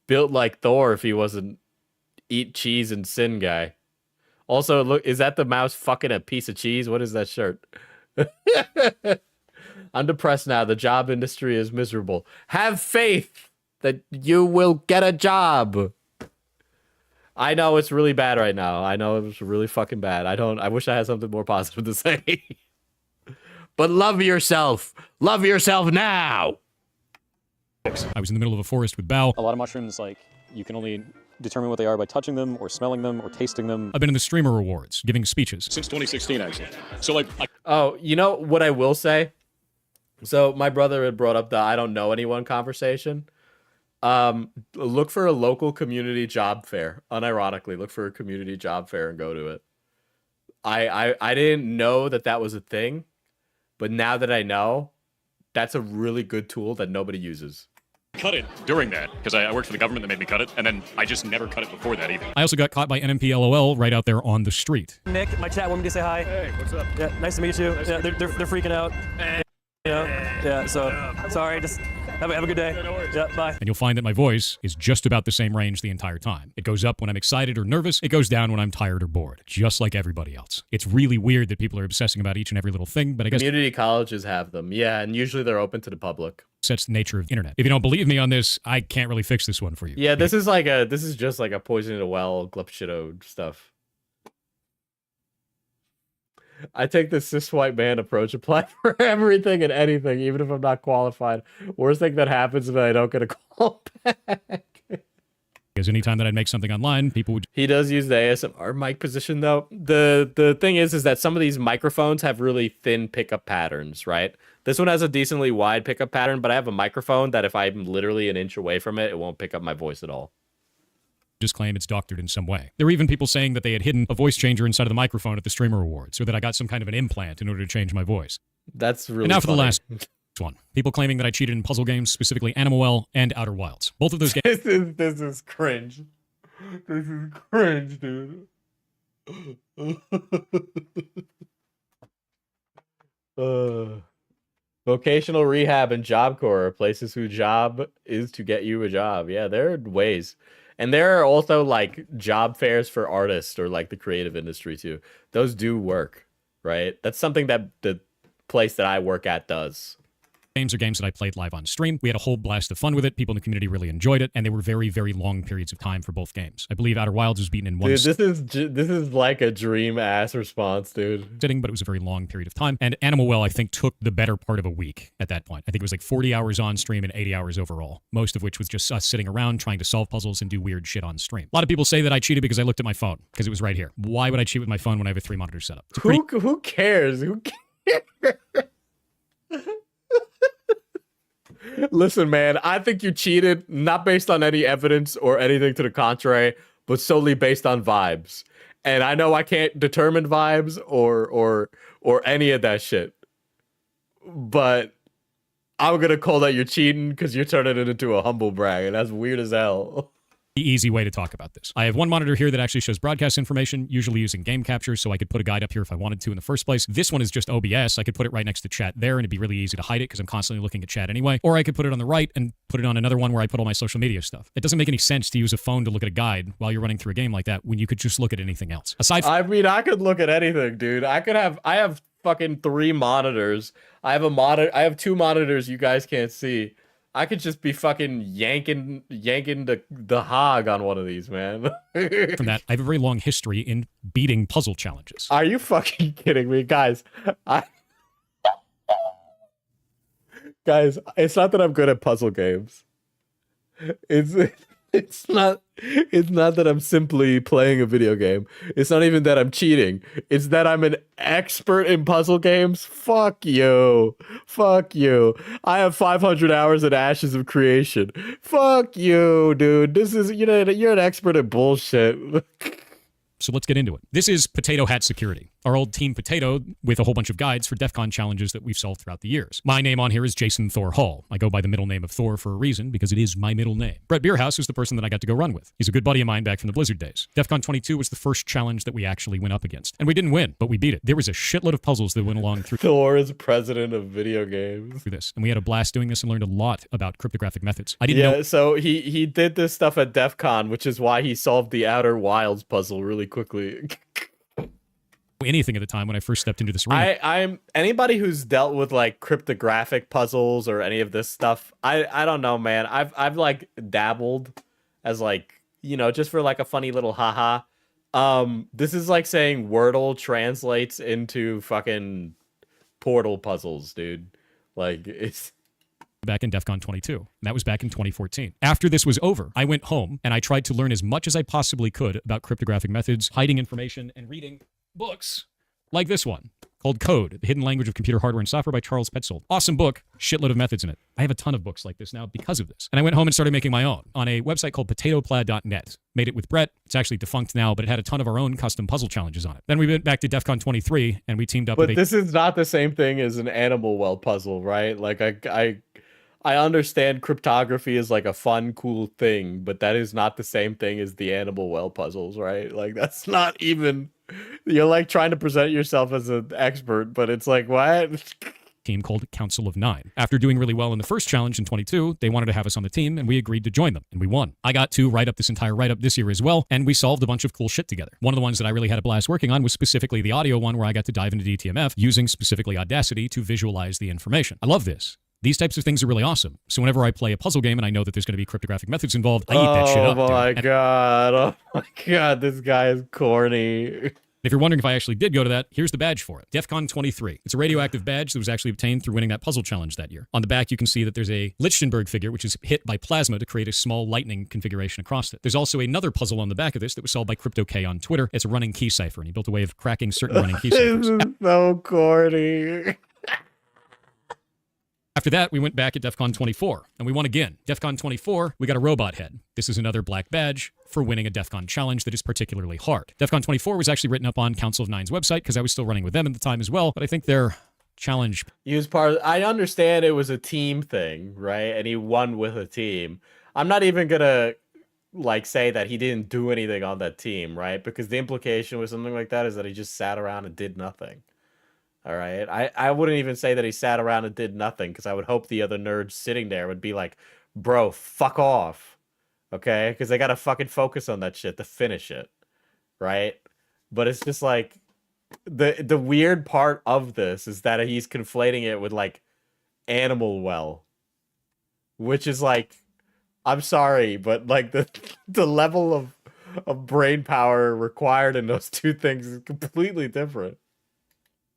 built like Thor if he wasn't eat cheese and sin guy. Also, look, is that the mouse fucking a piece of cheese? What is that shirt? I'm depressed now. The job industry is miserable. Have faith that you will get a job. I know it's really bad right now. I know it's really fucking bad. I wish I had something more positive to say. But love yourself. Love yourself now. I was in the middle of a forest with Bao. A lot of mushrooms, like, you can only determine what they are by touching them or smelling them or tasting them. I've been in the Streamer Awards, giving speeches. Since 2016, actually. So, like... Oh, you know what I will say? So, my brother had brought up the I don't know anyone conversation. Look for a local community job fair. Unironically, look for a community job fair and go to it. I didn't know that was a thing, but now that I know, that's a really good tool that nobody uses. Cut it during that, because I worked for the government that made me cut it, and then I just never cut it before that either. I also got caught by NMP LOL right out there on the street. Nick, my chat wanted me to say hi. Hey, what's up? Yeah, nice to meet you. Yeah, they're freaking out. Yeah, so sorry, just have a good day. Yeah, no worries. Yeah, bye. And you'll find that my voice is just about the same range the entire time. It goes up when I'm excited or nervous. It goes down when I'm tired or bored, just like everybody else. It's really weird that people are obsessing about each and every little thing, but I guess community colleges have them. Yeah, and usually they're open to the public. That's the nature of the internet. If you don't believe me on this, I can't really fix this one for you. Yeah, this is just like a poisoning the well, Glup stuff. I take the cis white man approach, apply for everything and anything, even if I'm not qualified. Worst thing that happens is that I don't get a call back. Because anytime that I'd make something online, people would... He does use the ASMR mic position, though. The thing is that some of these microphones have really thin pickup patterns, right? This one has a decently wide pickup pattern, but I have a microphone that if I'm literally an inch away from it, it won't pick up my voice at all. Just claim it's doctored in some way. There were even people saying that they had hidden a voice changer inside of the microphone at the Streamer Awards, or that I got some kind of an implant in order to change my voice. That's really And now funny. for the last one. People claiming that I cheated in puzzle games, specifically Animal Well and Outer Wilds. Both of those games... This is cringe. This is cringe, dude. Vocational rehab and Job Corps are places whose job is to get you a job. Yeah, there are ways. And there are also like job fairs for artists or like the creative industry too. Those do work, right? That's something that the place that I work at does. games are games that I played live on stream. We had a whole blast of fun with it. People in the community really enjoyed it, and they were very, very long periods of time for both games. I believe Outer Wilds was beaten in one Dude, this is like a dream ass response, dude. sitting, but it was a very long period of time. And Animal Well, I think, took the better part of a week at that point. I think it was like 40 hours on stream and 80 hours overall, most of which was just us sitting around trying to solve puzzles and do weird shit on stream. A lot of people say that I cheated because I looked at my phone, because it was right here. Why would I cheat with my phone when I have a 3-monitor setup? Who cares? Who cares? Listen, man, I think you cheated not based on any evidence or anything to the contrary, but solely based on vibes. And I know I can't determine vibes or any of that shit. But I'm gonna call that you're cheating because you're turning it into a humble brag, and that's weird as hell. Easy way to talk about this. I have one monitor here that actually shows broadcast information, usually using game capture, so I could put a guide up here if I wanted to in the first place. This one is just OBS. I could put it right next to chat there, and it'd be really easy to hide it because I'm constantly looking at chat anyway. Or I could put it on the right and put it on another one where I put all my social media stuff. It doesn't make any sense to use a phone to look at a guide while you're running through a game like that when you could just look at anything else. I mean, I could look at anything, dude. I have fucking 3 monitors. I have 2 monitors you guys can't see. I could just be fucking yanking the hog on one of these, man. From that, I have a very long history in beating puzzle challenges. Are you fucking kidding me, guys? Guys, it's not that I'm good at puzzle games. It's not that I'm simply playing a video game. It's not even that I'm cheating. It's that I'm an expert in puzzle games. Fuck you. Fuck you. I have 500 hours in Ashes of Creation. Fuck you, dude. You're an expert at bullshit. So let's get into it. This is Potato Hat Security, our old Team Potato with a whole bunch of guides for DEF CON challenges that we've solved throughout the years. My name on here is Jason Thor Hall. I go by the middle name of Thor for a reason, because it is my middle name. Brett Beerhouse is the person that I got to go run with. He's a good buddy of mine back from the Blizzard days. DEF CON 22 was the first challenge that we actually went up against. And we didn't win, but we beat it. There was a shitload of puzzles that went along through Thor is president of video games. Through this. And we had a blast doing this and learned a lot about cryptographic methods. I didn't know. So he did this stuff at DEF CON, which is why he solved the Outer Wilds puzzle really quickly. Anything at the time when I first stepped into this arena. I'm anybody who's dealt with like cryptographic puzzles or any of this stuff. I don't know, man. I've like dabbled as like, just for like a funny little haha. This is like saying Wordle translates into fucking Portal puzzles, dude. Like it's back in DEF CON 22. That was back in 2014. After this was over, I went home and I tried to learn as much as I possibly could about cryptographic methods, hiding information, and reading books like this one called Code, The Hidden Language of Computer Hardware and Software by Charles Petzold. Awesome book, shitload of methods in it. I have a ton of books like this now because of this. And I went home and started making my own on a website called potatoplaid.net. Made it with Brett. It's actually defunct now, but it had a ton of our own custom puzzle challenges on it. Then we went back to DEF CON 23 and we teamed up with this is not the same thing as an Animal Well puzzle, right? Like I understand cryptography is like a fun, cool thing, but that is not the same thing as the Animal Well puzzles, right? Like that's not even. You're like trying to present yourself as an expert, but it's like, what? Team called Council of 9. After doing really well in the first challenge in 22, they wanted to have us on the team, and we agreed to join them, and we won. I got to write up this entire write-up this year as well, and we solved a bunch of cool shit together. One of the ones that I really had a blast working on was specifically the audio one, where I got to dive into DTMF using specifically Audacity to visualize the information. I love this. These types of things are really awesome. So whenever I play a puzzle game and I know that there's going to be cryptographic methods involved, I eat that shit up. Oh my god, this guy is corny. If you're wondering if I actually did go to that, here's the badge for it. DEF CON 23. It's a radioactive badge that was actually obtained through winning that puzzle challenge that year. On the back, you can see that there's a Lichtenberg figure, which is hit by plasma to create a small lightning configuration across it. There's also another puzzle on the back of this that was solved by CryptoK on Twitter. It's a running key cipher, and he built a way of cracking certain running key ciphers. This is so corny. After that, we went back at DEF CON 24, and we won again. DEF CON 24, we got a robot head. This is another black badge for winning a DEF CON challenge that is particularly hard. DEF CON 24 was actually written up on Council of 9's website because I was still running with them at the time as well, but I think their challenge... I understand it was a team thing, right? And he won with a team. I'm not even going to like say that he didn't do anything on that team, right? Because the implication with something like that is that he just sat around and did nothing. All right. I wouldn't even say that he sat around and did nothing, because I would hope the other nerds sitting there would be like, bro, fuck off. Okay? Because they got to fucking focus on that shit to finish it. Right? But it's just like the weird part of this is that he's conflating it with like animal well, which is like, I'm sorry, but like the level of brain power required in those two things is completely different.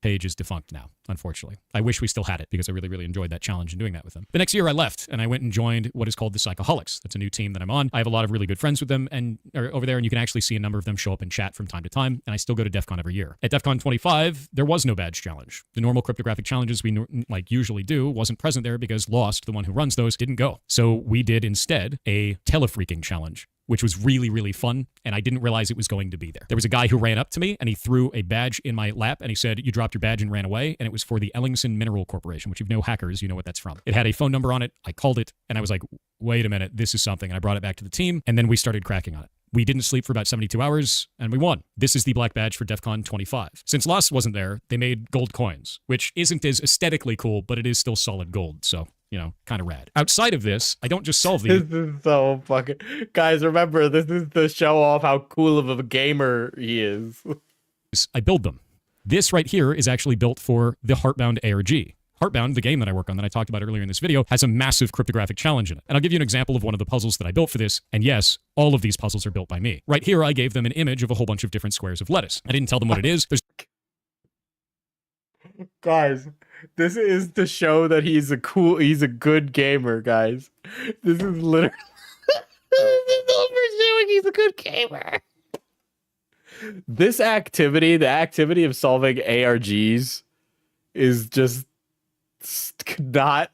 Page is defunct now, unfortunately. I wish we still had it because I really, really enjoyed that challenge and doing that with them. The next year I left and I went and joined what is called the Psychoholics. That's a new team that I'm on. I have a lot of really good friends with them and over there, and you can actually see a number of them show up in chat from time to time, and I still go to DEF CON every year. At DEF CON 25, there was no badge challenge. The normal cryptographic challenges we usually do wasn't present there because Lost, the one who runs those, didn't go. So we did instead a telefreaking challenge, which was really, really fun, and I didn't realize it was going to be there. There was a guy who ran up to me, and he threw a badge in my lap, and he said, "You dropped your badge and ran away," and it was for the Ellingson Mineral Corporation, which if you know hackers, you know what that's from. It had a phone number on it. I called it, and I was like, wait a minute, this is something, and I brought it back to the team, and then we started cracking on it. We didn't sleep for about 72 hours, and we won. This is the black badge for DEF CON 25. Since Lost wasn't there, they made gold coins, which isn't as aesthetically cool, but it is still solid gold, so... you know, kind of rad. Outside of this, I don't just solve these. This is so fucking... Guys, remember, this is to show off how cool of a gamer he is. I build them. This right here is actually built for the Heartbound ARG. Heartbound, the game that I work on that I talked about earlier in this video, has a massive cryptographic challenge in it. And I'll give you an example of one of the puzzles that I built for this. And yes, all of these puzzles are built by me. Right here, I gave them an image of a whole bunch of different squares of lettuce. I didn't tell them what it is. Guys, this is to show that he's a good gamer, guys. This is literally showing he's a good gamer. This activity, the activity of solving ARGs, is just not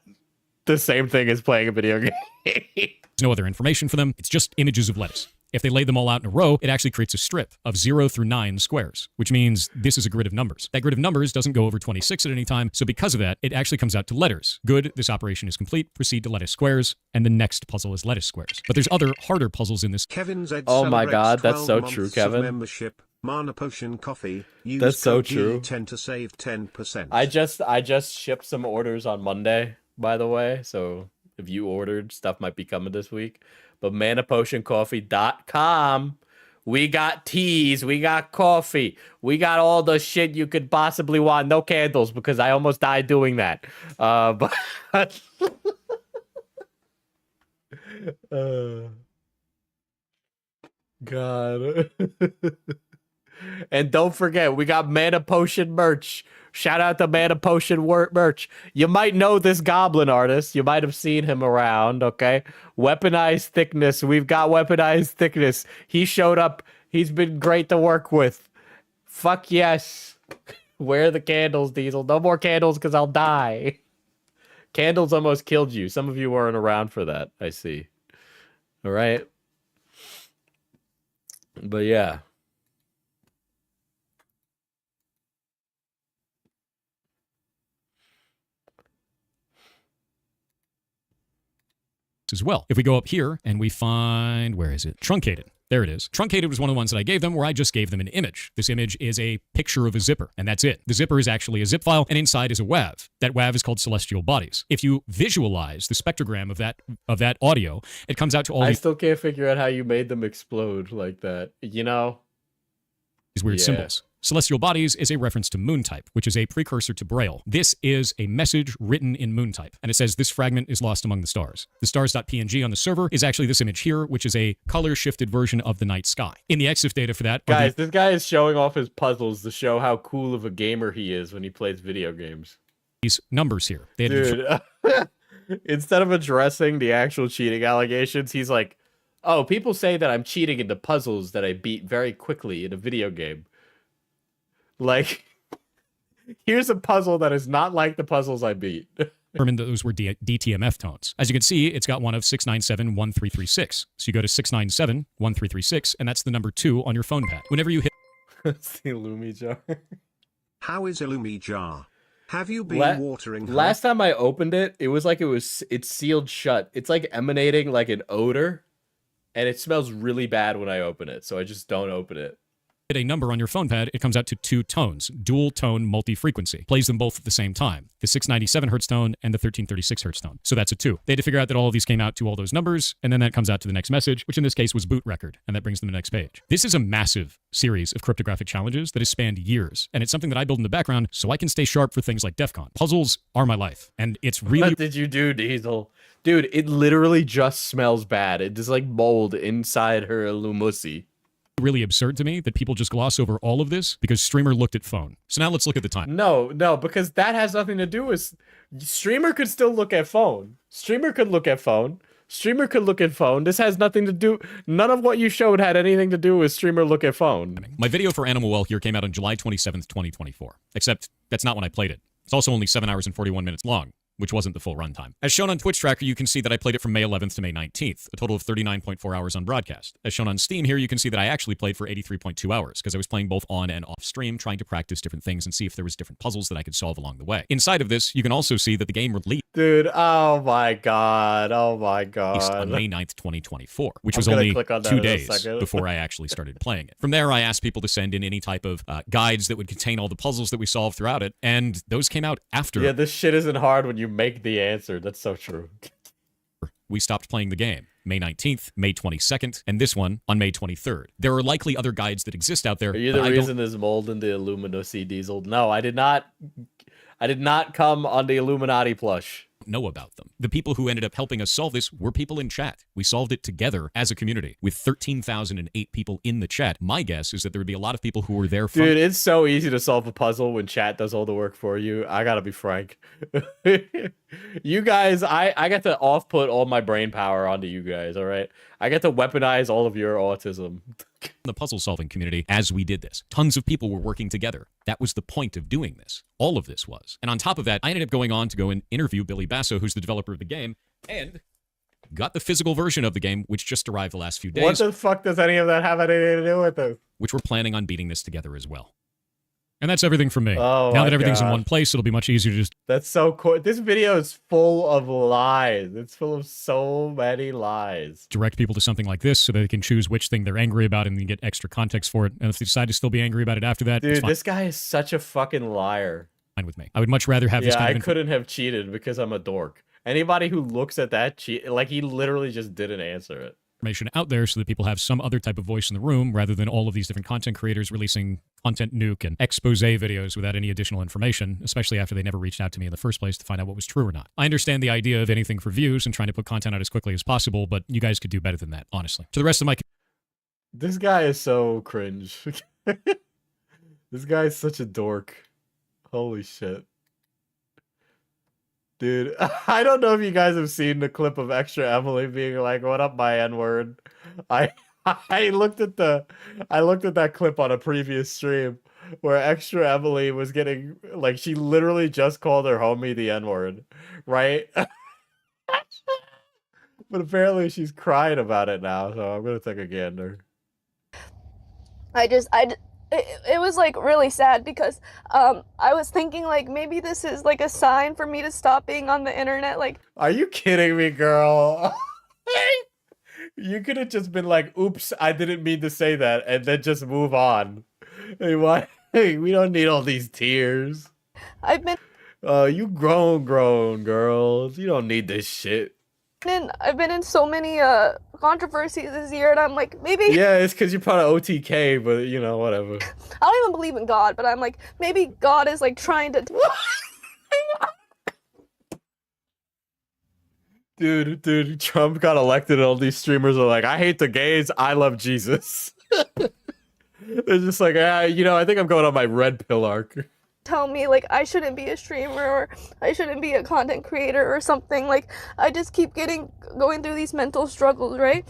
the same thing as playing a video game. There's no other information for them. It's just images of lettuce. If they lay them all out in a row, it actually creates a strip of 0 through 9 squares, which means this is a grid of numbers. That grid of numbers doesn't go over 26 at any time, so because of that, it actually comes out to letters. Good, this operation is complete. Proceed to lettuce squares, and the next puzzle is lettuce squares. But there's other harder puzzles in this. Kevin's Edge oh my god, that's so true, Kevin. Membership, Mana Potion Coffee. Use that's so code true. D10 to save 10%. I just shipped some orders on Monday, by the way, so if you ordered, stuff might be coming this week. But manapotioncoffee.com, we got teas, we got coffee, we got all the shit you could possibly want. No candles, because I almost died doing that. But God. And don't forget, we got Mana Potion merch. Shout out to Mana Potion merch. You might know this goblin artist. You might have seen him around, okay? Weaponized Thickness. We've got Weaponized Thickness. He showed up. He's been great to work with. Fuck yes. Wear the candles, Diesel. No more candles because I'll die. Candles almost killed you. Some of you weren't around for that, I see. All right? But yeah. As well. If we go up here and we find, where is it? Truncated. There it is. Truncated was one of the ones that I gave them where I just gave them an image. This image is a picture of a zipper, and that's it. The zipper is actually a zip file, and inside is a WAV. That WAV is called Celestial Bodies. If you visualize the spectrogram of that audio, it comes out to all I still can't figure out how you made them explode like that. You know? These weird symbols. Celestial Bodies is a reference to Moontype, which is a precursor to Braille. This is a message written in Moontype, and it says this fragment is lost among the stars. The stars.png on the server is actually this image here, which is a color-shifted version of the night sky. In the EXIF data for that... Guys, this guy is showing off his puzzles to show how cool of a gamer he is when he plays video games. These numbers here. Dude, instead of addressing the actual cheating allegations, he's like, oh, people say that I'm cheating into puzzles that I beat very quickly in a video game. Like, here's a puzzle that is not like the puzzles I beat. Determined those were DTMF tones. As you can see, it's got one of 6971336. So you go to 6971336, and that's the number 2 on your phone pad. Whenever you hit... It's the Illumi jar. How is Illumi jar? Have you been watering her? Last time I opened it, it was like it's sealed shut. It's like emanating like an odor, and it smells really bad when I open it, so I just don't open it. a number on your phone pad, it comes out to 2 tones, dual tone multi-frequency. Plays them both at the same time, the 697 hertz tone and the 1336 hertz tone. So that's a 2. They had to figure out that all of these came out to all those numbers, and then that comes out to the next message, which in this case was boot record, and that brings them to the next page. This is a massive series of cryptographic challenges that has spanned years, and it's something that I build in the background so I can stay sharp for things like DEF CON. Puzzles are my life, and it's really... What did you do, Diesel? Dude, it literally just smells bad. It just like mold inside her Lumusi. Really absurd to me that people just gloss over all of this because streamer looked at phone. So now let's look at the time. No, because that has nothing to do with... Streamer could still look at phone. Streamer could look at phone. Streamer could look at phone. This has nothing to do... None of what you showed had anything to do with streamer look at phone. My video for Animal Well here came out on July 27th, 2024. Except that's not when I played it. It's also only 7 hours and 41 minutes long, which wasn't the full runtime. As shown on Twitch Tracker, you can see that I played it from May 11th to May 19th, a total of 39.4 hours on broadcast. As shown on Steam here, you can see that I actually played for 83.2 hours, because I was playing both on and off stream, trying to practice different things and see if there was different puzzles that I could solve along the way. Inside of this, you can also see that the game released... Dude, oh my god, on May 9th, 2024, which was only 2 days before I actually started playing it. From there, I asked people to send in any type of guides that would contain all the puzzles that we solved throughout it, and those came out after... Yeah, this shit isn't hard when you make the answer. That's so true. We stopped playing the game. May 19th, May 22nd, and this one on May 23rd. There are likely other guides that exist out there. Are you the reason there's mold in the Illuminati Diesel? No, I did not come on the Illuminati plush. Know about them. The people who ended up helping us solve this were people in chat. We solved it together as a community with 13,008 people in the chat. My guess is that there would be a lot of people who were there from... Dude, it's so easy to solve a puzzle when chat does all the work for you. I gotta be frank. You guys, I get to off-put all my brain power onto you guys, all right? I get to weaponize all of your autism. The puzzle solving community as we did this. Tons of people were working together. That was the point of doing this. All of this was. And on top of that, I ended up going on to go and interview Billy Basso, who's the developer of the game, and got the physical version of the game, which just arrived the last few days. What the fuck does any of that have anything to do with this? Which we're planning on beating this together as well. And that's everything from me. Oh, now that everything's in one place, it'll be much easier to just... That's so cool. This video is full of lies. It's full of so many lies. Direct people to something like this so they can choose which thing they're angry about and then get extra context for it. And if they decide to still be angry about it after that, dude, this guy is such a fucking liar. Fine with me. I would much rather have this kind of... I couldn't have cheated because I'm a dork. Anybody who looks at that cheat, like he literally just didn't answer it. Information out there so that people have some other type of voice in the room rather than all of these different content creators releasing content nuke and expose videos without any additional information, especially after they never reached out to me in the first place to find out what was true or not. I understand the idea of anything for views and trying to put content out as quickly as possible, but you guys could do better than that, honestly. To the rest of my... This guy is so cringe. This guy is such a dork. Holy shit. Dude, I don't know if you guys have seen the clip of Extra Emily being like, "What up, my N-word?" I looked at that clip on a previous stream where Extra Emily was getting like she literally just called her homie the N-word, right? But apparently she's crying about it now, so I'm gonna take a gander. It was like really sad because I was thinking like maybe this is like a sign for me to stop being on the internet. Like, are you kidding me, girl? You could have just been like, "Oops, I didn't mean to say that," and then just move on. Hey, why? Hey, we don't need all these tears. I've been. You grown girls. You don't need this shit. I've been in so many controversies this year, and I'm like, maybe... Yeah, it's because you're part of OTK, but, you know, whatever. I don't even believe in God, but I'm like, maybe God is, like, trying to... Dude, Trump got elected, and all these streamers are like, I hate the gays, I love Jesus. They're just like, you know, I think I'm going on my red pill arc. Tell me like I shouldn't be a streamer or I shouldn't be a content creator or something. Like I just keep going through these mental struggles, right?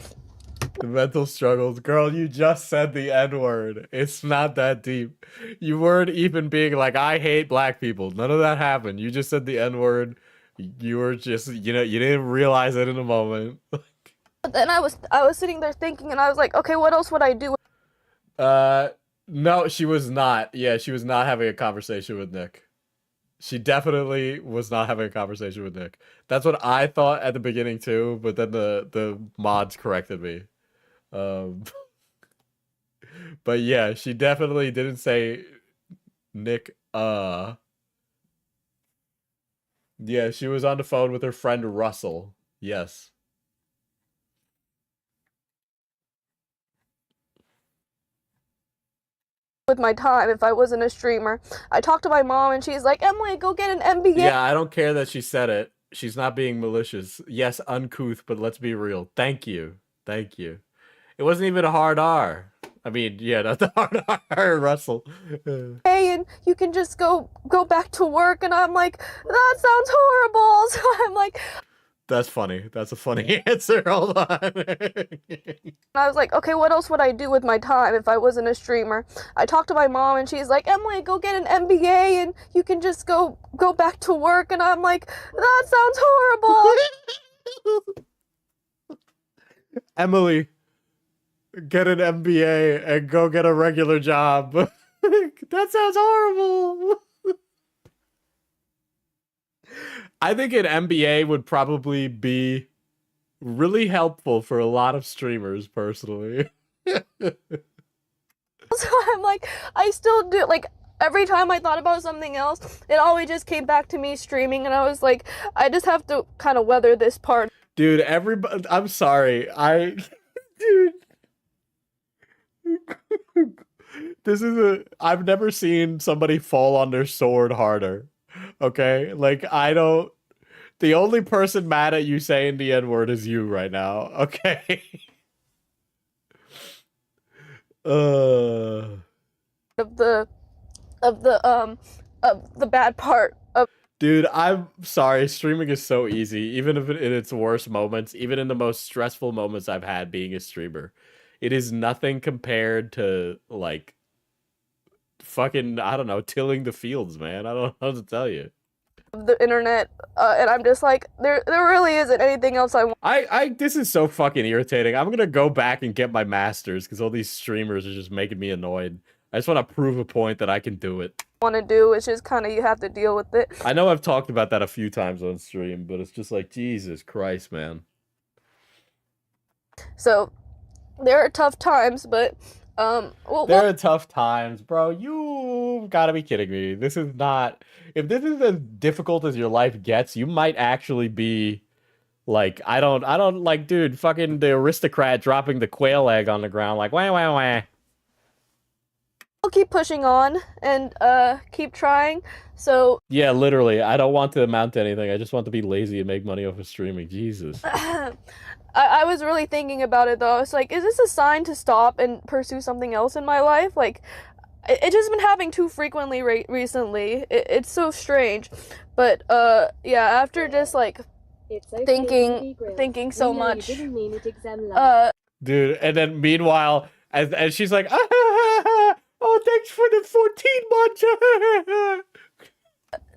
The mental struggles. Girl, you just said the N-word. It's not that deep. You weren't even being like, I hate black people. None of that happened. You just said the N-word. You were just, you know, you didn't realize it in a moment. But then I was sitting there thinking, and I was like, okay, what else would I do? No, she was not. Yeah, she was not having a conversation with Nick. She definitely was not having a conversation with Nick. That's what I thought at the beginning too, but then the mods corrected me. But yeah, she definitely didn't say Nick. Yeah, she was on the phone with her friend Russell. Yes. With my time if I wasn't a streamer. I talked to my mom and she's like, Emily, go get an MBA. Yeah, I don't care that she said it. She's not being malicious. Yes, uncouth, but let's be real. Thank you. Thank you. It wasn't even a hard R. I mean, yeah, not the hard R, Russell. Hey, and you can just go back to work. And I'm like, that sounds horrible. So I'm like, That's funny. That's a funny answer. Hold on. I was like, okay, what else would I do with my time if I wasn't a streamer? I talked to my mom and she's like, Emily, go get an MBA and you can just go back to work. And I'm like, that sounds horrible. Emily, get an MBA and go get a regular job. That sounds horrible. I think an MBA would probably be really helpful for a lot of streamers, personally. So I'm like, I still do, like, every time I thought about something else, it always just came back to me streaming, and I was like, I just have to kind of weather this part. Dude, everybody, I'm sorry. Dude. I've never seen somebody fall on their sword harder. Okay? Like, the only person mad at you saying the N-word is you right now. Okay? Of the bad part of. Dude, I'm sorry. Streaming is so easy, even if in its worst moments, even in the most stressful moments I've had being a streamer. It is nothing compared to, like, fucking, I don't know, tilling the fields, man. I don't know what to tell you. The internet, and I'm just like, there really isn't anything else I want. This is so fucking irritating. I'm gonna go back and get my masters because all these streamers are just making me annoyed. I just want to prove a point that I can do it. Want to do, it's just kind of, you have to deal with it. I know I've talked about that a few times on stream, but it's just like, Jesus Christ, man. So there are tough times, but there are tough times, bro. You gotta be kidding me. This is not. If this is as difficult as your life gets, you might actually be like, I don't like, dude, fucking the aristocrat dropping the quail egg on the ground, like, wah, wah, wah. I'll keep pushing on and keep trying. So yeah, literally, I don't want to amount to anything. I just want to be lazy and make money off of streaming. Jesus. I was really thinking about it though. It's like, is this a sign to stop and pursue something else in my life? Like, it just been happening too frequently recently. It's so strange. But yeah, after just like thinking so much. Dude, and then meanwhile, as she's like, oh, thanks for the 14 months.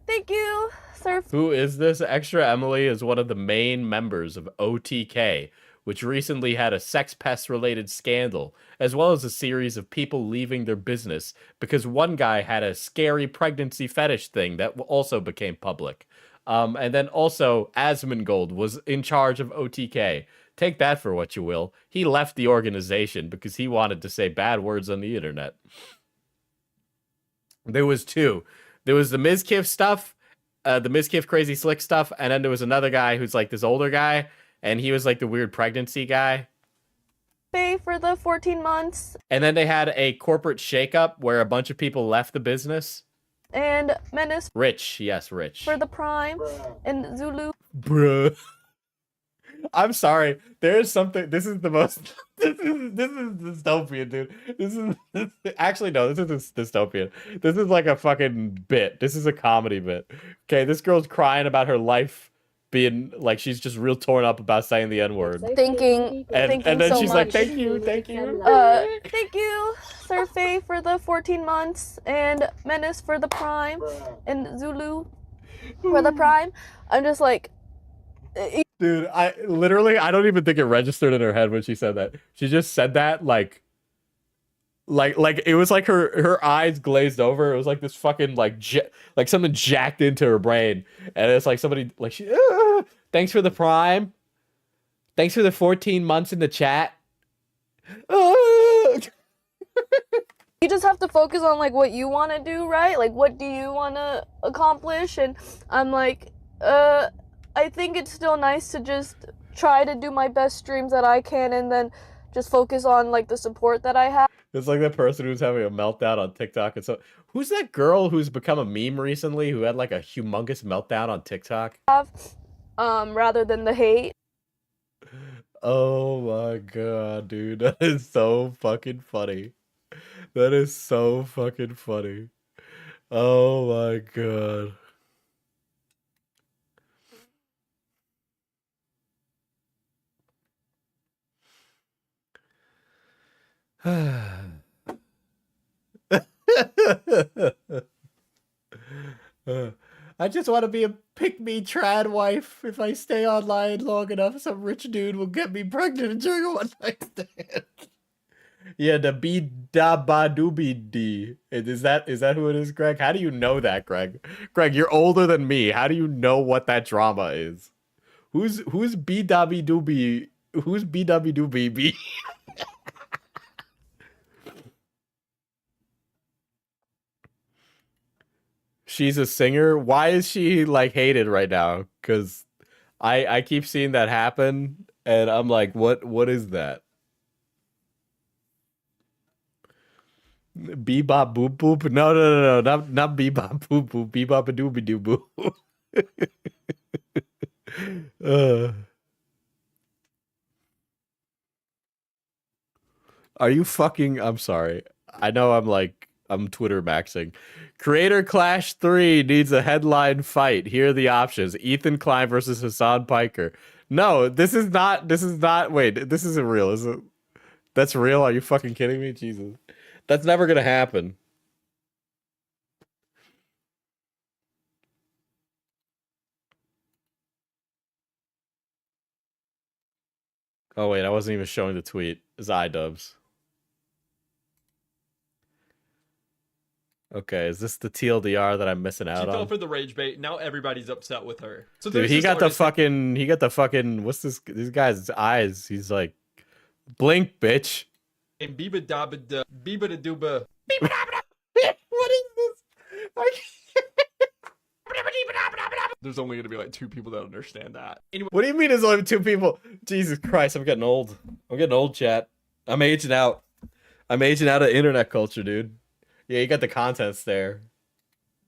Thank you, sir. Who is this? Extra Emily is one of the main members of OTK, which recently had a sex pest related scandal, as well as a series of people leaving their business because one guy had a scary pregnancy fetish thing that also became public. And then also Asmongold was in charge of OTK. Take that for what you will. He left the organization because he wanted to say bad words on the internet. There was two. There was the Mizkif stuff, the Mizkif crazy slick stuff, and then there was another guy who's like this older guy, and he was like the weird pregnancy guy. Pay for the 14 months. And then they had a corporate shakeup where a bunch of people left the business. And Menace. Rich, yes, Rich. For the Prime. And Zulu. Bruh. I'm sorry. There is something. This is the most. This is dystopian, dude. Actually no. This is dystopian. This is like a fucking bit. This is a comedy bit. Okay, this girl's crying about her life being like she's just real torn up about saying the N-word. Thinking and then so she's much. like, thank you. Thank you, Sir Faye, for the 14 months, and Menace for the Prime, and Zulu for the Prime. I'm just like. Dude, I don't even think it registered in her head when she said that. She just said that like it was like her eyes glazed over. It was like this fucking like something jacked into her brain, and it's like somebody like thanks for the Prime, thanks for the 14 months in the chat. You just have to focus on like what you want to do, right? Like what do you want to accomplish? And I'm like, I think it's still nice to just try to do my best streams that I can and then just focus on like the support that I have. It's like that person who's having a meltdown on TikTok. And so, who's that girl who's become a meme recently who had like a humongous meltdown on TikTok? Rather than the hate. Oh my god, dude. That is so fucking funny. That is so fucking funny. Oh my god. I just want to be a pick-me trad wife. If I stay online long enough, some rich dude will get me pregnant during a one-night stand. Yeah, the B-da-ba-doo-be-dee. Is that who it is, Greg? How do you know that, Greg? Greg, you're older than me. How do you know what that drama is? Who's B-da-be-doo-be? Who's B-da-be-doo-be-be? She's a singer. Why is she like hated right now? Because I keep seeing that happen, and I'm like, what is that? Bebop boop boop? No, not bebop boop boop. Bebop a doobie doo boo. Are you fucking? I'm sorry. I know I'm Twitter maxing. Creator Clash 3 needs a headline fight. Here are the options. Ethan Klein versus Hassan Piker. No, this is not, wait, this isn't real, is it? That's real? Are you fucking kidding me? Jesus. That's never gonna happen. Oh wait, I wasn't even showing the tweet. It's iDubbbz. Okay, is this the TLDR that I'm missing out on? She fell for the rage bait. Now everybody's upset with her. So dude, he got the fucking, what's this guy's eyes? He's like, blink, bitch. And Biba Dabba da Biba da Duba. What is this? There's only gonna be like 2 people that understand that. Anyway, what do you mean there's only 2 people? Jesus Christ, I'm getting old. I'm getting old, chat. I'm aging out. I'm aging out of internet culture, dude. Yeah, you got the contents there.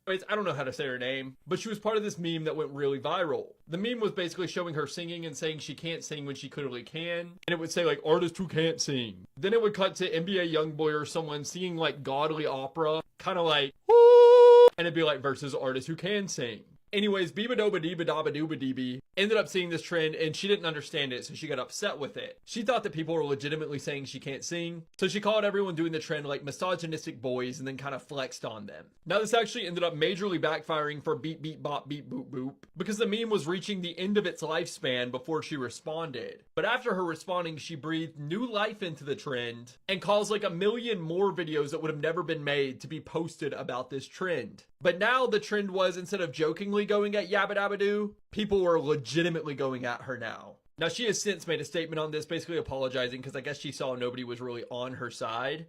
Anyways, I don't know how to say her name, but she was part of this meme that went really viral. The meme was basically showing her singing and saying she can't sing when she clearly can. And it would say like, artist who can't sing. Then it would cut to NBA Youngboy or someone singing like godly opera, kind of like, woo! And it'd be like, versus artist who can sing. Anyways, Biba Doba Diba Daba Dooba Deeby ended up seeing this trend and she didn't understand it, so she got upset with it. She thought that people were legitimately saying she can't sing, so she called everyone doing the trend like misogynistic boys and then kind of flexed on them. Now this actually ended up majorly backfiring for Beep Beep Bop Beep Boop Boop because the meme was reaching the end of its lifespan before she responded. But after her responding, she breathed new life into the trend and caused like 1 million more videos that would have never been made to be posted about this trend. But now the trend was, instead of jokingly going at Yabba Dabba Doo, people were legitimately going at her now. Now she has since made a statement on this, basically apologizing because I guess she saw nobody was really on her side.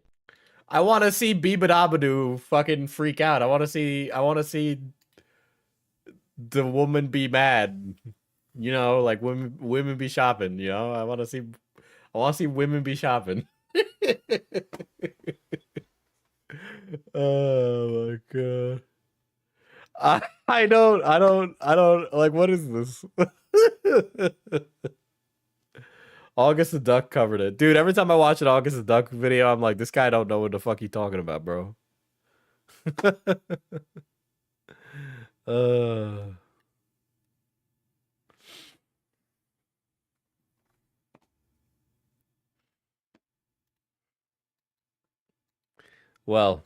I want to see Biba Dabba Doo fucking freak out. I want to see the woman be mad. You know, like women be shopping, you know? I want to see women be shopping. Oh my god. I don't like, what is this? August the Duck covered it. Dude, every time I watch an August the Duck video, I'm like, this guy don't know what the fuck he talking about, bro. Well,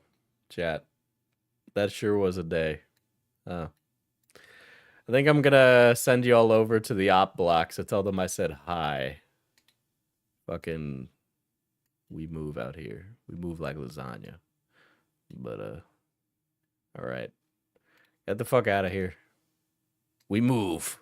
chat, that sure was a day. I think I'm gonna send you all over to the op block, so tell them I said hi. Fucking, we move out here. We move like lasagna. But, all right. Get the fuck out of here. We move.